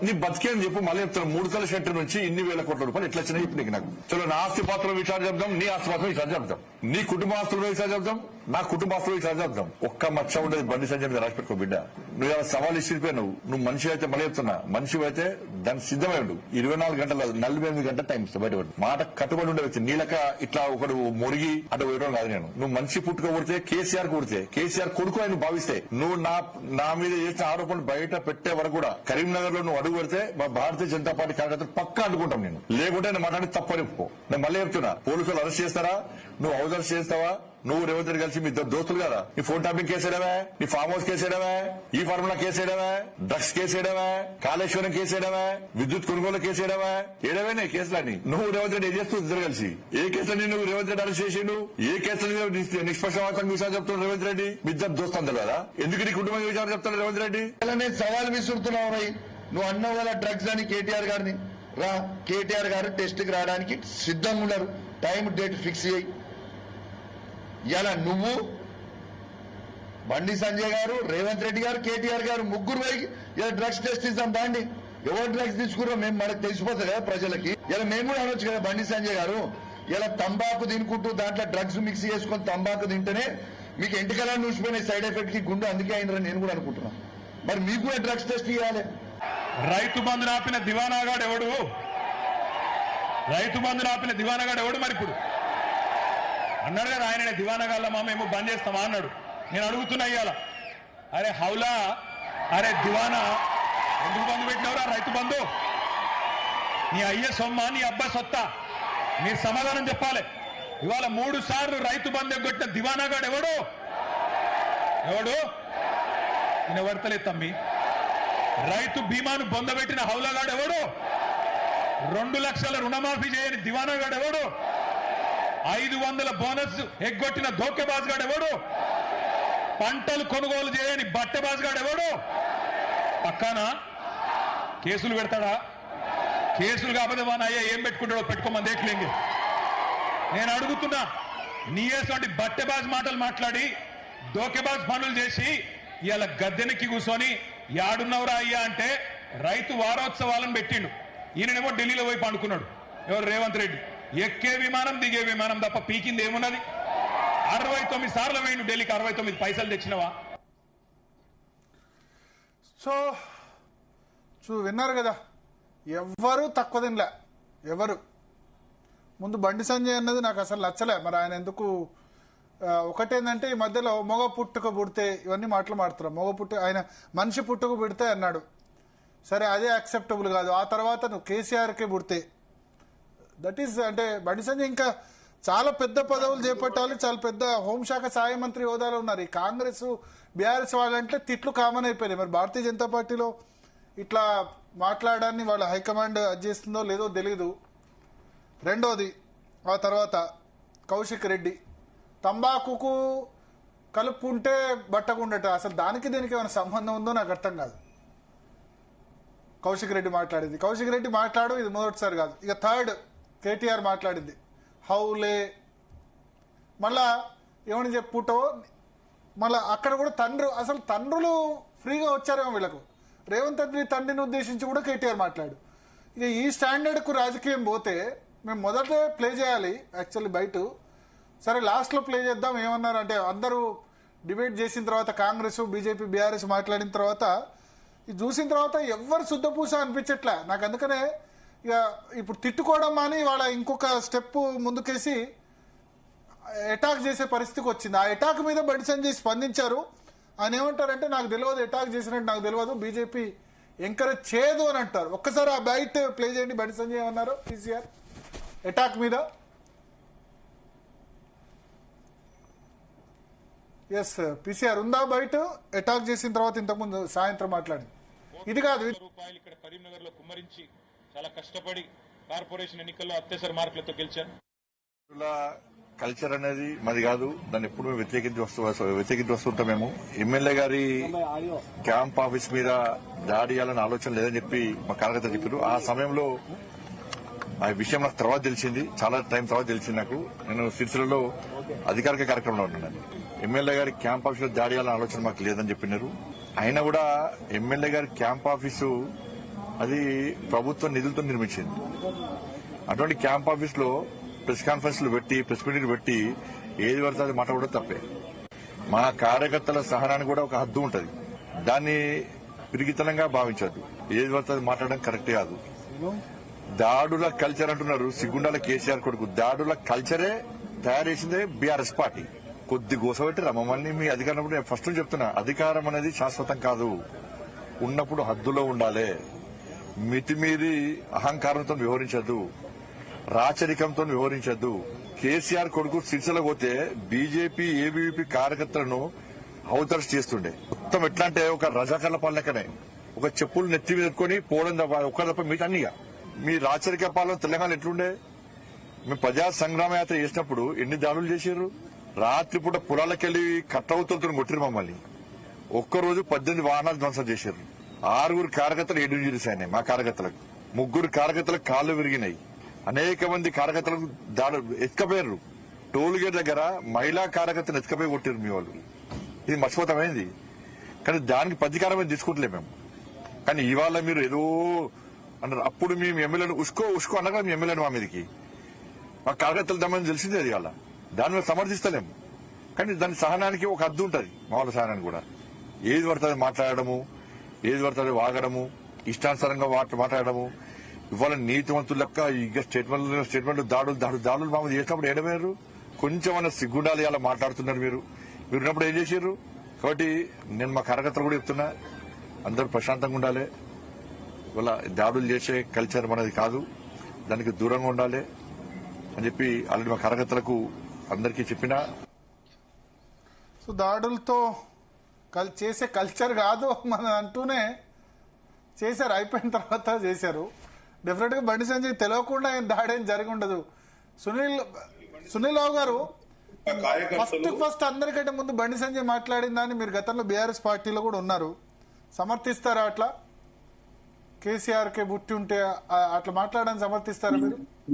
నీ బతికే అని చెప్పు. మళ్ళీ చెప్తాను, 3 తల షర్టు నుంచి ఇన్ని వేల కోట్ల రూపాయలు ఎట్లా వచ్చినాయి ఇప్పుడు నీకు? నాకు చలో, నా ఆస్తి పాత్రలో విచారణ చెప్తాం, నీ ఆస్తి పాత్రలో విచారణ చెప్తాం, నీ కుటుంబ ఆస్తుల్లో విచారణ చెప్తాం, నా కుటుంబ ఆస్తులో విచారణ చెప్తాం. ఒక్క మచ్చ ఉండేది బండి సంజయ్ మీద రాసి పెట్టుకో బిడ్డ. నువ్వు ఇలా సవాల్ ఇచ్చిపోయి నువ్వు మనిషి అయితే, మళ్ళీ చెప్తున్నా, మనిషి అయితే దానికి సిద్ధమై ఉండు. 24 గంటలు 48 గంటల టైం ఇస్తా బయటపడి. మాట కట్టుబడి ఉండే వ్యక్తి. నీలక ఇట్లా ఒకడు మురిగి అటు వేయడం కాదు. నేను నువ్వు మనిషి పుట్టుక కొడితే, కేసీఆర్ కొడితే, కేసీఆర్ కొడుకు అని భావిస్తే, నువ్వు నా మీద చేసిన ఆరోపణలు బయట పెట్టే వరకు కూడా కరీంనగర్ లో నువ్వు అడుగు పెడితే మా భారతీయ జనతా పార్టీ కార్యకర్తలు పక్కా అడ్డుకుంటాం. నేను లేకుంటే నేను మాట్లాడి తప్పనిపో. నేను మళ్ళీ చెప్తున్నా, పోలీసులు అరెస్ట్ చేస్తారా, నువ్వు హౌస్ అరెస్ట్ చేస్తావా, నువ్వు రేవంత్ రెడ్డి కలిసి మీ ఇద్దరు దోస్తులు కదా. నీ ఫోన్ టాపింగ్ కేసేయడమే, నీ ఫామ్ హౌస్ కేసేయడమే, ఈ ఫార్ములా కేసేయడమే, డ్రగ్స్ కేసేయడమే, కాళేశ్వరం కేసేయడమే, విద్యుత్ కొనుగోలు కేసేయడమే, ఏడవేనే కేసులని. నువ్వు రేవంత్ రెడ్డి ఏం చేస్తూ ఇద్దరు కలిసి ఏ కేసులని నువ్వు రేవంత్ రెడ్డి అరెస్ట్ చేసిండు, ఏ కేసులని నిష్పక్షపాతంగా విషయాలు చెప్తున్నాడు రేవంత్ రెడ్డి. మీ ఇద్దరు దోస్తు అందరు కదా, ఎందుకు నీ కుటుంబ విషయాలు చెప్తాడు రేవంత్ రెడ్డి? నేను సవాల్ విసురుతున్నావు రై, నువ్వు అన్నావు కదా డ్రగ్స్ అని కేటీఆర్ గారిని. రా, కేటీఆర్ గారు టెస్ట్ కి రావడానికి సిద్ధంగా ఉన్నారు, టైం డేట్ ఫిక్స్ చేయి. ఇలా నువ్వు, బండి సంజయ్ గారు, రేవంత్ రెడ్డి గారు, కేటీఆర్ గారు ముగ్గురు పోయి ఇలా డ్రగ్స్ టెస్ట్ ఇస్తాం దాండి. ఎవరు డ్రగ్స్ తీసుకున్నారో మేము మనకు తెలిసిపోతుంది కదా ప్రజలకి. ఇలా మేము కూడా అనొచ్చు కదా బండి సంజయ్ గారు, ఇలా తంబాకు తినుకుంటూ దాంట్లో డ్రగ్స్ మిక్స్ చేసుకొని తంబాకు తింటేనే మీకు ఎంటికలా చూసిపోయిన సైడ్ ఎఫెక్ట్ కి గుండె అందుకే అయినరని నేను కూడా అనుకుంటున్నాను. మరి మీకు కూడా డ్రగ్స్ టెస్ట్ ఇవ్వాలి. రైతు బంధు ఆపిన దివానాగాడు ఎవడు? రైతు బంధు ఆపిన దివానాగాడు ఎవడు? మరి ఇప్పుడు అన్నాడు కదా ఆయననే దివానాగాళ్ళ మేము బంద్ చేస్తామా అన్నాడు. నేను అడుగుతున్నా ఇవాళ, అరే హౌలా, అరే దివానా ఎందుకు బంధు పెట్టినవరా రైతు బంధు? నీ అయ్య సొమ్మ, నీ అబ్బా సొత్తా? మీరు సమాధానం చెప్పాలి. ఇవాళ 3 సార్లు రైతు బంధు ఎగ్గొట్టిన దివానాగాడు ఎవడు? ఎవడు? ఈయన వర్తలేదు తమ్మి. రైతు బీమాను బొందబెట్టిన హౌలాగాడు ఎవడు? 2 లక్షల రుణమాఫీ చేయని దివానాగాడు ఎవడు? 500 బోనస్ ఎగ్గొట్టిన ధోకేబాజ్గాడు ఎవడు? పంటలు కొనుగోలు చేయని బట్టెబాజ్గాడు ఎవడు? పక్కాన కేసులు పెడతాడా? కేసులు కాకపోతే మన అయ్యా ఏం పెట్టుకుంటాడో పెట్టుకోమని దేఖలేంగి. నేను అడుగుతున్నా, నీయేటువంటి బట్టెబాజ్ మాటలు మాట్లాడి ధోకేబాజ్ పనులు చేసి ఇవాళ గద్దెనెక్కి కూర్చొని యాడున్నవరా అయ్యా అంటే రైతు వారోత్సవాలను పెట్టిండు. ఈయననేమో ఢిల్లీలో పోయి పండుకున్నాడు. ఎవరు? రేవంత్ రెడ్డి. ఎక్కే విమానం దిగే విమానం తప్ప పీకింది ఏమున్నది? 69 సార్లు వేయండు ఢిల్లీకి, 69 పైసలు తెచ్చినవా? సో విన్నారు కదా, ఎవ్వరూ తక్కువ తినలే. ఎవరు ముందు బండి సంజయ్ అన్నది నాకు అసలు నచ్చలే. మరి ఆయన ఎందుకు? ఒకటేందంటే ఈ మధ్యలో మొగ పుట్టుక పుడితే ఇవన్నీ మాటలు మాడుతున్నారు. మొగ పుట్టు ఆయన మనిషి పుట్టుక పుడితే అన్నాడు, సరే అదే యాక్సెప్టబుల్ కాదు. ఆ తర్వాత నువ్వు కేసీఆర్కే పుడితే, దట్ ఈస్ అంటే బండి సంజయ్ ఇంకా చాలా పెద్ద పదవులు చేపట్టాలి, చాలా పెద్ద హోంశాఖ సహాయ మంత్రి హోదాలో ఉన్నారు. ఈ కాంగ్రెస్ బీఆర్ఎస్ వాళ్ళంటే తిట్లు కామన్ అయిపోయినాయి. మరి భారతీయ జనతా పార్టీలో ఇట్లా మాట్లాడడాన్ని వాళ్ళ హైకమాండ్ అది చేస్తుందో లేదో తెలీదు. రెండోది, ఆ తర్వాత కౌశిక్ రెడ్డి తంబాకుకు కలుపుకుంటే బట్టకుండట, అసలు దానికి దీనికి ఏమైనా సంబంధం ఉందో నాకు అర్థం కాదు. కౌశిక్ రెడ్డి మాట్లాడింది, కౌశిక్ రెడ్డి మాట్లాడు ఇది మొదటిసారి కాదు. ఇక థర్డ్ కేటీఆర్ మాట్లాడింది హౌలే, మళ్ళా ఏమని చెప్పుటో మళ్ళా అక్కడ కూడా అసలు తండ్రులు ఫ్రీగా వచ్చారేమో వీళ్ళకు. రేవంత్ రెడ్డి తండ్రిని ఉద్దేశించి కూడా కేటీఆర్ మాట్లాడు. ఇక ఈ స్టాండర్డ్కు రాజకీయం పోతే మేము మొదట ప్లే చేయాలి యాక్చువల్లీ బయట, సరే లాస్ట్లో ప్లే చేద్దాం. ఏమన్నారు అంటే అందరూ డిబేట్ చేసిన తర్వాత కాంగ్రెస్ బీజేపీ బీఆర్ఎస్ మాట్లాడిన తర్వాత ఇది చూసిన తర్వాత ఎవ్వరు శుద్ధపూస అనిపించట్లే నాకు. అందుకనే ఇక ఇప్పుడు తిట్టుకోవడం అని వాళ్ళ ఇంకొక స్టెప్ ముందుకేసి అటాక్ చేసే పరిస్థితికి వచ్చింది. ఆ అటాక్ మీద బండి సంజయ్ స్పందించారు. ఆయన ఏమంటారంటే నాకు తెలియదు, అటాక్ చేసినట్టు నాకు తెలియదు, బీజేపీ ఎంకరేజ్ చేయదు అని అంటారు. ఒక్కసారి ఆ బైట్ ప్లే చేయండి. బండి సంజయ్ ఏమన్నారు కేసీఆర్ అటాక్ మీద? ఎస్ పీసీఆర్ ఉందా బయట అటాక్ చేసిన తర్వాత? ఇంతకుముందు సాయంత్రం మాట్లాడింది ఇది కాదు. రూపాయలు ఇక్కడ కరీంనగర్ లో కుమ్మరించి చాలా కష్టపడి కార్పొరేషన్ ఎన్నికల్లో అత్యవసర మార్కులతో గెలిచారు. కల్చర్ అనేది మాది కాదు, దాన్ని ఎప్పుడు వ్యతిరేకించి వస్తుంటాం మేము. ఎమ్మెల్యే గారి క్యాంప్ ఆఫీస్ మీద దాడి చేయాలని ఆలోచన లేదని చెప్పి మా కార్యకర్తలు చెప్పారు. ఆ సమయంలో ఆ విషయం నాకు తర్వాత తెలిసింది, చాలా టైం తర్వాత తెలిసింది నాకు. నేను సిరిసిల్లలో అధికారిక కార్యక్రమంలో ఉన్నాను. ఎమ్మెల్యే గారి క్యాంప్ ఆఫీస్ లో దాడి చేయాలని ఆలోచన మాకు లేదని చెప్పినారు. అయినా కూడా ఎమ్మెల్యే గారి క్యాంప్ ఆఫీసు అది ప్రభుత్వ నిధులతో నిర్మించింది. అటువంటి క్యాంప్ ఆఫీస్ లో ప్రెస్ కాన్ఫరెన్స్లు పెట్టి ప్రెస్ మీటింగ్ పెట్టి ఏది పడితే అది మాట్లాడడం తప్పే. మా కార్యకర్తల సహనానికి కూడా ఒక హద్దు ఉంటుంది, దాన్ని పిరిగితనంగా భావించద్దు. ఏది పడితే అది మాట్లాడడం కరెక్ట్ కాదు. దాడుల కల్చర్ అంటున్నారు సిగ్గుండాల కేసీఆర్ కొడుకు. దాడుల కల్చరే తయారు చేసిందే బీఆర్ఎస్ పార్టీ. కొద్ది గోసపెట్టిరా మమ్మల్ని మీ అధికారం. నేను ఫస్ట్ చెప్తున్నా, అధికారం అనేది శాశ్వతం కాదు, ఉన్నప్పుడు హద్దులో ఉండాలి. మితిమీరి అహంకారంతో వ్యవహరించద్దు, రాచరికంతో వ్యవహరించద్దు. కేసీఆర్ కొడుకు సిరిసిల్ల పోతే బీజేపీ ఏబీవీపీ కార్యకర్తలను అవతరస్ చేస్తుండే. మొత్తం ఎట్లా అంటే ఒక రజాకర్ల పాలనకనే ఒక చెప్పులు నెత్తి మీద ఎత్తుకొని పోవడం ఒక్కరి తప్ప మీట అన్నీగా. మీ రాచరిక పాలన తెలంగాణ ఎట్లుండే? మేము ప్రజా సంగ్రామ యాత్ర చేసినప్పుడు ఎన్ని దాడులు చేశారు? రాత్రిపూట పొలాలకెళ్లి కట్టవుతులతో కొట్టిరు మమ్మల్ని. ఒక్కరోజు 18 వాహనాలు ధ్వంసం చేశారు. 6 కార్యకర్తలు 7 ఇంజరీస్ అయినాయి. మా కార్యకర్తలకు 3 కార్యకర్తలకు కాళ్లు విరిగినాయి. అనేక మంది కార్యకర్తలకు ఎత్తుకపోయారు. టోల్ గేట్ దగ్గర మహిళా కార్యకర్తలు ఎత్తుకపోయి కొట్టారు మీ వాళ్ళు. ఇది మర్చిపోతామైంది. కానీ దానికి ప్రతీకారం మేము తీసుకుంటలేము మేము. కానీ ఇవాళ మీరు ఏదో అన్నారు. అప్పుడు మేము ఎమ్మెల్యేను ఉష్కో అన్నగా మీ ఎమ్మెల్యేను మా మీదకి మా కార్యకర్తలు దమ్మని తెలిసిందే. అది వాళ్ళ దాన్ని మేము సమర్థిస్తలేము. కానీ దాని సహనానికి ఒక హద్దు ఉంటుంది. మా వాళ్ళ సహనానికి కూడా ఏది పడుతుంది మాట్లాడము, ఏది పడుతుంది వాగడము, ఇష్టానుసారంగా మాట్లాడము. ఇవాళ నీతివంతులు లెక్క ఇక స్టేట్మెంట్లు దాడులు మామూలు చేసినప్పుడు ఏడమేరు. కొంచెం అన్న సిగ్గుండాలి అలా మాట్లాడుతున్నారు మీరు ఉన్నప్పుడు ఏం చేశారు. కాబట్టి నేను మా కార్యకర్తలు కూడా చెప్తున్నా, అందరూ ప్రశాంతంగా ఉండాలి. ఇవాళ దాడులు చేసే కల్చర్ మనది కాదు, దానికి దూరంగా ఉండాలి అని చెప్పి ఆల్రెడీ మా కార్యకర్తలకు అందరికీ చెప్పినా. సో దాడులతో చేసే కల్చర్ కాదు మన అంటూనే చేశారు. అయిపోయిన తర్వాత చేశారు. డెఫినెట్ గా బండి సంజయ్ తెలియకుండా దాడేం జరిగి ఉండదు. సునీల్ రావు గారు ఫస్ట్ అందరికంటే ముందు బండి సంజయ్ మాట్లాడిన దాన్ని మీరు గతంలో బీఆర్ఎస్ పార్టీలో కూడా ఉన్నారు, సమర్థిస్తారా? అట్లా కేసీఆర్ కే బుట్టి ఉంటే అట్లా మాట్లాడడానికి సమర్థిస్తారా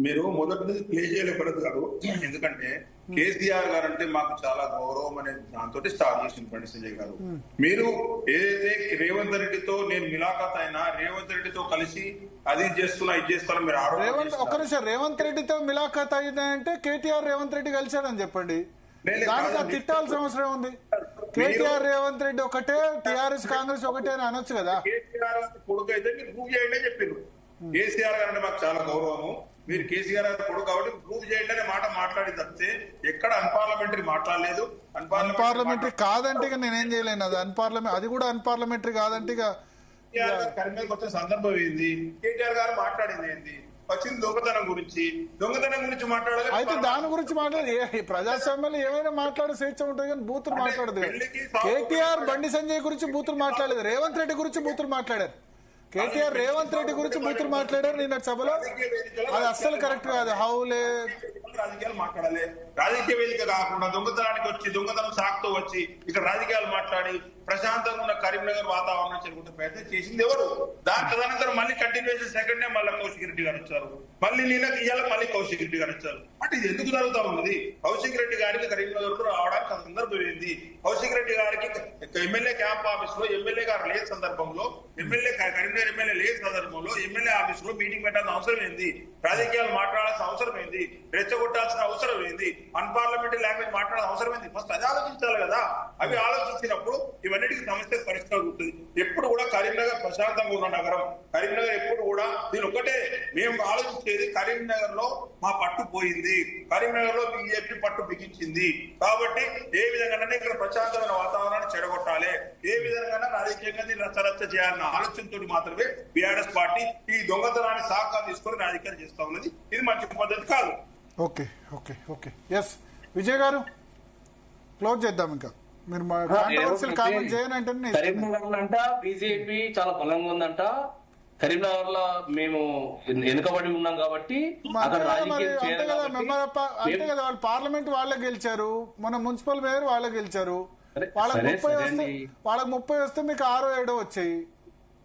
మీరు మొదటి నుంచి ప్లే చేయలేకపోతారు. ఎందుకంటే కేసీఆర్ గారు అంటే మాకు చాలా గౌరవం అనే దాంతో స్టార్ట్ చేసింది బండి సంజయ్ గారు. మీరు ఏదైతే రేవంత్ రెడ్డితో నేను మిలాఖాత్ అయినా, రేవంత్ రెడ్డితో కలిసి అది చేస్తున్నా ఇది చేస్తున్నా మీరు ఒక్క నిమిషం, రేవంత్ రెడ్డితో మిలాఖాత్ అయినా అంటే కేటీఆర్ రేవంత్ రెడ్డి కలిశాడని చెప్పండి. దానికి తిట్టాల్సిన అవసరం ఉంది. కేటీఆర్ రేవంత్ రెడ్డి ఒకటే, టీఆర్ఎస్ కాంగ్రెస్ ఒకటే అని అనొచ్చు కదా. కేసీఆర్ కొడుకు అయితే మీరు ప్రూవ్ చేయండి చెప్పారు. కేసీఆర్ గారు అంటే మాకు చాలా గౌరవము, మీరు కేసీఆర్ గారు కొడుకు కాబట్టి ప్రూవ్ చేయండి అనే మాట మాట్లాడి తప్పితే ఎక్కడ అన్పార్లమెంటరీ మాట్లాడలేదు. అన్పార్లమెంటరీ కాదంటే ఇక నేనేం చేయలేను. అది కూడా అన్పార్లమెంటరీ కాదంటే ఇక కరీంనగర్ వచ్చిన సందర్భం ఏంది, కేటీఆర్ గారు మాట్లాడింది ఏంది, వచ్చింది దొంగతనం గురించి మాట్లాడాలి. అయితే దాని గురించి మాట్లాడదు. ప్రజాస్వామ్యంలో ఏమైనా మాట్లాడే స్వేచ్ఛ ఉంటుంది కానీ బూతులు మాట్లాడదు. కేటీఆర్ బండి సంజయ్ గురించి బూతులు మాట్లాడలేదు, రేవంత్ రెడ్డి గురించి బూతులు మాట్లాడారు. కేటీఆర్ రేవంత్ రెడ్డి గురించి బూతులు మాట్లాడారు నిన్న సభలో. అది అస్సలు కరెక్ట్ కాదు. హౌలే రాజకీయాలు మాట్లాడాలి. రాజకీయ వేదిక కాకుండా దొంగతనానికి వచ్చి, దొంగతనం సాకుతో వచ్చి ఇక్కడ రాజకీయాలు మాట్లాడి ప్రశాంతంగా ఉన్న కరీంనగర్ వాతావరణం చెరుకుంటే ప్రయత్నం చేసింది ఎవరు? దాని తదనంతరం మళ్ళీ కంటిన్యూషన్ సెకండ్ డే మళ్ళీ కౌశిక్ రెడ్డి గారు వచ్చారు. మళ్ళీ ఇవాళ మళ్ళీ కౌశిక్ రెడ్డి గారు వచ్చారు. అంటే ఇది ఎందుకు జరుగుతా ఉన్నది? కౌశిక్ రెడ్డి గారికి కరీంనగర్ రావడానికి సందర్భం ఏంది? కౌశిక్ రెడ్డి గారికి ఎమ్మెల్యే క్యాంప్ ఆఫీస్ లో ఎమ్మెల్యే గారు లేని సందర్భంలో, కరీంనగర్ ఎమ్మెల్యే లేని సందర్భంలో ఎమ్మెల్యే ఆఫీస్ లో మీటింగ్ పెట్టాల్సిన అవసరం ఏంది? రాజకీయాలు మాట్లాడాల్సిన అవసరం ఏంది? రెచ్చగొట్టాల్సిన అవసరం ఏంది? అన్పార్లమెంటరీ లాంగ్వేజ్ మాట్లాడాల్సిన అవసరం ఏంది? ఫస్ట్ అది ఆలోచించాలి కదా. అవి ఆలోచించినప్పుడు ఇవన్నిటికీ సమస్య పరిష్కారం ఉంటుంది. ఎప్పుడు కూడా కరీంనగర్ ప్రశాంతంగా ఉన్న నగరం. కరీంనగర్ ఎప్పుడు కూడా దీని ఒకటే మేము ఆలోచించేది, కరీంనగర్ లో మా పట్టు పోయింది, కరీంనగర్ లో బీజేపీ పట్టు బిగించింది. కాబట్టి ఏ విధంగానే ఇక్కడ ప్రశాంతమైన వాతావరణాన్ని చెడగొట్టాలి, ఏ విధంగా రాజకీయంగా దీన్ని రచ్చరచ్చ చేయాలన్న ఆలోచనతో మాత్రమే బీఆర్ఎస్ పార్టీ ఈ దొంగతనాన్ని సహకారం తీసుకొని రాజకీయాలు చేస్తా ఉన్నది. ఇది మంచి పద్ధతి కాదు. Okay okay okay yes Vijay గారు క్లోజ్ చేద్దాం. ఇంకా మీరు కామెంట్ చేయనంటే కరీంనగర్ అంట బీజేపీ చాలా బలంగా ఉందంట. కరీంనగర్ లో మేము వెనుకబడి ఉన్నాం కాబట్టి అక్కడ అంతే కదా. వాళ్ళు పార్లమెంట్ వాళ్ళే గెలిచారు, మన మున్సిపల్ మేయర్ వాళ్ళే గెలిచారు. వాళ్ళకి 30 వస్తే మీకు 6-7 వచ్చాయి.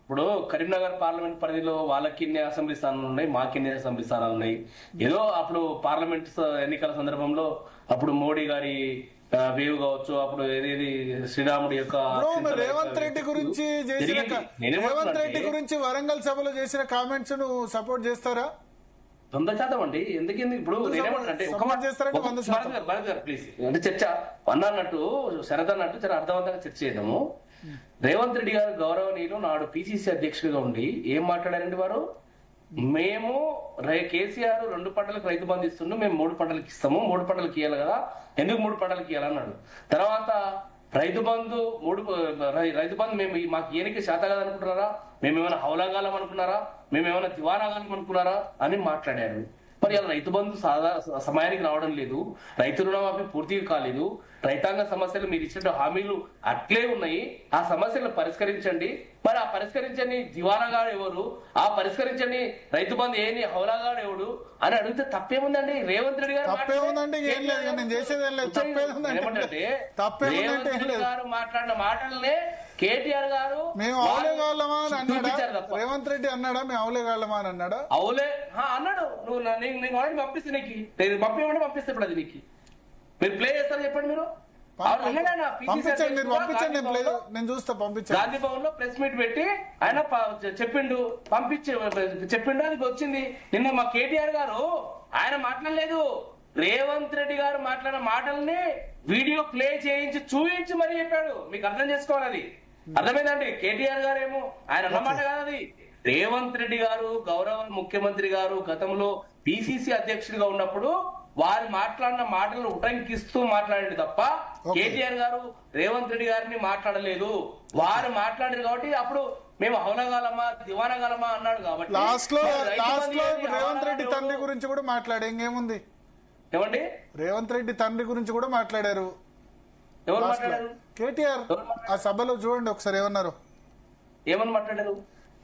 ఇప్పుడు కరీంనగర్ పార్లమెంట్ పరిధిలో వాళ్ళకి ఎన్ని అసెంబ్లీ స్థానాలు ఉన్నాయి, మాకు ఎన్ని అసెంబ్లీ స్థానాలు ఉన్నాయి. ఏదో అప్పుడు పార్లమెంట్ ఎన్నికల సందర్భంలో అప్పుడు మోడీ గారి వేవ్ కావచ్చు, అప్పుడు ఏదేది శ్రీరాముడి యొక్క రేవంత్ రెడ్డి గురించి వరంగల్ సభలో చేసిన కామెంట్స్ ను సపోర్ట్ చేస్తారా? 100% అండి. ఎందుకంటే ఇప్పుడు నేనేమంటే ప్లీజ్ అంటే చర్చ అన్నట్టు శరద్ అన్నట్టు చాలా అర్థవంతంగా చర్చ చేద్దాము. రేవంత్ రెడ్డి గారు గౌరవనీయులు నాడు పిసిసి అధ్యక్షుడిగా ఉండి ఏం మాట్లాడారండి వారు? మేము కేసీఆర్ 2 పంటలకు రైతు బంధు ఇస్తుండే, మేము 3 పంటలకు ఇస్తాము, 3 పంటలకు ఇవ్వాలి కదా, ఎందుకు 3 పంటలకు ఇవ్వాలన్నాడు. తర్వాత రైతు బంధు మేము మాకు ఏనికి శాత కాదనుకుంటున్నారా, మేమేమైనా హౌలాగాలం అనుకున్నారా, మేమేమైనా దివానాగాలం అనుకున్నారా అని మాట్లాడారు. మరి అలా రైతు బంధు సమయానికి రావడం లేదు, రైతు రుణమాఫీ పూర్తిగా కాలేదు, రైతాంగ సమస్యలు మీరు ఇచ్చిన హామీలు అట్లే ఉన్నాయి, ఆ సమస్యలను పరిష్కరించండి. మరి ఆ పరిష్కరించని దివానాగాడు ఎవరు, ఆ పరిష్కరించని రైతు బంధు ఏని హౌలాగాడు ఎవడు అని అడిగితే తప్పేముందండి? రేవంత్ రెడ్డి గారు మాట్లాడిన మాటలనే కేటీఆర్ గారు రేవంత్ రెడ్డి అన్నాడా మేము అవలేగాళ్ళమా అని అన్నాడా? అవులే అన్నాడు. నువ్వు నేను వాడిని పంపిస్తే నీకు పంపించమంటే పంపిస్తే ఇప్పుడు అది నీకు మీరు ప్లే చేస్తారని చెప్పండి. మీరు పంపించండి, మీరు పంపించండి, నేను చూస్తా. పంపించండి. గాంధీ భవన్ లో ప్రెస్ మీట్ పెట్టి ఆయన చెప్పిండు, చెప్పిండు, అది వచ్చింది. నిన్న మా కేటీఆర్ గారు ఆయన మాట్లాడలేదు, రేవంత్ రెడ్డి గారు మాట్లాడిన మాటల్ని వీడియో ప్లే చేయించి చూపించి మరీ చెప్పాడు. మీకు అర్థం చేసుకోవాలి, అది అర్థమైందండి. కేటీఆర్ గారు ఏమో ఆయన అన్నమాట కాదు అది. రేవంత్ రెడ్డి గారు గౌరవ ముఖ్యమంత్రి గారు గతంలో పిసిసి అధ్యక్షుడిగా ఉన్నప్పుడు వారు మాట్లాడిన మాటలను ఉటంకిస్తూ మాట్లాడాడు తప్ప కేటీఆర్ గారు రేవంత్ రెడ్డి గారిని మాట్లాడలేదు. వారు మాట్లాడారు కాబట్టి అప్పుడు మేము హౌలగాలమా దివానగాలమా అన్నాడు కాబట్టి లాస్ట్ లో రేవంత్ రెడ్డి తండ్రి గురించి కూడా మాట్లాడే ఇంకేముంది ఏమండి? రేవంత్ రెడ్డి తండ్రి గురించి కూడా మాట్లాడారు. ఎవరు మాట్లాడారు? కేటీఆర్ ఆ సభలో చూడండి ఒకసారి ఏమన్నారు, ఏమని మాట్లాడారు,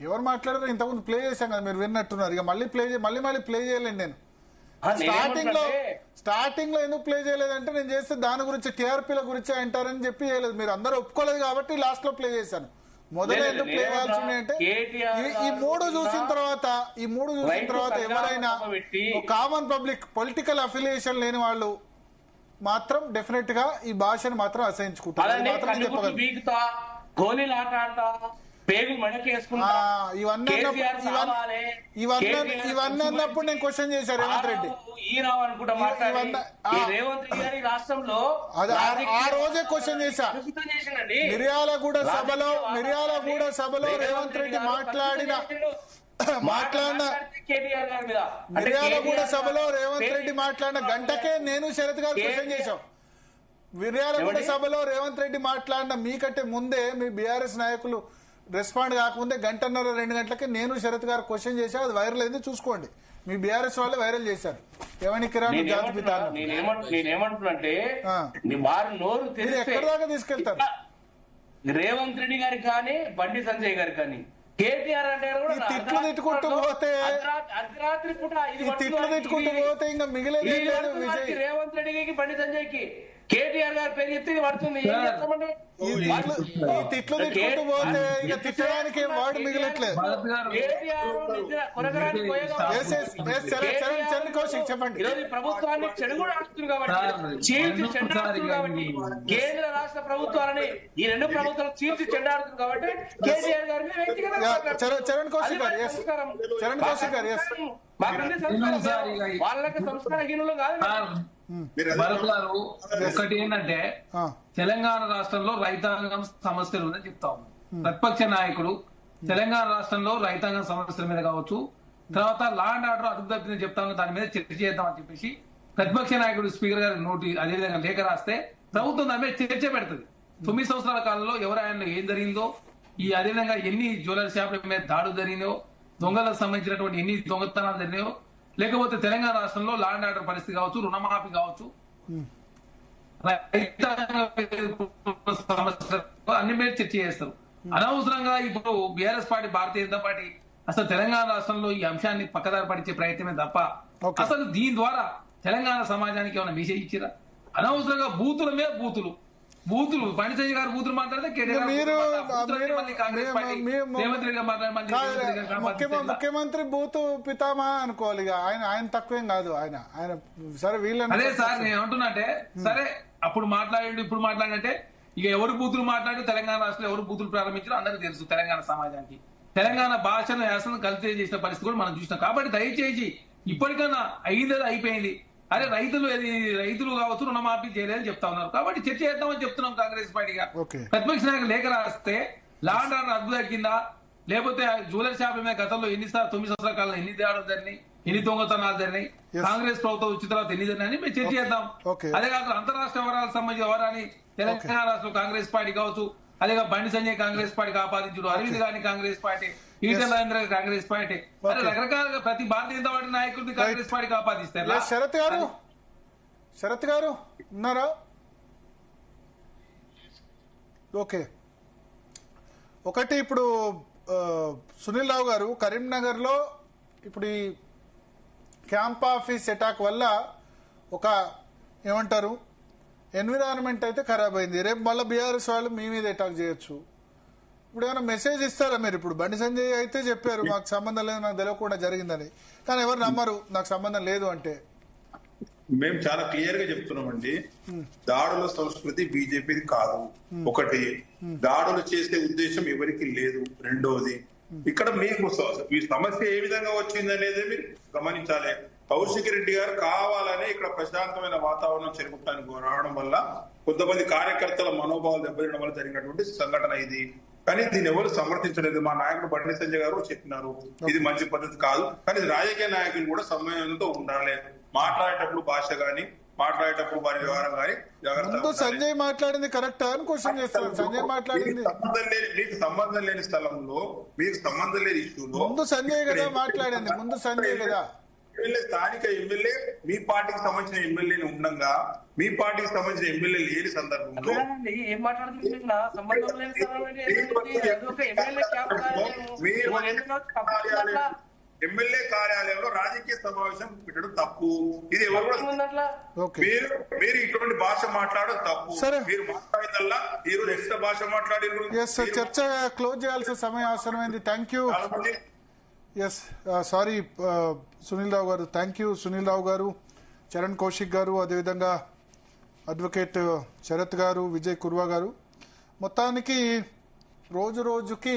ఎవరు మాట్లాడారు. ఇంతకుముందు ప్లే చేశాం కదా, మీరు విన్నట్టున్నారు. ఇక మళ్ళీ ప్లే చేయలేండి. నేను స్టార్టింగ్ లో ఎందుకు ప్లే చేయలేదంటే నేను చేస్తే దాని గురించి టీఆర్పీల గురించి అంటారని చెప్పి చేయలేదు. మీరు అందరూ ఒప్పుకోలేదు కాబట్టి లాస్ట్ లో ప్లే చేశాను. మొదలు ఎందుకు ప్లే చేయాల్సింది అంటే ఈ మూడు చూసిన తర్వాత ఎవరైనా కామన్ పబ్లిక్ పొలిటికల్ అఫిలియేషన్ లేని వాళ్ళు మాత్రం డెఫినెట్ గా ఈ భాషను మాత్రం అసహించుకుంటారు. ఇవన్నీ అన్నప్పుడు నేను క్వశ్చన్ చేశాను రేవంత్ రెడ్డి. రాష్ట్రంలో ఆ రోజే క్వశ్చన్ చేశా. మిర్యాలగూడ సభలో రేవంత్ రెడ్డి మాట్లాడిన మిర్యాలగూడ సభలో రేవంత్ రెడ్డి మాట్లాడిన గంటకే నేను శరత్ గారు క్వశ్చన్ చేశాం. మిర్యాలగూడ సభలో రేవంత్ రెడ్డి మాట్లాడిన మీకంటే ముందే మీ బీఆర్ఎస్ నాయకులు రెస్పాండ్ కాకముందే 1:30-2 గంటలకి నేను శరత్ గారు క్వశ్చన్ చేశా. అది వైరల్ అయింది, చూసుకోండి. మీ బీఆర్ఎస్ వాళ్ళు వైరల్ చేశారు. నేనేమంటున్నంటే వారు నోరు ఎక్కడి దాకా తీసుకెళ్తారు? రేవంత్ రెడ్డి గారికి కానీ బండి సంజయ్ గారికి కానీ కేటీఆర్ అంటే తిట్లు తిట్టుకుంటూ పోతే అర్ధరాత్రి పూట ఇంకా మిగిలేదు. రేవంత్ రెడ్డికి బండి సంజయ్ కి కేటీఆర్ గారి పేరు చెప్తే పడుతుంది. తిట్లు తిట్టుకుంటూ పోతే ఇక తిట్టడానికి వాడు మిగిలట్లేదు. చెప్పండి. ఈరోజు ప్రభుత్వాన్ని చెడు కూడా ఆడుతుంది కాబట్టి కేంద్ర రాష్ట్ర ప్రభుత్వాలని ఈ రెండు ప్రభుత్వాలు చీల్చి చెండాడుతుంది కాబట్టి కేటీఆర్ గారిని చరణ్ కౌశిక్ గారు వాళ్ళకి సంస్కారహీనులు కాదు. ఒకటి ఏంటంటే తెలంగాణ రాష్ట్రంలో రైతాంగం సమస్యలు ఉందని చెప్తా ఉన్నాం. ప్రతిపక్ష నాయకుడు తెలంగాణ రాష్ట్రంలో రైతాంగం సమస్యల మీద కావచ్చు, తర్వాత లా అండ్ ఆర్డర్ అదుపు తప్పిందని చెప్తా ఉన్నాం, దాని మీద చర్చ చేద్దామని చెప్పేసి ప్రతిపక్ష నాయకుడు స్పీకర్ గారి నోటి అదేవిధంగా లేఖ రాస్తే ప్రభుత్వం దాని మీద చర్చ పెడుతుంది. 9 సంవత్సరాల కాలంలో ఎవరైనా ఏం జరిగిందో, ఈ అదేవిధంగా ఎన్ని జ్యువెలరీ షాపుల మీద దాడులు జరిగినాయో, దొంగలకు సంబంధించినటువంటి ఎన్ని దొంగతనాలు జరిగినాయో, లేకపోతే తెలంగాణ రాష్ట్రంలో లా అండ్ ఆర్డర్ పరిస్థితి కావచ్చు, రుణమాఫీ కావచ్చు, అన్ని మీద చర్చ చేస్తారు. అనవసరంగా ఇప్పుడు బీఆర్ఎస్ పార్టీ, భారతీయ జనతా పార్టీ అసలు తెలంగాణ రాష్ట్రంలో ఈ అంశాన్ని పక్కదారి పట్టించే ప్రయత్నమే తప్ప అసలు దీని ద్వారా తెలంగాణ సమాజానికి ఏమైనా మెసేజ్ ఇచ్చిరా? అనవసరంగా బూతుల మీద బూతులు బండి సంజయ్ గారు బూతులు మాట్లాడితే ముఖ్యమంత్రి బూతు పితామా అనుకోవాలి. ఆయన తక్కువేం కాదు. ఆయన సరే వీళ్ళని అదే సార్ నేను ఏమంటున్నాంటే, సరే అప్పుడు మాట్లాడండి ఇప్పుడు మాట్లాడంటే ఇక ఎవరు బూతులు మాట్లాడి తెలంగాణ రాష్ట్రంలో ఎవరు బూతులు ప్రారంభించారో అందరికీ తెలుసు. తెలంగాణ సమాజానికి తెలంగాణ భాషను యాసను కలిసి చేసిన పరిస్థితి కూడా మనం చూసినాం. కాబట్టి దయచేసి ఇప్పటికన్నా అయింది అయిపోయింది. అరే రైతులు కావచ్చు రుణమాఫీ చేయలేదని చెప్తా ఉన్నారు. కాబట్టి చర్చ చేద్దామని చెప్తున్నాం కాంగ్రెస్ పార్టీగా. ప్రతిపక్ష నాయకులు లేఖ రాస్తే లా అండ్ ఆర్డర్ అద్దు తగ్గిందా, లేకపోతే జ్యువెలరీ షాపుల మీద గతంలో 9 సంవత్సరాల కాలంలో ఎన్ని దాడులు జరిగినాయి, ఎన్ని దొంగతనాలు జరిగినాయి, కాంగ్రెస్ ప్రభుత్వం వచ్చిన తర్వాత ఎన్ని జరిగినాయని మేము చర్చ చేద్దాం. అదే కాకుండా అంతరాష్ట్ర వ్యవహారాలకు సంబంధించిన వ్యవహారాన్ని తెలంగాణ రాష్ట్రంలో కాంగ్రెస్ పార్టీ కావచ్చు, అదేగా బండి సంజయ్ కాంగ్రెస్ పార్టీకి ఆపాదించుడు, అరవింద్ గారిని కాంగ్రెస్ పార్టీ ఈటెల రాజేంద్ర కాంగ్రెస్ పార్టీ రకరకాలుగా ప్రతి భారతీయ జనతా పార్టీ నాయకుడిని కాంగ్రెస్ పార్టీకి ఆపాదిస్తారు. శరత్ గారు ఉన్నారా? ఓకే, ఒకటి ఇప్పుడు సునీల్ రావు గారు కరీంనగర్ లో ఇప్పుడు ఈ క్యాంప్ ఆఫీస్ అటాక్ వల్ల ఒక ఏమంటారు ఎన్విరాన్మెంట్ అయితే ఖరాబ్ అయింది. రేపు మళ్ళీ బీఆర్ఎస్ వాళ్ళు మీ మీద అటాక్ చేయొచ్చు. ఇప్పుడు ఏమైనా మెసేజ్ ఇస్తారా మీరు? ఇప్పుడు బండి సంజయ్ అయితే చెప్పారు మాకు సంబంధం లేదు, నాకు తెలియకుండా జరిగిందని, కానీ ఎవరు నమ్మరు నాకు సంబంధం లేదు అంటే. మేము చాలా క్లియర్ గా చెప్తున్నామండి, దాడుల సంస్కృతి బీజేపీది కాదు. ఒకటి, దాడులు చేసే ఉద్దేశం ఎవరికి లేదు. రెండోది, ఇక్కడ మీకు మీ సమస్య ఏ విధంగా వచ్చింది అనేది మీరు గమనించాలి. కౌశిక్ రెడ్డి గారు కావాలని ఇక్కడ ప్రశాంతమైన వాతావరణం చేరుకోవడానికి రావడం వల్ల కొంతమంది కార్యకర్తల మనోభావాలు దెబ్బతినడం వల్ల జరిగినటువంటి సంఘటన ఇది. కానీ దీన్ని ఎవరు సమర్థించలేదు. మా నాయకుడు బండి సంజయ్ గారు చెప్పినారు ఇది మంచి పద్ధతి కాదు, కానీ రాజకీయ నాయకులు కూడా సమయంతో ఉండాలి. మాట్లాడేటప్పుడు భాష గాని, మాట్లాడేటప్పుడు వారి వ్యవహారం గాని జాగ్రత్త. సంజయ్ మాట్లాడింది కరెక్టా అని క్వశ్చన్ చేస్తారు. సంజయ్ మాట్లాడింది మీకు సంబంధం లేని స్థలంలో, మీకు సంబంధం లేని ఇష్యూలో ముందు సంజయ్ కదా మాట్లాడింది, ముందు సంజయ్ కదా. ఎమ్మెల్యే, స్థానిక ఎమ్మెల్యే మీ పార్టీకి సంబంధించిన ఎమ్మెల్యేని ఉండగా మీ పార్టీకి సంబంధించిన ఎమ్మెల్యే లేని సందర్భంలో ఏం మాట్లాడుతున్నా సంబంధం లేని ఎమ్మెల్యే కార్యాలయంలో రాజకీయ సమావేశం పెట్టడం తప్పు. ఇది ఎవరు కూడా మీరు ఇటువంటి భాష మాట్లాడడం తప్పు. మీరు మాట్లాడేదల్లా ఈ రోజు ఎంత భాష మాట్లాడి చర్చ క్లోజ్ చేయాల్సిన సమయం అవసరమైంది. Thank you. Yes sorry Sunil Rao garu. Thank you Sunil Rao గారు, చరణ్ కౌశిక్ గారు, అదేవిధంగా అడ్వకేట్ శరత్ గారు, విజయ్ కుర్వా గారు. మొత్తానికి రోజు రోజుకి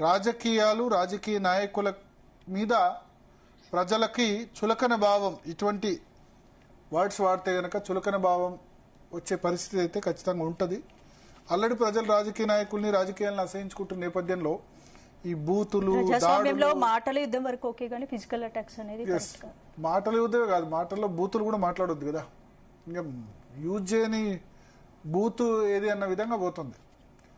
రాజకీయాలు, రాజకీయ నాయకుల మీద ప్రజలకి చులకన భావం, ఇటువంటి వర్డ్స్ వాడితే కనుక చులకన భావం వచ్చే పరిస్థితి అయితే ఖచ్చితంగా ఉంటుంది. ఆల్రెడీ ప్రజలు రాజకీయ నాయకుల్ని, రాజకీయాలను అసహించుకుంటున్న నేపథ్యంలో ఈ బూతులు, మాటల యుద్ధం వరకు ఓకే, కానీ ఫిజికల్ అటాక్స్ అనేది మాటల యుద్ధమే కాదు, మాటల్లో బూతులు కూడా మాట్లాడొద్దు కదా. ఇంకా యూజ్ చేయని బూత్ ఏది అన్న విధంగా పోతుంది.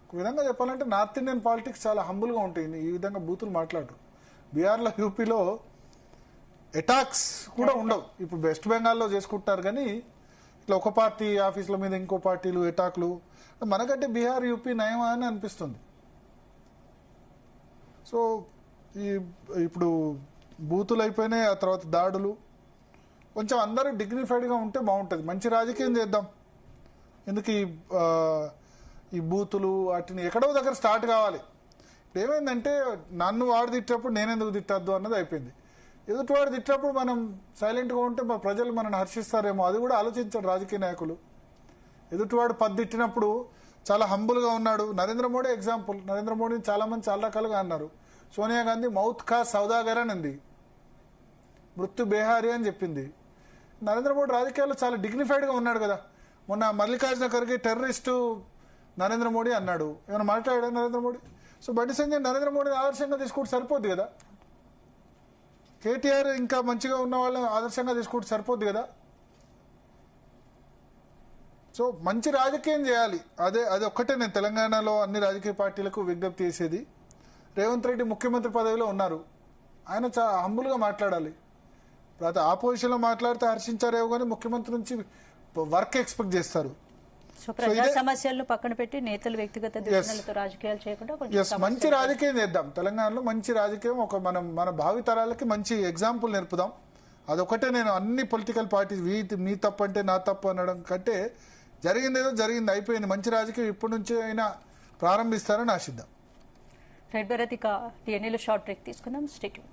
ఒక విధంగా చెప్పాలంటే నార్త్ ఇండియన్ పాలిటిక్స్ చాలా హంబుల్గా ఉంటాయి, ఈ విధంగా బూతులు మాట్లాడరు. బీహార్లో, యూపీలో అటాక్స్ కూడా ఉండవు. ఇప్పుడు వెస్ట్ బెంగాల్లో చేసుకుంటారు, కానీ ఇట్లా ఒక పార్టీ ఆఫీసుల మీద ఇంకో పార్టీలు అటాక్లు, మనకంటే బీహార్, యూపీ నయమా అని అనిపిస్తుంది. సో ఇప్పుడు బూతులు అయిపోయినాయి, ఆ తర్వాత దాడులు. కొంచెం అందరూ డిగ్నిఫైడ్గా ఉంటే బాగుంటుంది. మంచి రాజకీయం చేద్దాం. ఎందుకు ఈ బూతులు వాటిని ఎక్కడో దగ్గర స్టార్ట్ కావాలి. ఇప్పుడు ఏమైందంటే నన్ను వాడు తిట్టేటప్పుడు నేనెందుకు తిట్టద్దు అన్నది అయిపోయింది. ఎదుటివాడు తిట్టేటప్పుడు మనం సైలెంట్గా ఉంటే మా ప్రజలు మనల్ని హర్షిస్తారేమో, అది కూడా ఆలోచించారు రాజకీయ నాయకులు. ఎదుటివాడు తిట్టినప్పుడు చాలా హంబుల్గా ఉన్నాడు. నరేంద్ర మోడీ ఎగ్జాంపుల్. నరేంద్ర మోడీని చాలామంది చాలా రకాలుగా అన్నారు. సోనియా గాంధీ మౌత్ కా సౌదాగర్ అని అంది, మృత్యు బేహారీ అని చెప్పింది. నరేంద్ర మోడీ రాజకీయాల్లో చాలా డిగ్నిఫైడ్గా ఉన్నాడు కదా. మొన్న మల్లికార్జున ఖర్గే టెర్రరిస్టు నరేంద్ర మోడీ అన్నాడు. ఏమైనా మాట్లాడాడు నరేంద్ర మోడీ? సో బండి సంజయ్ నరేంద్ర మోడీని ఆదర్శంగా తీసుకుంటే సరిపోద్ది కదా. కేటీఆర్ ఇంకా మంచిగా ఉన్న వాళ్ళని ఆదర్శంగా తీసుకుంటే సరిపోద్ది కదా. సో మంచి రాజకీయం చేయాలి. అది ఒక్కటే నేను తెలంగాణలో అన్ని రాజకీయ పార్టీలకు విజ్ఞప్తి చేసేది. రేవంత్ రెడ్డి ముఖ్యమంత్రి పదవిలో ఉన్నారు, ఆయన చాలా హంబుల్గా మాట్లాడాలి. ఆపోజిషన్లో మాట్లాడితే హర్షించారేమో, కానీ ముఖ్యమంత్రి నుంచి వర్క్ ఎక్స్పెక్ట్ చేస్తారు. సో ప్రజా సమస్యలను పక్కన పెట్టి నేతలు వ్యక్తిగత దుశ్చర్యలతో రాజకీయాలు చేయకుండా మంచి రాజకీయం చేద్దాం. తెలంగాణలో మంచి రాజకీయం, మన భావి తరాలకి మంచి ఎగ్జాంపుల్ నేర్పుదాం. అదొకటే నేను అన్ని పొలిటికల్ పార్టీస్ మీ తప్పు అంటే నా తప్పు అనడం కంటే జరిగిందేదో జరిగింది, అయిపోయింది. మంచి రాజకీయం ఇప్పటి నుంచి అయినా ప్రారంభిస్తారని ఆశిద్దాం. రైట్ భరత్, ఇక టీఎన్ఏలో షార్ట్ బ్రేక్ తీసుకుందాం. Stay tune.